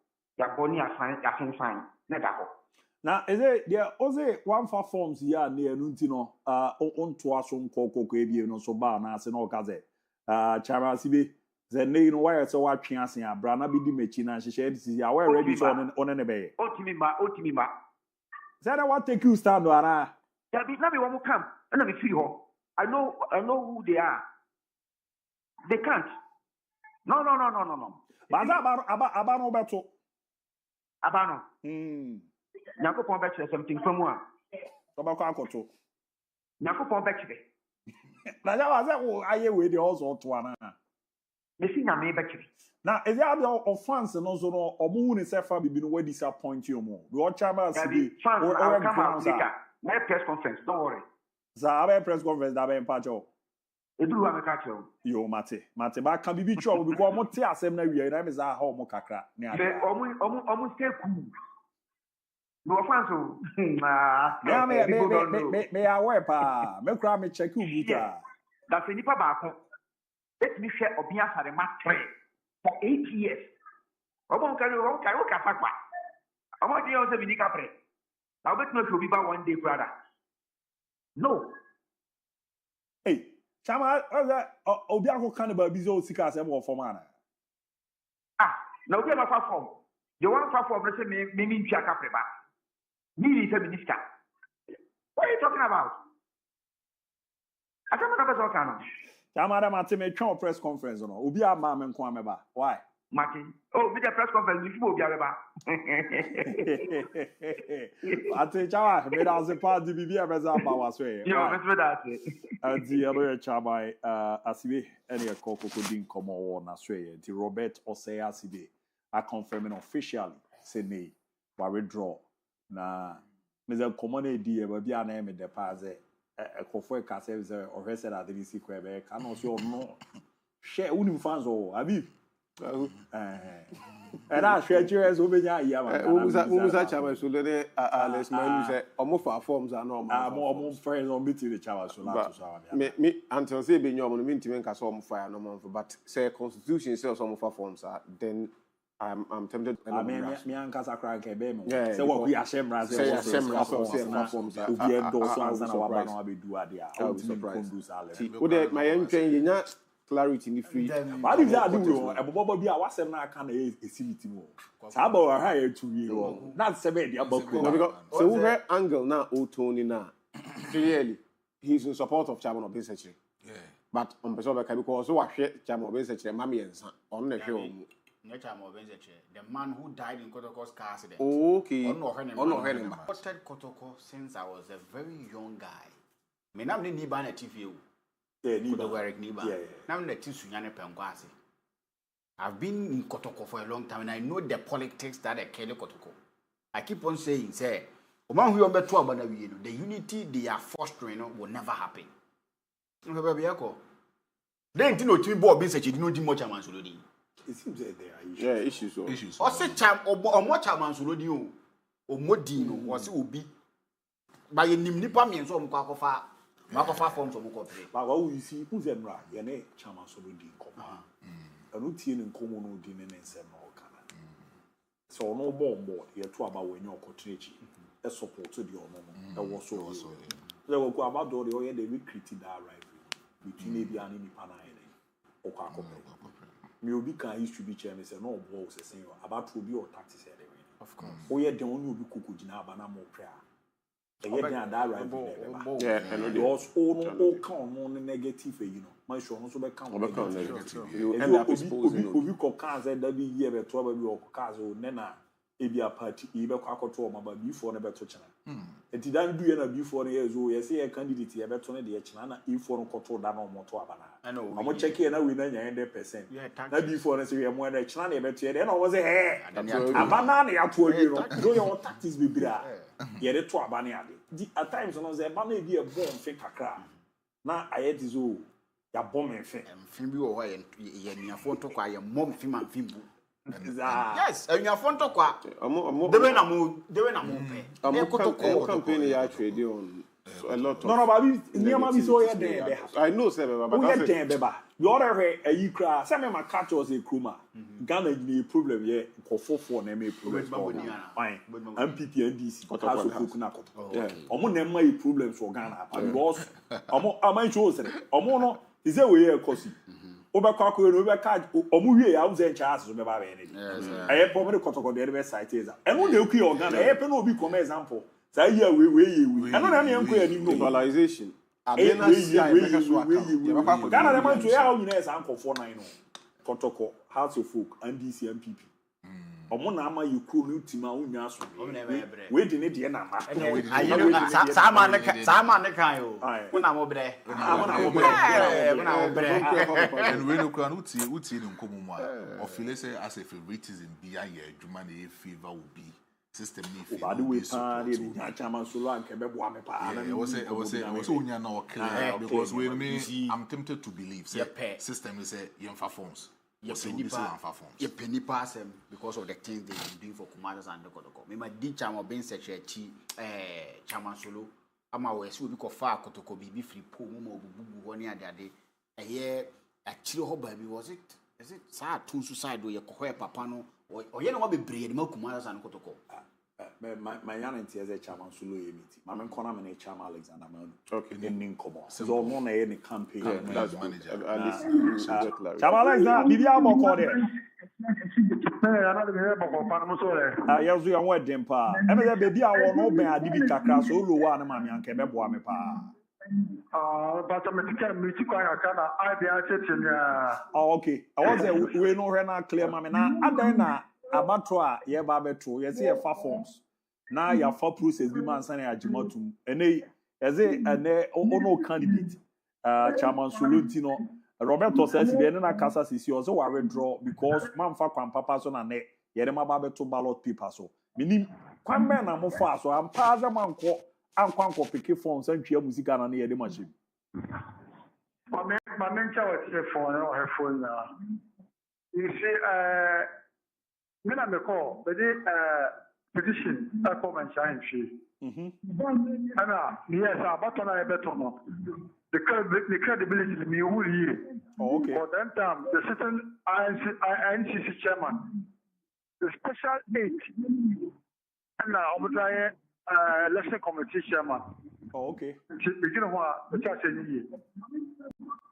S1: Now, is it there? Also, one for forms here near Nuntino, on to us on Coco, no so bar, and all Kaze. Charasibi, the name wire so what chance here, Brana be the machine, and she said, this is our ready on an bay. Otimima. Said I want take you stand on. There be no one will come, and let me see her.
S6: I know who they are. They can't. No.
S1: Baza abano beto.
S6: Abano. Nyankopon be kire something from one.
S1: Tobako akoto.
S6: Nyankopon be kire.
S1: Na ja wa say wo aye we dey also to ana.
S6: Me si nyame be kire.
S1: Na is there of fans no so no omo hu ni say fa bibi no we disappoint you mo. We watch am as be.
S6: Fans will come out later. My press conference, don't worry.
S1: Za press conference da be mpacho.
S6: Eduru wa meka kire.
S1: Yo mate ba kan bibi cho because mo te asem na wi na me za ha omo kakra.
S6: Me omo stay cool. No offense.
S1: Me aware pa. Me kra me check ubuta.
S6: That's a nipa baako. Let me share Obia Sarema 3 for 8 years. Omo kan o ka fakwa. Omo dey on se binika pre. Now bet no to be ba one day brother. No.
S1: Hey, chama Obi ako kan ba bizo sika asem wo form ana.
S6: Now Obi ma fa form. The one fa form say me ntwa ka pre ba. Me is a minister. What are you talking about? I don't know about what
S1: Chama Martin me twa press conference no. Obi ama me nko ameba. Why?
S6: Martin. Oh, with the press conference we should be aba.
S1: Ate chawa me da se pa di bibi abeza ba waswe.
S6: Yo, me that.
S1: Adi ero chama asibe ene kokoko din komo wo na swe di Robert Osei asibe a confirming officially say ne wa withdraw na meze common edi e ba bia na me de paze ekofo ka say o hwese da de si ko ebe ka no so no share unim fans o abi era share cheers obenya iya ma
S18: umusa chama so le Alex Manu say omo fa forms are no
S1: omo friends on meeting the chama so na to so
S18: me until say be nyomo no me ntime nka so omo fa ya no mo but say constitution say omo fa forms are then I'm tempted.
S1: I mean, me and Kasakra Kebem. Say what we are shemra. Say forms. We endorse and our banner be do adia. I was surprised.
S18: My entry, you not clarity in the free.
S1: What is that do? A bobo be a wasem na can a city mo. Sabo a higher 2 years. Not 7 years.
S18: So where angle now, O Tony now. Clearly, he's in support of Chairman of Business Secretary. Yeah. But on Pessoa because so what Chairman of Business Secretary, Mammy and son on the show.
S19: The man who died in Kotoko's car accident.
S18: Okay.
S19: I've watched Kotoko since I was a very young guy. Me nam ni niba na TV. I've been in Kotoko for a long time and I know the politics that are Kelly Kotoko. I keep on saying, say, the unity they are fostering will never happen. Then you know to be being such a no much amansulodi.
S1: It seems that there are
S19: issues. Or say time or much amansulodi or modino was ubi by a nipa means of Makofa forms of Mokopre.
S1: But what you see, who's them right? Your name, Chairman Solodi, a routine in common dinner and send no canna. So no more, here to about when you're cottage, a support to the honor. That was so. They will go about the way they recruited that rivalry between Abia and Nipana or Kako. Maybe can history be chairman say no balls the same about to be or taxes anyway. Of course. Oh, yeah, the only be Kukujina Banamo prayer.
S18: Yeah, and
S1: it was all count on negative, you know. My show also become
S18: negative. You end up exposing.
S1: We could cancel that be year, but 12 or cars or Nena, Abia party, either Quaco, but before never touch. And it didn't do any before years old. Yes, a candidate, a better the China, if for control down on Motoabana. I know. I'm going to check here now with 90%. That before I say, I'm going to China, but then I was a hair. A banana, I told you, do your tactics be bra. Yet a two banana. At times, when I was a banana, be a bomb fake a crap. Now I had this all. Ya bomb and fake. And Fimbu or your phone to quiet, mom, Fim and Fimbu.
S19: Yes, and your phone to quiet.
S18: The company I trade on a lot of.
S1: No, but near my so there.
S18: I know, sir, but
S1: we had there, the other way, a you cry. Some of my catch was a cruma. Ghana, the problem here, for name problems. Fine, MPP and DC, House of Fukunako. Omo name problems for Ghana. Because Omo shows it. Omo is a way a cosi. Overcock, overcard, Omu, I was in charge of my I have probably Kotoko, the other side is. And when you kill Ghana, I happen to become example. Say, yeah, we. I don't have any globalization.
S18: Adena CI make so account.
S1: Ghana dem man to ya how you know say anko 49 no. Kotoko House of Folk and DC MPP. Omo na ama yekro no tima unya so. We di ne de na ma.
S19: Sama ne kan yo. Una mo bre.
S20: And we no kran uti ni nkomo mu a. Ofile say as a favoritism bi aye adwuma na e favor will be. System ni favor.
S1: By the way, nya chama solo anke bebo me pa.
S20: I was unya na clear because we me I'm tempted to believe say system is a yemfa forms.
S19: Your penny pass them because of the things they've been doing for commanders and the Kotoko. Me my di chama ben secretary chama solo. Ama we si obi ko fa Kotoko bibi free po mo bubu woni ade a ye a chiro ho ba bi was it is it sa tun suicide do ye ko he papa no o ye no wa bebre ma commanders and Kotoko.
S1: My young as a chairman solo meeting. My corner man chairman Alexander Man. Okay. In Nkomo. So no na any campaign.
S20: That's manager.
S1: Chairman Alexander, bibi amo ko there. Yes, we are wedding pa. Eme dey baby awon no ben adi bi kakra so lo wa na ma me anka beboa me pa.
S4: But I'm taking kana I dey achetin.
S1: Oh, okay. I was say we no hwe na clear ma me na adan na abato a ye ba beto ye se ye fa forms na ya fa process bi man san ya agimatum ene ye se ene ono candidate chairman soluti no Roberto says be na kasa sisi o so wa withdraw because man fa kwan papa so na ne ye dem ba beto ballot paper so minim kwan men na mo fa so am pa za man ko anko pick forms and twa musika na ne ye dem achim
S4: my men chawa che phone or her phone now. You see Mina me call, but petition I come and shine she. Anna, yes, but on a better no. The credibility me will year.
S1: Okay.
S4: For that time, the certain INCC chairman, the special aid, and now over election committee chairman.
S1: Oh, okay.
S4: Beginning what the church in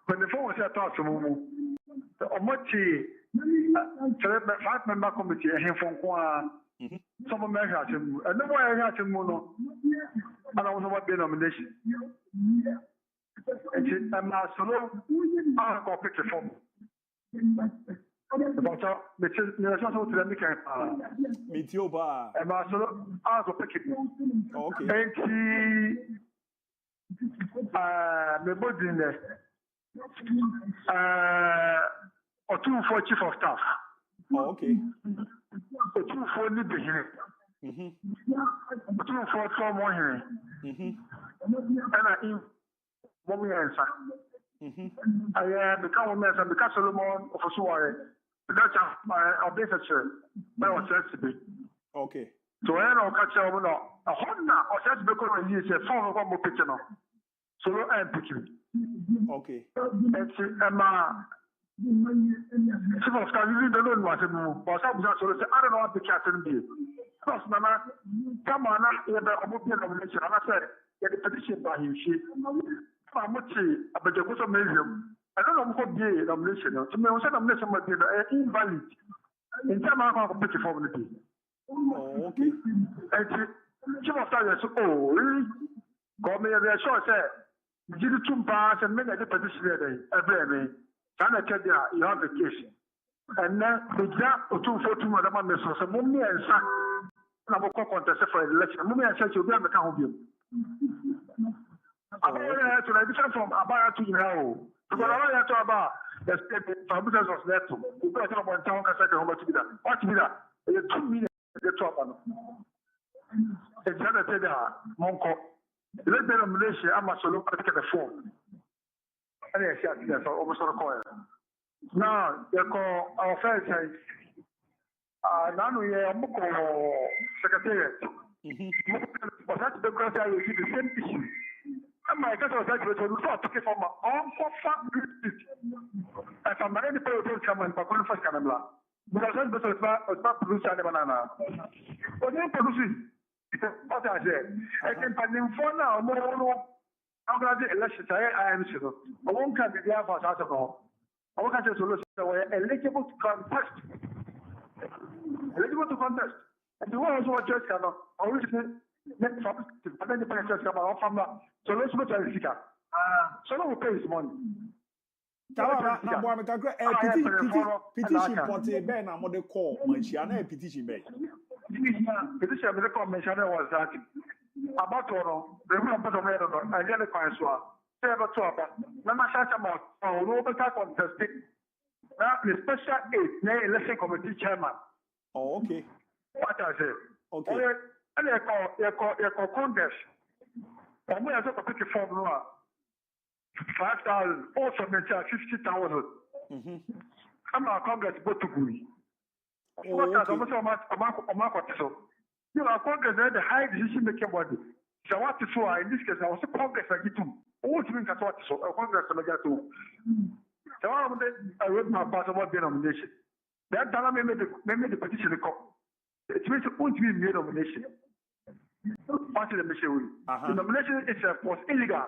S4: when the phone was at all to Mumu, the Omochi. 5-member committee and from some measures and no way I had to mono. And I was about the nomination. And I'm not solo. I'll go pick the form. About the children to the Mikan.
S1: Meet your bar.
S4: And my solo. I'll go pick it. Okay. And the body in there. Or 2 for chief of staff.
S1: Oh, okay.
S4: 2 for the beginning. 2 for someone here. And I mommy answer. I become a mess and because Solomon of a soiree. Because my obligation, my was to be.
S1: Okay.
S4: So I don't catch a Honda or such because he is a form of one more picture. So I'm picking.
S1: Okay.
S4: Chief of staff, you don't know what to do. But I don't know what the cat can be. Because Nana, come on, you have a nomination. And I said, get the petition by him. I'm not saying, but there was a museum. I don't know what the nomination. To me, I said nomination might be invalid. In time, I'm going to pick it for me.
S1: Oh, okay.
S4: And Chief of staff, oh, really? Come here, they're sure, sir. You did 2 bars and made a petition every day. Can I tell you, you have a case? And then the gap of 242 Madame Messor, so Mummy and Son, I will contest for election. Mummy and Son, you'll be on the count of you. I'm different from Abaya to now. Because I have to about the state of was left to. You got to one town, I said, what to be that? What to be that? 2 minutes, the top one. It's not a tender, Monco. Let the nomination, I'm a solo, I take the phone. Yes, almost on a coin. Now, they call our first time. Now we are secretariat. But that's because I will see the same issue. And my cousin was actually to take from my own family. If I'm not any person coming, but going for Canada. Because that's because it's not producing banana. But then producing. What I said. I can put them for now. I'm going to election. I am sure. I won't come to the house out of all. I won't catch a solution. Eligible to contest. Eligible to contest. And the one who was just cannot. I wish next from the church come out from that. So let's go to the So no pay his money.
S1: Na boy me kakra petition porte be na mo de call manchia na petition be.
S4: Petition be call manchia was that about no the room of me no and then the council say about to about na ma chacha mo no be ka contest na the special aid na election committee chairman.
S1: Oh, okay.
S4: What I say?
S1: Okay.
S4: And you call Congress. I'm going to take a form now. 5,000, also 50,000. I'm not Congress, but to go. What does almost a market so? You know, Congress had the high decision making body. So, what is why in this case, I was a Congress I get to. What means that what so? A Congress I get to. So, I wrote my pass about denomination. That time I made the petition to come. It means it won't be a nomination. Party the mission. The nomination is illegal.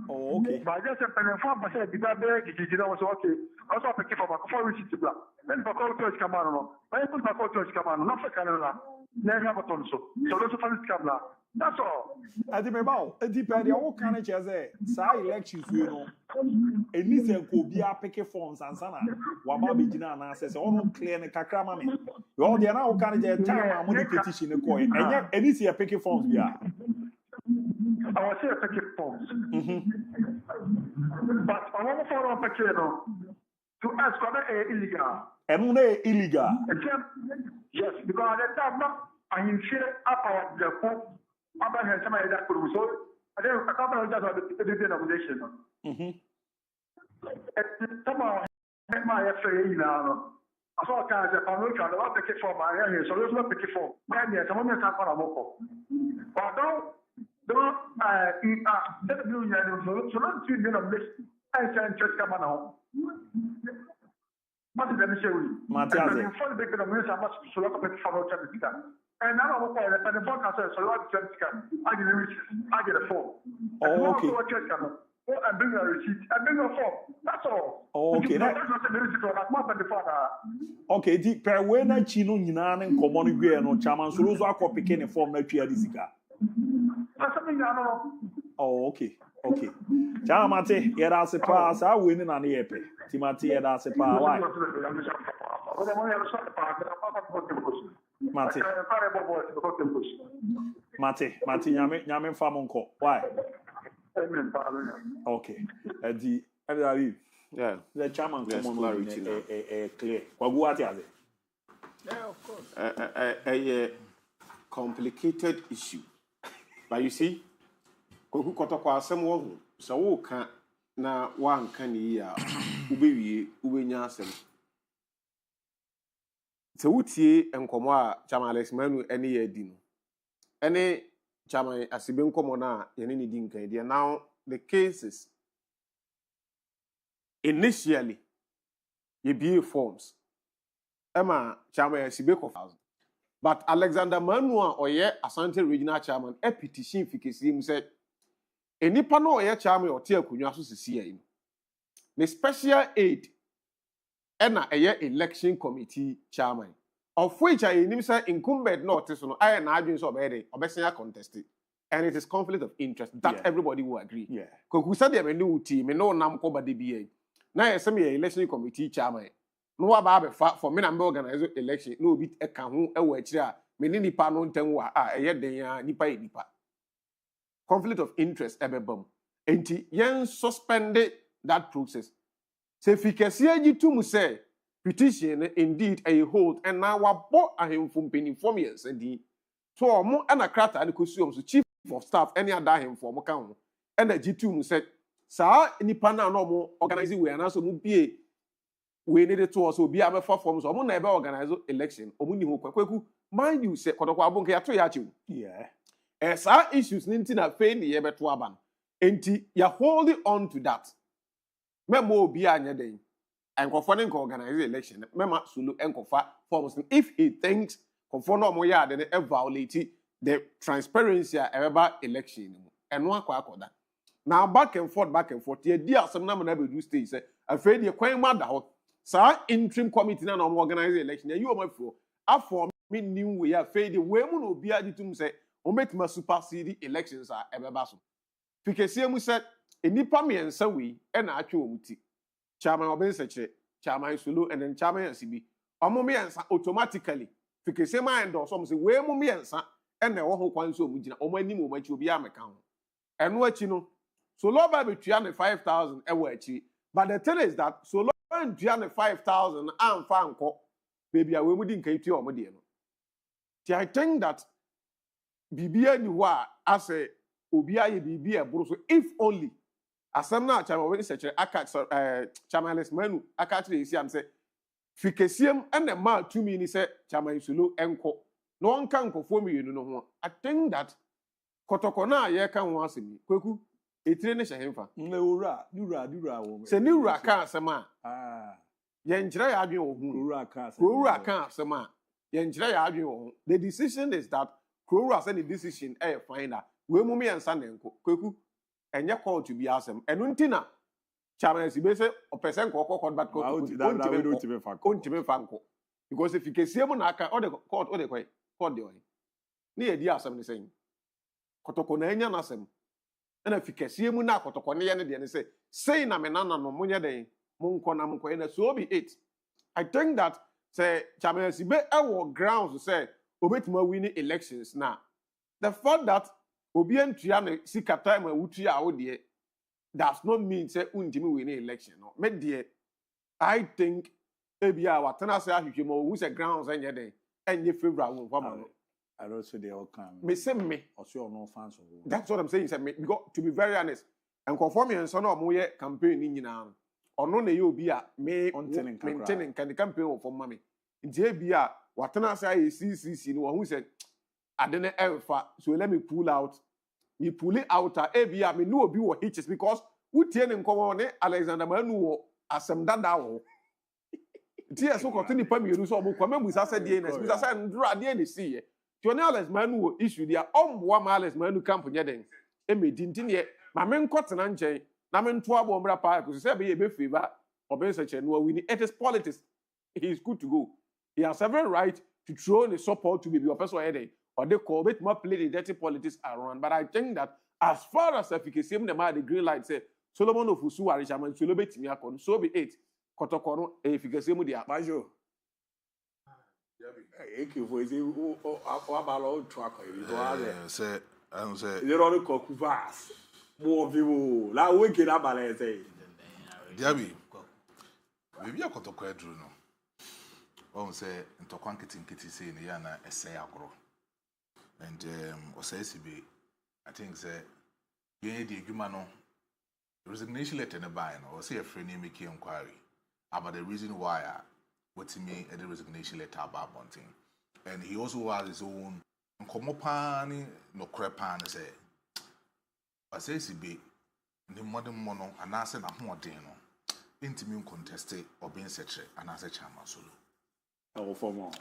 S1: Oh, okay.
S4: But just a pen and form, I said, was okay. Also, I pick up a before we sit black. Then for call to come on. When I put my call to come on, not for Canada. Never have a ton so. So those of us come now. That's all.
S1: I think about it depends on what kind of say. Say elections, you know. And this could be a picket forms and sana. Wama begina na say all clear na kakra mame. You all there now kind of time am the petition the coin. And this here picket forms we are.
S4: I was here picket forms. But I want to follow up picket to ask whether illegal.
S1: And no illegal.
S4: Yes, because at that time I hear about the pope. About him, somebody that could so I don't a couple of just the denomination. Somehow my FA now. I saw a kind of promotion about the kid for my area, so there's no picket for. Maybe someone is not going to walk. But don't let the blue so not two denomination. I can just come on home. What is the mission? Matthias, for the big denomination, I must so lot of people from the and now I'm going to the phone so I get a form.
S1: Oh, okay.
S4: And bring a receipt and bring a form. That's all.
S1: Oh, okay.
S4: That's not the receipt for that month and the father.
S1: Okay, the per when I chino nyina ne common gwe no chairman so those are picking a form na twa disika.
S4: That's something I know.
S1: Oh, okay. Okay. Chamate, yera se pa sa we ni na ne yepe. Timati yera se pa why? Mate, nyame famonko. Why? Okay.
S18: Yeah.
S1: The chairman come on clear.
S18: Yeah, of course. A complicated issue. But you see, koku kotokwa asem wo hu. So wo ka na wan ka ni ya ubewie ubenya asem. Se wutie enkomo a chama Alex Manu ene ye di no ene chama asibe nkomo na ye ne di nkan dia. Now the cases initially ye be forms ema chama asibe ko 1000 but Alexander Manu a oye Asante regional chairman a petition fikesi mu say enipa na oye chama o te akunwa so sisi yi the special aid ena eye election committee chairman of which I say incumbent not so no I na adwin so obesenya contest and it is conflict of interest that everybody will agree.
S1: Yeah.
S18: Because said them new team me no nam ko ba de bia na ye say election committee chairman no wa ba for me na me organize election no obi e ka ho e wa akire a me ni nipa no ntan wa eye den ya nipa e nipa conflict of interest ebebam enti yen suspended that process. Se fikasi agitum say petition indeed a hold and now wabo ahemfo mpenifo yes edi so omo na krata ne kosuom so chief of staff any other ahemfo mo kan ho and agitum say sa nipa na no mo organize we na so mo bie we need to also be abefa form so omo na ebe organize election omo ni ho kwaku mind you say kodokwa abonke ya to ya chiwu sa issues ninti na fe ni ye beto aba no enti ya holding on to that memo obi anya den enkofo ne organize election mema sulu enkofa forms if he thinks konfo no mo ya de e violate the transparency about election eno akoda now back and forth ye dia asem na na bedu stage say afraid ye kwan ma da ho sa interim committee na no organize election you o mafo afọ me new way afraid we mu no obi agitum say o metima supersede elections a ebeba so fikese mu say enipa miensa we na atwe omuti chairman obenseche chairman solo and then chairman CB omo miensa automatically fikese mind do so say we mu miensa na ewo ho kwan so omugina omo anim omo achi obi ameka ho eno achi no solo ba betua ne 5,000 ewo achi but the thing is that solo betua ne 5,000 amfa anko baby we mu di nkai tu omo de no I think that bibia ni ho a ase obi aye bibia buru so if only asem na chairman we search aka chairman Manu aka tire isi am say fikesiem ene ma tumi ni say chairman solo enko no one kan kofo mienu no ho I think that kotoko na ye kan ho asemi kweku etire ne hyehenfa
S1: na owura wo
S18: se ni wura kan asem a ye nkyere ya adwen wo hu owura kan asem a ye nkyere ya adwen wo hu the decision is that owura say the decision fine that we mu me ensa na enko kweku enye call to be asem enu ntina chairman sibe say opesen ko but ko ontime fanko because if you can see mo na aka all the court de o ni ye di asem ni sen kotoko na enya na asem na fikese mu na kotoko ne ye ne de ne say na me nana no munye den mo nko na mo na so be it I think that say chairman sibe e grounds say obetima win elections na the fact that obi entua ne sika time awutu a wo de does not mean say undimi win election no me de I think ebia watena say ahwehwe mo who say grounds enye den enye favorable for man
S1: I also they all come
S18: me say me
S1: also no fans of
S18: that's what I'm saying say me because to be very honest and conform me so na mo ye campaign ni nyina ono na ye obi a me maintain kan campaign for mama nti ebia watena say CCC no who say adene elfa so let me pull out me pull it out ebia me no obi wo hitches because utie ne nkomo ne Alexander Manu wo asem dada wo ti eso ko tini pa mienu so obo kwa mebusa se die na busa se ndura die ne sie ti oni Alex Manu wo issue dia omboa ma Alex Manu camp nyeden emedi ntine ma me nkotena nchen na me nto abo mbra pa ko se be ye be favor obenseche no win it is politics he is good to go he has every right to throw the support to be your person head or they call it more play the dirty politics around but I think that as far as efficacy them the green light say Solomon of Usu Arishaman Solo betimi akon so be it kotoko no efficacy mu dia
S1: bajo ekifo ise o abalo track you
S20: say I say
S1: you don't call kuvas more vivo la we get abale say
S20: Diaby we akotoko edru no o say ntokwan kitinkiti say ne ya na ese agro and o say sibe I think say ye di adwuma no resignation letter ne buy no or say a friend name make inquiry about the reason why what me a resignation letter about bunting and he also has his own nkomopani no crepan say I say sibe the modern mono and answer na hoden no intimi contest or being such and answer chairman solo
S1: I will form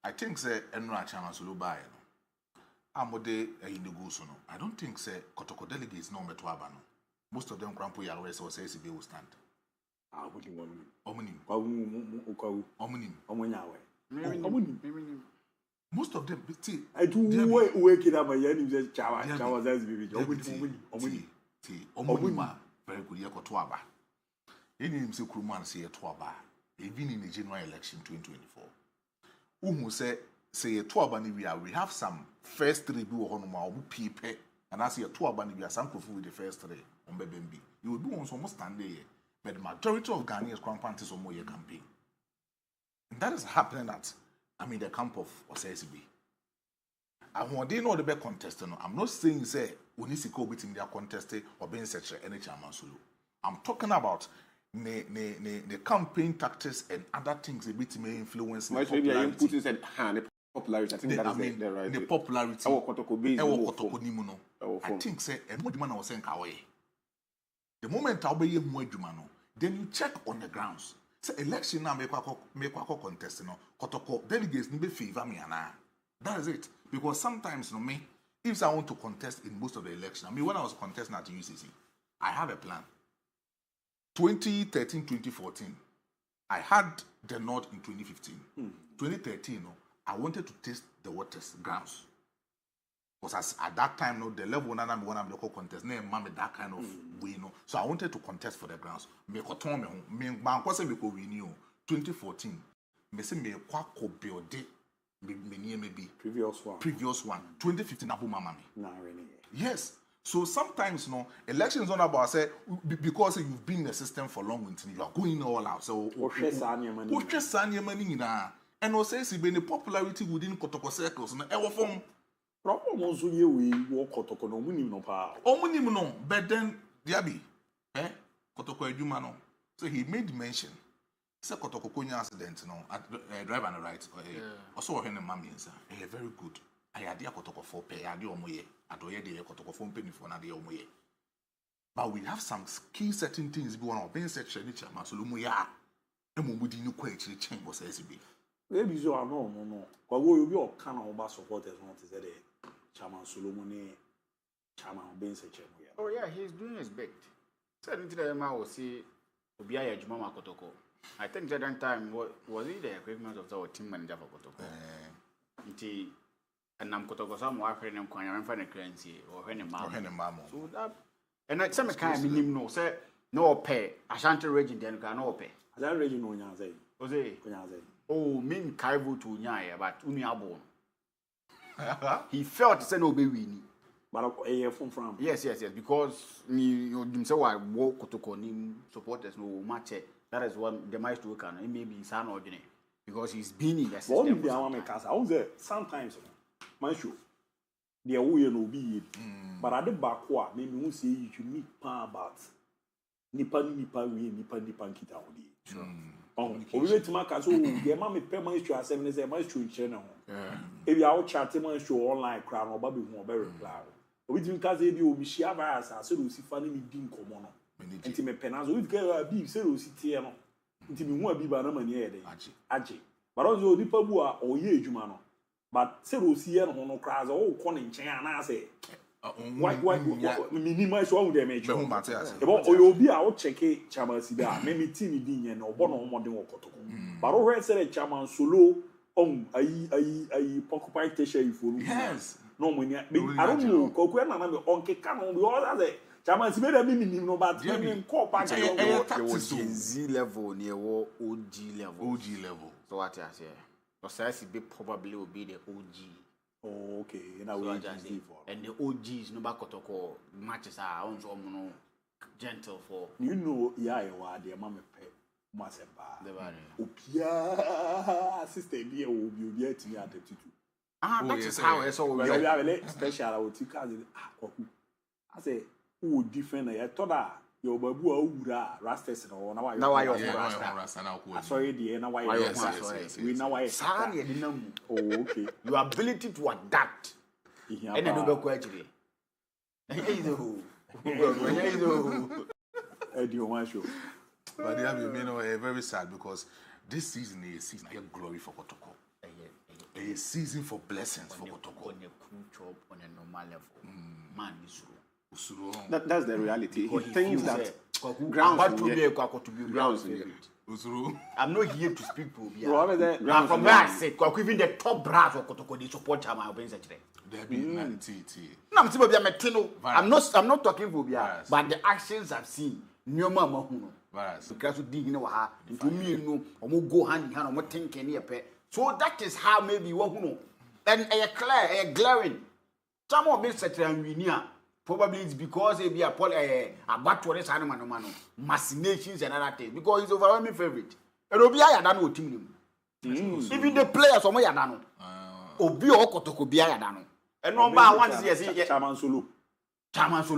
S20: I think say enra chairman solo buy no amode in the goose no I don't think say kotoko delegates no meto aba no most of them crampo ya rest or say CB will stand most of them
S1: I do wake it up my year say chawa SBB
S20: very good yekoto aba enim say Kuruman say to aba even in the general election 2024 uhu say to aba ni we have some first three bi wo hono ma obu pipe and as say to aba ni we some proof with the first three on bebembi you will do on some stand there but the majority of Ghanaians crown parties on more campaign and that is happening at the camp of OSSB and when they know the best contestant I'm not saying say we need to go between their contest or being such any chairman solo I'm talking about the campaign tactics and other things a bit may influence the popularity.
S18: Popularity, I think that is the right.
S20: The popularity. I think say and was saying the moment I'll be then you check on the grounds. Say election now make contest no kotoko delegates ni be favor me ana. That is it. Because sometimes me if I want to contest in most of the election, when I was contesting at UCC, I have a plan. 2013, 2014, I had the North in 2015. 2013, I wanted to test the waters, grounds. Because at that time, no, the level na me wanna make contest. Na me that kind of way, no. So I wanted to contest for the grounds. Me ko ton me ho. Me ban kwase me ko win you. 2014. Me say me kwa ko build me near me be
S1: previous one.
S20: 2015 abu mama me.
S1: Nah, really.
S20: Yes. So sometimes, no, elections on about say because you've been in the system for long, you are going all out. So money na. And also say the popularity within Kotoko circles. Na ewo form.
S1: Problem also ye we walk Kotoko no munim no pa.
S20: Munim no, but then Diaby, Kotoko Ejuma no. So he made mention. Say Kotoko Konya accident no, drive on the right. Also when the mammy is very good. I had Kotoko for pay, I do omoye. But we have some key certain things we want to be such a nature, Masulumuya, and we didn't quite change was SB.
S1: Maybe so, no. But we will be all kind of supporters, not is that Chairman Solomon, Chairman being such a.
S19: Oh, yeah, he's doing his bit. Certain to the man will see Obiaya Jumama Kotoko. I think that time was it the equipment of our team manager for Kotoko? And I'm Kotoko some working and I'm finding currency or any mamma. So that and at some kind of minimum say no pay. Ashanti region then can no pay.
S1: That region no nyaze.
S19: Ose. Oh, mean Kaivu to Nyaya, but Uniabon. He felt to say no baby.
S1: But from
S19: yes, because me so I walk Kotoko nim supporters no match. That is what the maestro can. It may be son ordinary because he's been in the system.
S1: I was there sometimes. Man show the way no be but at the back maybe we say you meet about nipa kita odi we wait to so the mama pay man show as say man show nche na ho if you out chat man show online crowd no ba be hu oba reply obi tin ka say bi obi share virus as so si fa ni mi din komo no enti me penazo we get bi say o si tie no enti me hu abi ba na mani e dey age but also nipa bu a oye adwuma no. But say Rosia no cries all calling China say why minimize one with them about you'll be out check it Chamasida maybe Timmy Dean and or Bono Modern Koto. But already said Chaman solo on a occupy Tesha for yes no money I don't know Coquan and on Canon we all have it. Chaman's made a minimum no but
S19: Z level near OG level. So what I say. Society probably will be the OG.
S1: Oh, okay. And
S19: the OGs no back Kotoko matches are on so gentle for.
S1: You know, yeah, the mama pay Maseba. Opia sister be will be at me at the tutu.
S19: That is how I saw we
S1: have a special I will take I say, who different I thought that. Your babu ura rastas no now I rasta now sorry the now I we now I
S19: oh okay your ability to adapt and I do go actually
S20: but they have been very sad because this season is a season of glory for Kotoko. A season for blessings for Kotoko.
S19: On a cool job on a normal level man is
S18: that's the reality. He thinks that
S19: grounds to be grounds. I'm not here to speak for you. From where I said, even the top brass of Kotoko, they support him. I'm not talking for you, but the actions I've seen, no mama, because we dig into me, no, go hand in hand, I'm not thinking here. So that is how maybe you want to know. And a glaring. Some of them such a probably it's because he be a battery animal, machinations and other things. Because he's overwhelming favorite. And Obia Yadano team. Even the players from Yadano. Obio Kotoko Bia Yadano. And number one is yes, Chaman Sulu. Yes.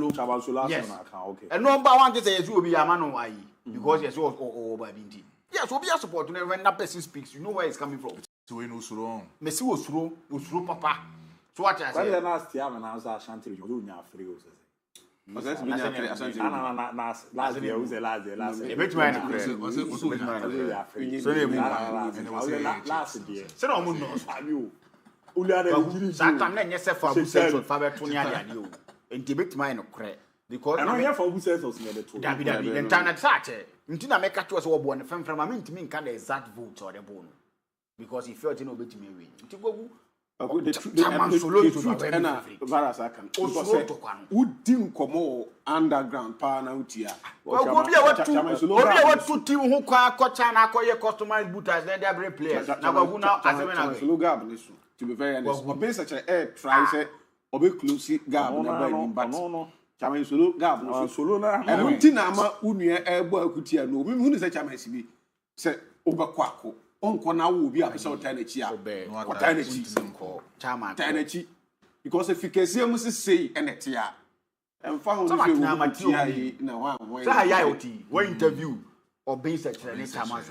S19: Okay. And number one is yes, you will be a man why. Because yes, you over Binti. Yes, Obia support when that person speaks, you know where it's coming from.
S20: So we know Suru.
S19: Messi was through Papa. So what I say?
S1: Last year, when I was at Shanty, you do not free.
S18: Last year was the last year. Last year.
S19: Last year. So no one knows. That time, yes, for Faber Tonia, and debate mine of credit. Because
S1: I don't hear from who says was near the two.
S19: David, and Tana Sache. Until I make a choice of one from a mint to mean kind of exact vote or the bone. Because he felt in obey to me.
S18: The truth and virus I can also who didn't come underground power now here.
S19: What two team who coach and customized booters, then they are players. Now who now
S18: to be very honest, or such a air try say or be close gap never but Chairman Solo gap no solo na and we tin ama unia ebo akutia no we hu say Chairman Sibi say obakwako onko na wo bi a so tan achi a tan achi
S19: Chairman
S18: tan achi because if you mu say enete a emfa ho no say na wa
S19: say ya oti we interview or be such a Chairman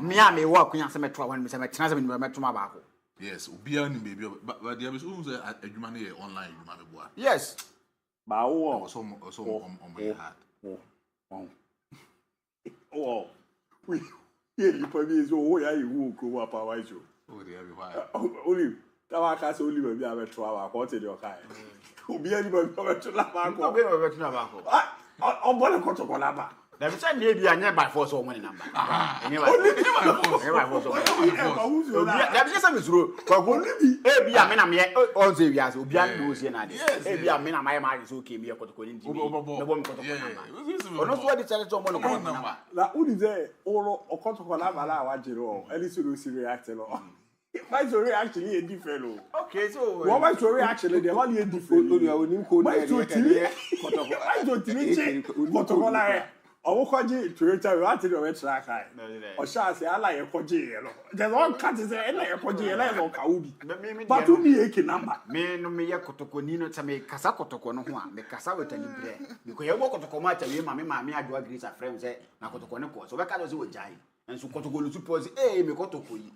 S19: me a me work kun say metro one me say metro say me metro ma ba ko.
S20: Yes, Ubia ni baby, but the other say adwuma na online adwuma me boa.
S19: Yes.
S1: Ba wo
S20: so on my heart.
S1: Oh. We you probably so wo ya you ko wa pa wa jo.
S20: Oh dey be why.
S1: Only ta wa ka say only baby a metro wa ko te dey o kai. Ubia ni baby metro la ba ko.
S19: No be metro la ba ko.
S1: O bo le ko to ko la ba.
S19: Na be say na bi anya by force o money number. Any by force. Na be say me zuro. Kwa go e bi a me na me on say wi ase obi an do say na de. E bi a me na my ma so okay me ko to ko ni ndi. Na bo me ko to ko number. Ono so di challenge o mo no ko number.
S1: La uni say oro o ko to ko la ba la wa jiro. Any so si react lo. My story actually a different.
S19: Okay, so
S1: what my story actually they only a different. My story protocol owo kwaji Toyota we want to do track high. O sha say ala ye kwaji ye lo. There's one cut say e na ye kwaji ye la no ka ubi. But you be eke number.
S19: Me no me ye kotoko ni no tame kasa kotoko no ho a me kasa wetani bre. Because ye wo kotoko ma cha we ma me adwo agree sa friend say na kotoko ne ko. So be ka do say wo jai. And so kotoko lu suppose me kotoko yi.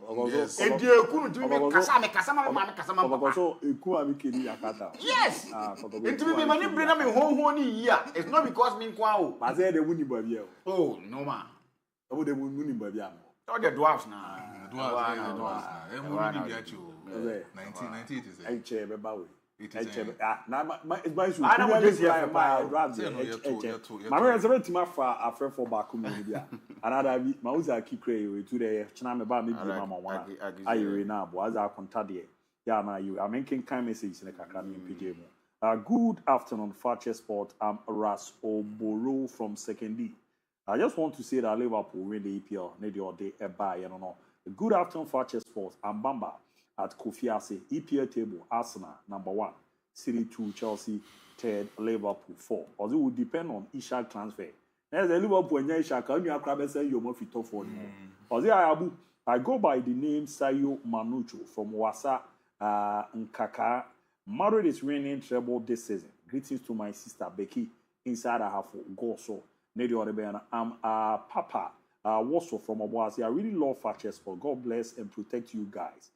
S19: E di eku no timi me kasa ma me kasa ma papa.
S1: So eku a me kedi yakata.
S19: Yes. Ntimi me mani bre na me ho ni yi a. It's not because me kwa o.
S1: But say the wuni ba bia o.
S19: Oh, no man.
S1: Obo de wuni ba bia mo.
S19: All the dwarfs na.
S20: Dwarfs. E mo ni bia chi o. 1998 is it.
S1: I che be ba we.
S20: Na
S1: my shoe. I know this here my drive. My say betima fa afre for back mu bia. Another bi ma uza kikre we to the china me ba me bi mama wana. Ayi na abo as a contact there. Yeah na you. I mean kind message na kakra me pj mo. Good afternoon, Fakye Sport. I'm Ras Oboro from 2nd D. I just want to say that Liverpool win the EPL. Need your day a buy, you know. Good afternoon, Fakye Sport. I'm Bamba at Kofi Ase. EPL table, Arsenal, number 1. City 2, Chelsea, 3rd, Liverpool, 4. Also, it will depend on Ishak transfer. There's a Liverpool and Ishak. Can you grab say you're more fit for you? Also, ABOU. I go by the name Sayo Manucho from Wasa Nkaka. Madrid is winning treble this season. Greetings to my sister Becky inside a half goal. So, I'm Papa Warsaw from Obuasi. I really love Fakye Sport. God bless and protect you guys.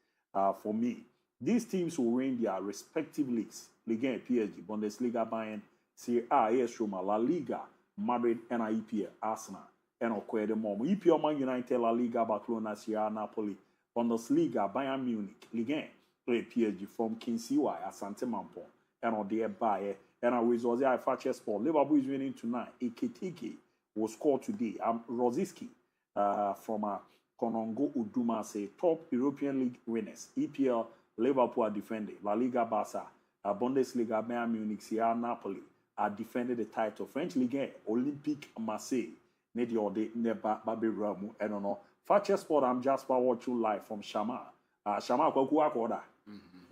S1: For me, these teams will win their respective leagues. Liga and PSG, Bundesliga, Bayern, Serie A, AS Roma, La Liga, Madrid, and EPL, Arsenal, and Okwede Momo. EPL, Man United, La Liga, Barcelona, Serie A, Napoli, Bundesliga, Bayern Munich, Liga PSG from Kinsiwa, Asante Mampo, and on the Baye, and I was there Fakye Sport. Liverpool is winning tonight. Eketike will score today. Rosiski from Konongo Uduma say top European League winners. EPL, Liverpool are defending. La Liga, Barca, Bundesliga, Bayern Munich, Serie Napoli are defending the title. French Ligue, Olympique Marseille, Nediode, Neba, Babi Ramu, I don't know. Fakye Sport, I'm just watching live from Shama. Shama, Kwaku Akoda.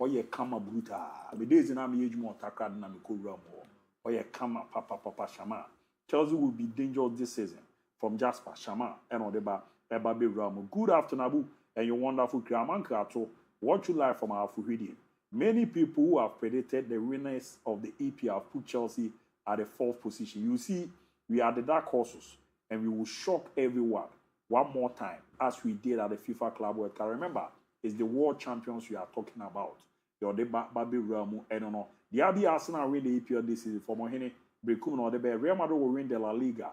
S1: Oye kama bruta. Abidezi na mi yeju mo takra na mi ko ramo. Oye kama papa Shama. Chelsea will be dangerous this season from Jasper Shama and Odeba Eba be ramo. Good afternoon, Abu, and your wonderful Kraman Krato. Watch you live from our Fuhidi. Many people who have predicted the winners of the EPL have put Chelsea at the 4th position. You see, we are the dark horses, and we will shock everyone one more time as we did at the FIFA Club World Cup. Remember, it's the world champions we are talking about. You're the Babi Ramu, I don't know. The ABOU Arsenal win the EPL this season for Mohini Brekum or the Real Madrid will win the La Liga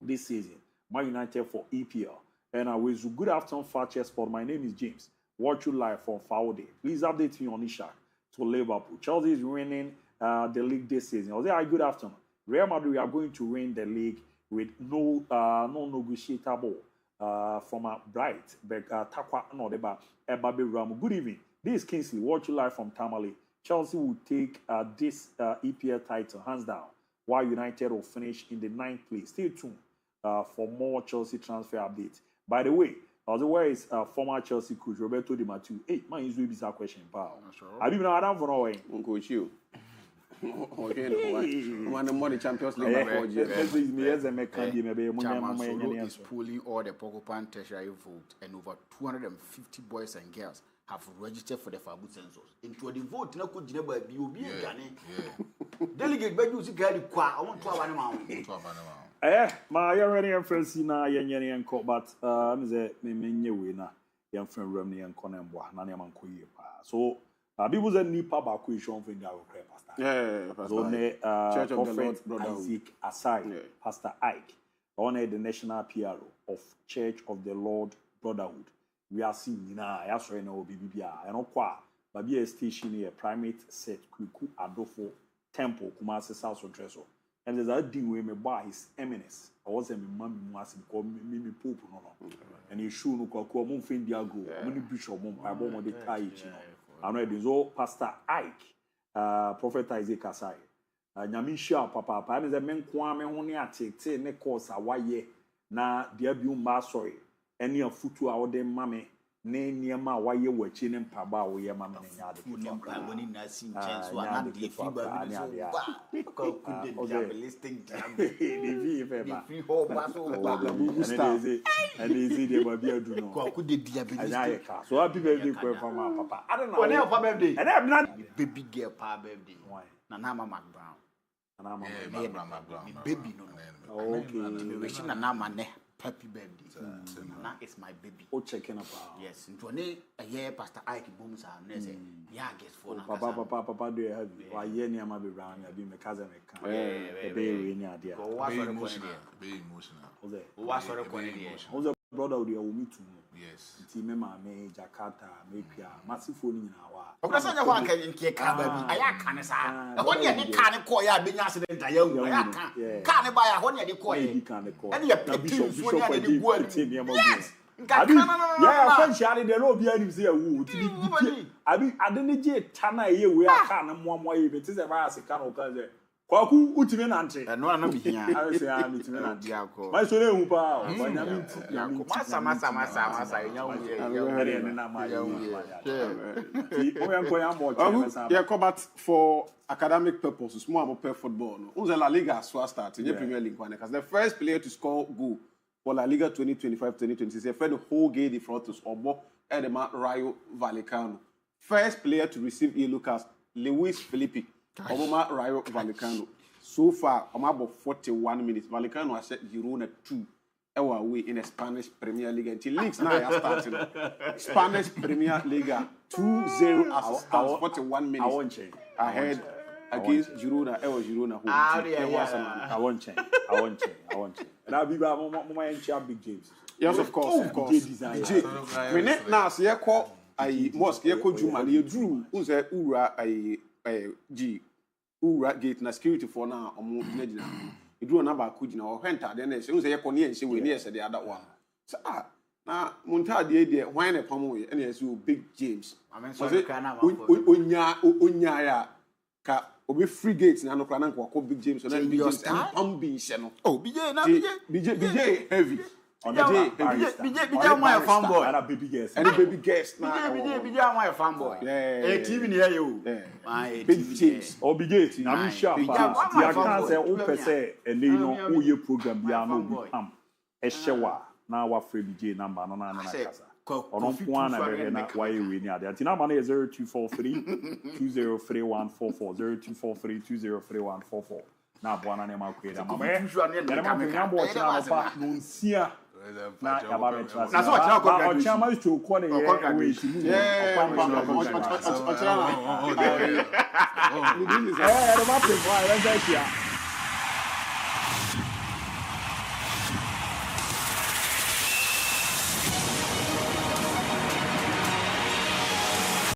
S1: this season. Man United for EPL. And I wish you good afternoon, Fakye Sport. My name is James. Watch you live from Faude. Please update me on Ishak to Liverpool. Chelsea is winning the league this season. I was there, good afternoon. Real Madrid, we are going to win the league with no negotiable from a bright Takwa no deba Ebabe Ram. Good evening. This is Kingsley. Watch you live from Tamale. Chelsea will take this EPL title hands down, while United will finish in the 9th place. Stay tuned for more Chelsea transfer updates. By the way, where is former Chelsea coach Roberto Di Matteo? Hey, man, he's doing bizarre question, pal. Have you been around for now?
S18: Coach you. One of the Champions League.
S19: Chamasoro is pulling all the Pocopan tertiary vote, and over 250 boys and girls have registered for the Fabu census. Into the vote, no could never be delegate, but you see, I want to have
S1: my young friends in Yanny and Co, but I'm the winner, young friend Romney and Conembois, Nanaman Koye. So, people that need Papa Quishon for the
S18: Church of the Lord,
S1: Isaac aside, Pastor Ike, honor the national PRO of Church of the Lord Brotherhood. We are seeing now, I ask right now, BBBA, and Okwa, but be a station here, primate set, Kuku, Adolfo, Temple, Kumasi, South Treso. And there's a deal with me by His Eminence. I was a mammy, called me Pope, no. And he should look like a month in Diago, many bishop, I bought the Kaich. I'm ready. So, Pastor Ike, Prophet Isaac Asai, Nyamisha, Papa, I mean, the men Kwame only at take ne course a why na DIABY Masori, any of Futu our dem mammy. Ne niema wa ye wachi ne mpaba wo ye mama ne nyaade
S19: ko ne mpaba ni na sin chance wa na de fi ba bi so ko ku de listing
S1: de vi fe ba
S19: fi ho ba so ba
S1: bugu star and easy de ba bi adu no
S19: ko ku de diabetes
S1: so happy birthday for mama papa I don't know
S19: when your birthday
S1: and I'm not
S19: baby girl pa birthday na mama Brown
S1: na mama
S19: baby no okay me wish na mama ne happy birthday. Now it's my baby.
S1: Oh, checking about.
S19: Yes, into a year, Pastor Ike Booms are necessary. Yeah, guess for now.
S1: Papa, do you have why ye near my brown? I've been my cousin. A baby in the idea.
S20: Be emotional.
S19: What's the quality?
S1: Also, brother, we are meet to
S20: yes.
S1: Team me Jakarta, maybe a massive phone in our.
S19: Because I want to get I can't say. When you can't call your big accident, I can't buy a honey coin. And you're bishop yes.
S1: Yeah, French are the no behind say who. I didn't get Tana here we are can one more even is a mass can Kwaku utime nante.
S19: No na be here.
S1: I say am utime nante akọ. My so na hu pa.
S19: Masa
S18: yeah, but for academic purposes, more about football. No. La Liga so start in Premier League one because the first player to score goal for La Liga 2025-2026 he fed the whole game the front to Obo Edema Rayo Vallecano. First player to receive yellow card Luis Felipe. Obama Rayo Vallecano. So far, I'm about 41 minutes. Vallecano has set Girona 2 away in the Spanish Premier League. Until leagues now are starting. Spanish Premier League 2-0 assistance, 41 minutes. Ahead against Girona. Girona.
S1: I won't change. And I'll be back big James.
S18: Yes, of course. DJ. We net now see call I mosque call Juma. You drew Uze Ura G. Ura gate na security for now omo gyina e do na ba ko gyina o hwenta de na se wo se ye kone ense we ne se the other one so na monta de hwan na pam we na se Big James onya ya ka obi free gate na no kra na ko Big James so na Big James pam bi se no BJ heavy on the day
S19: BJ my fanboy
S1: and a baby guest
S18: and a baby guest
S19: na BJ my fanboy eh TV ni here my
S18: Big James
S1: BJ na me sharp ya can say o pese ene no wo ye program bia no bi pam e hyewa na wa free BJ number no na kasa ono kwa na be na wa ye we ni ade ati number na 0243 203144 0243 na bwana ne makweda mama e na ma nyambo ochina no pa no nsia na yaba me trust
S19: na so ochina ko
S1: graduation ochina ma to ko ne we ti mu
S18: ochina
S1: na ma pe kwa e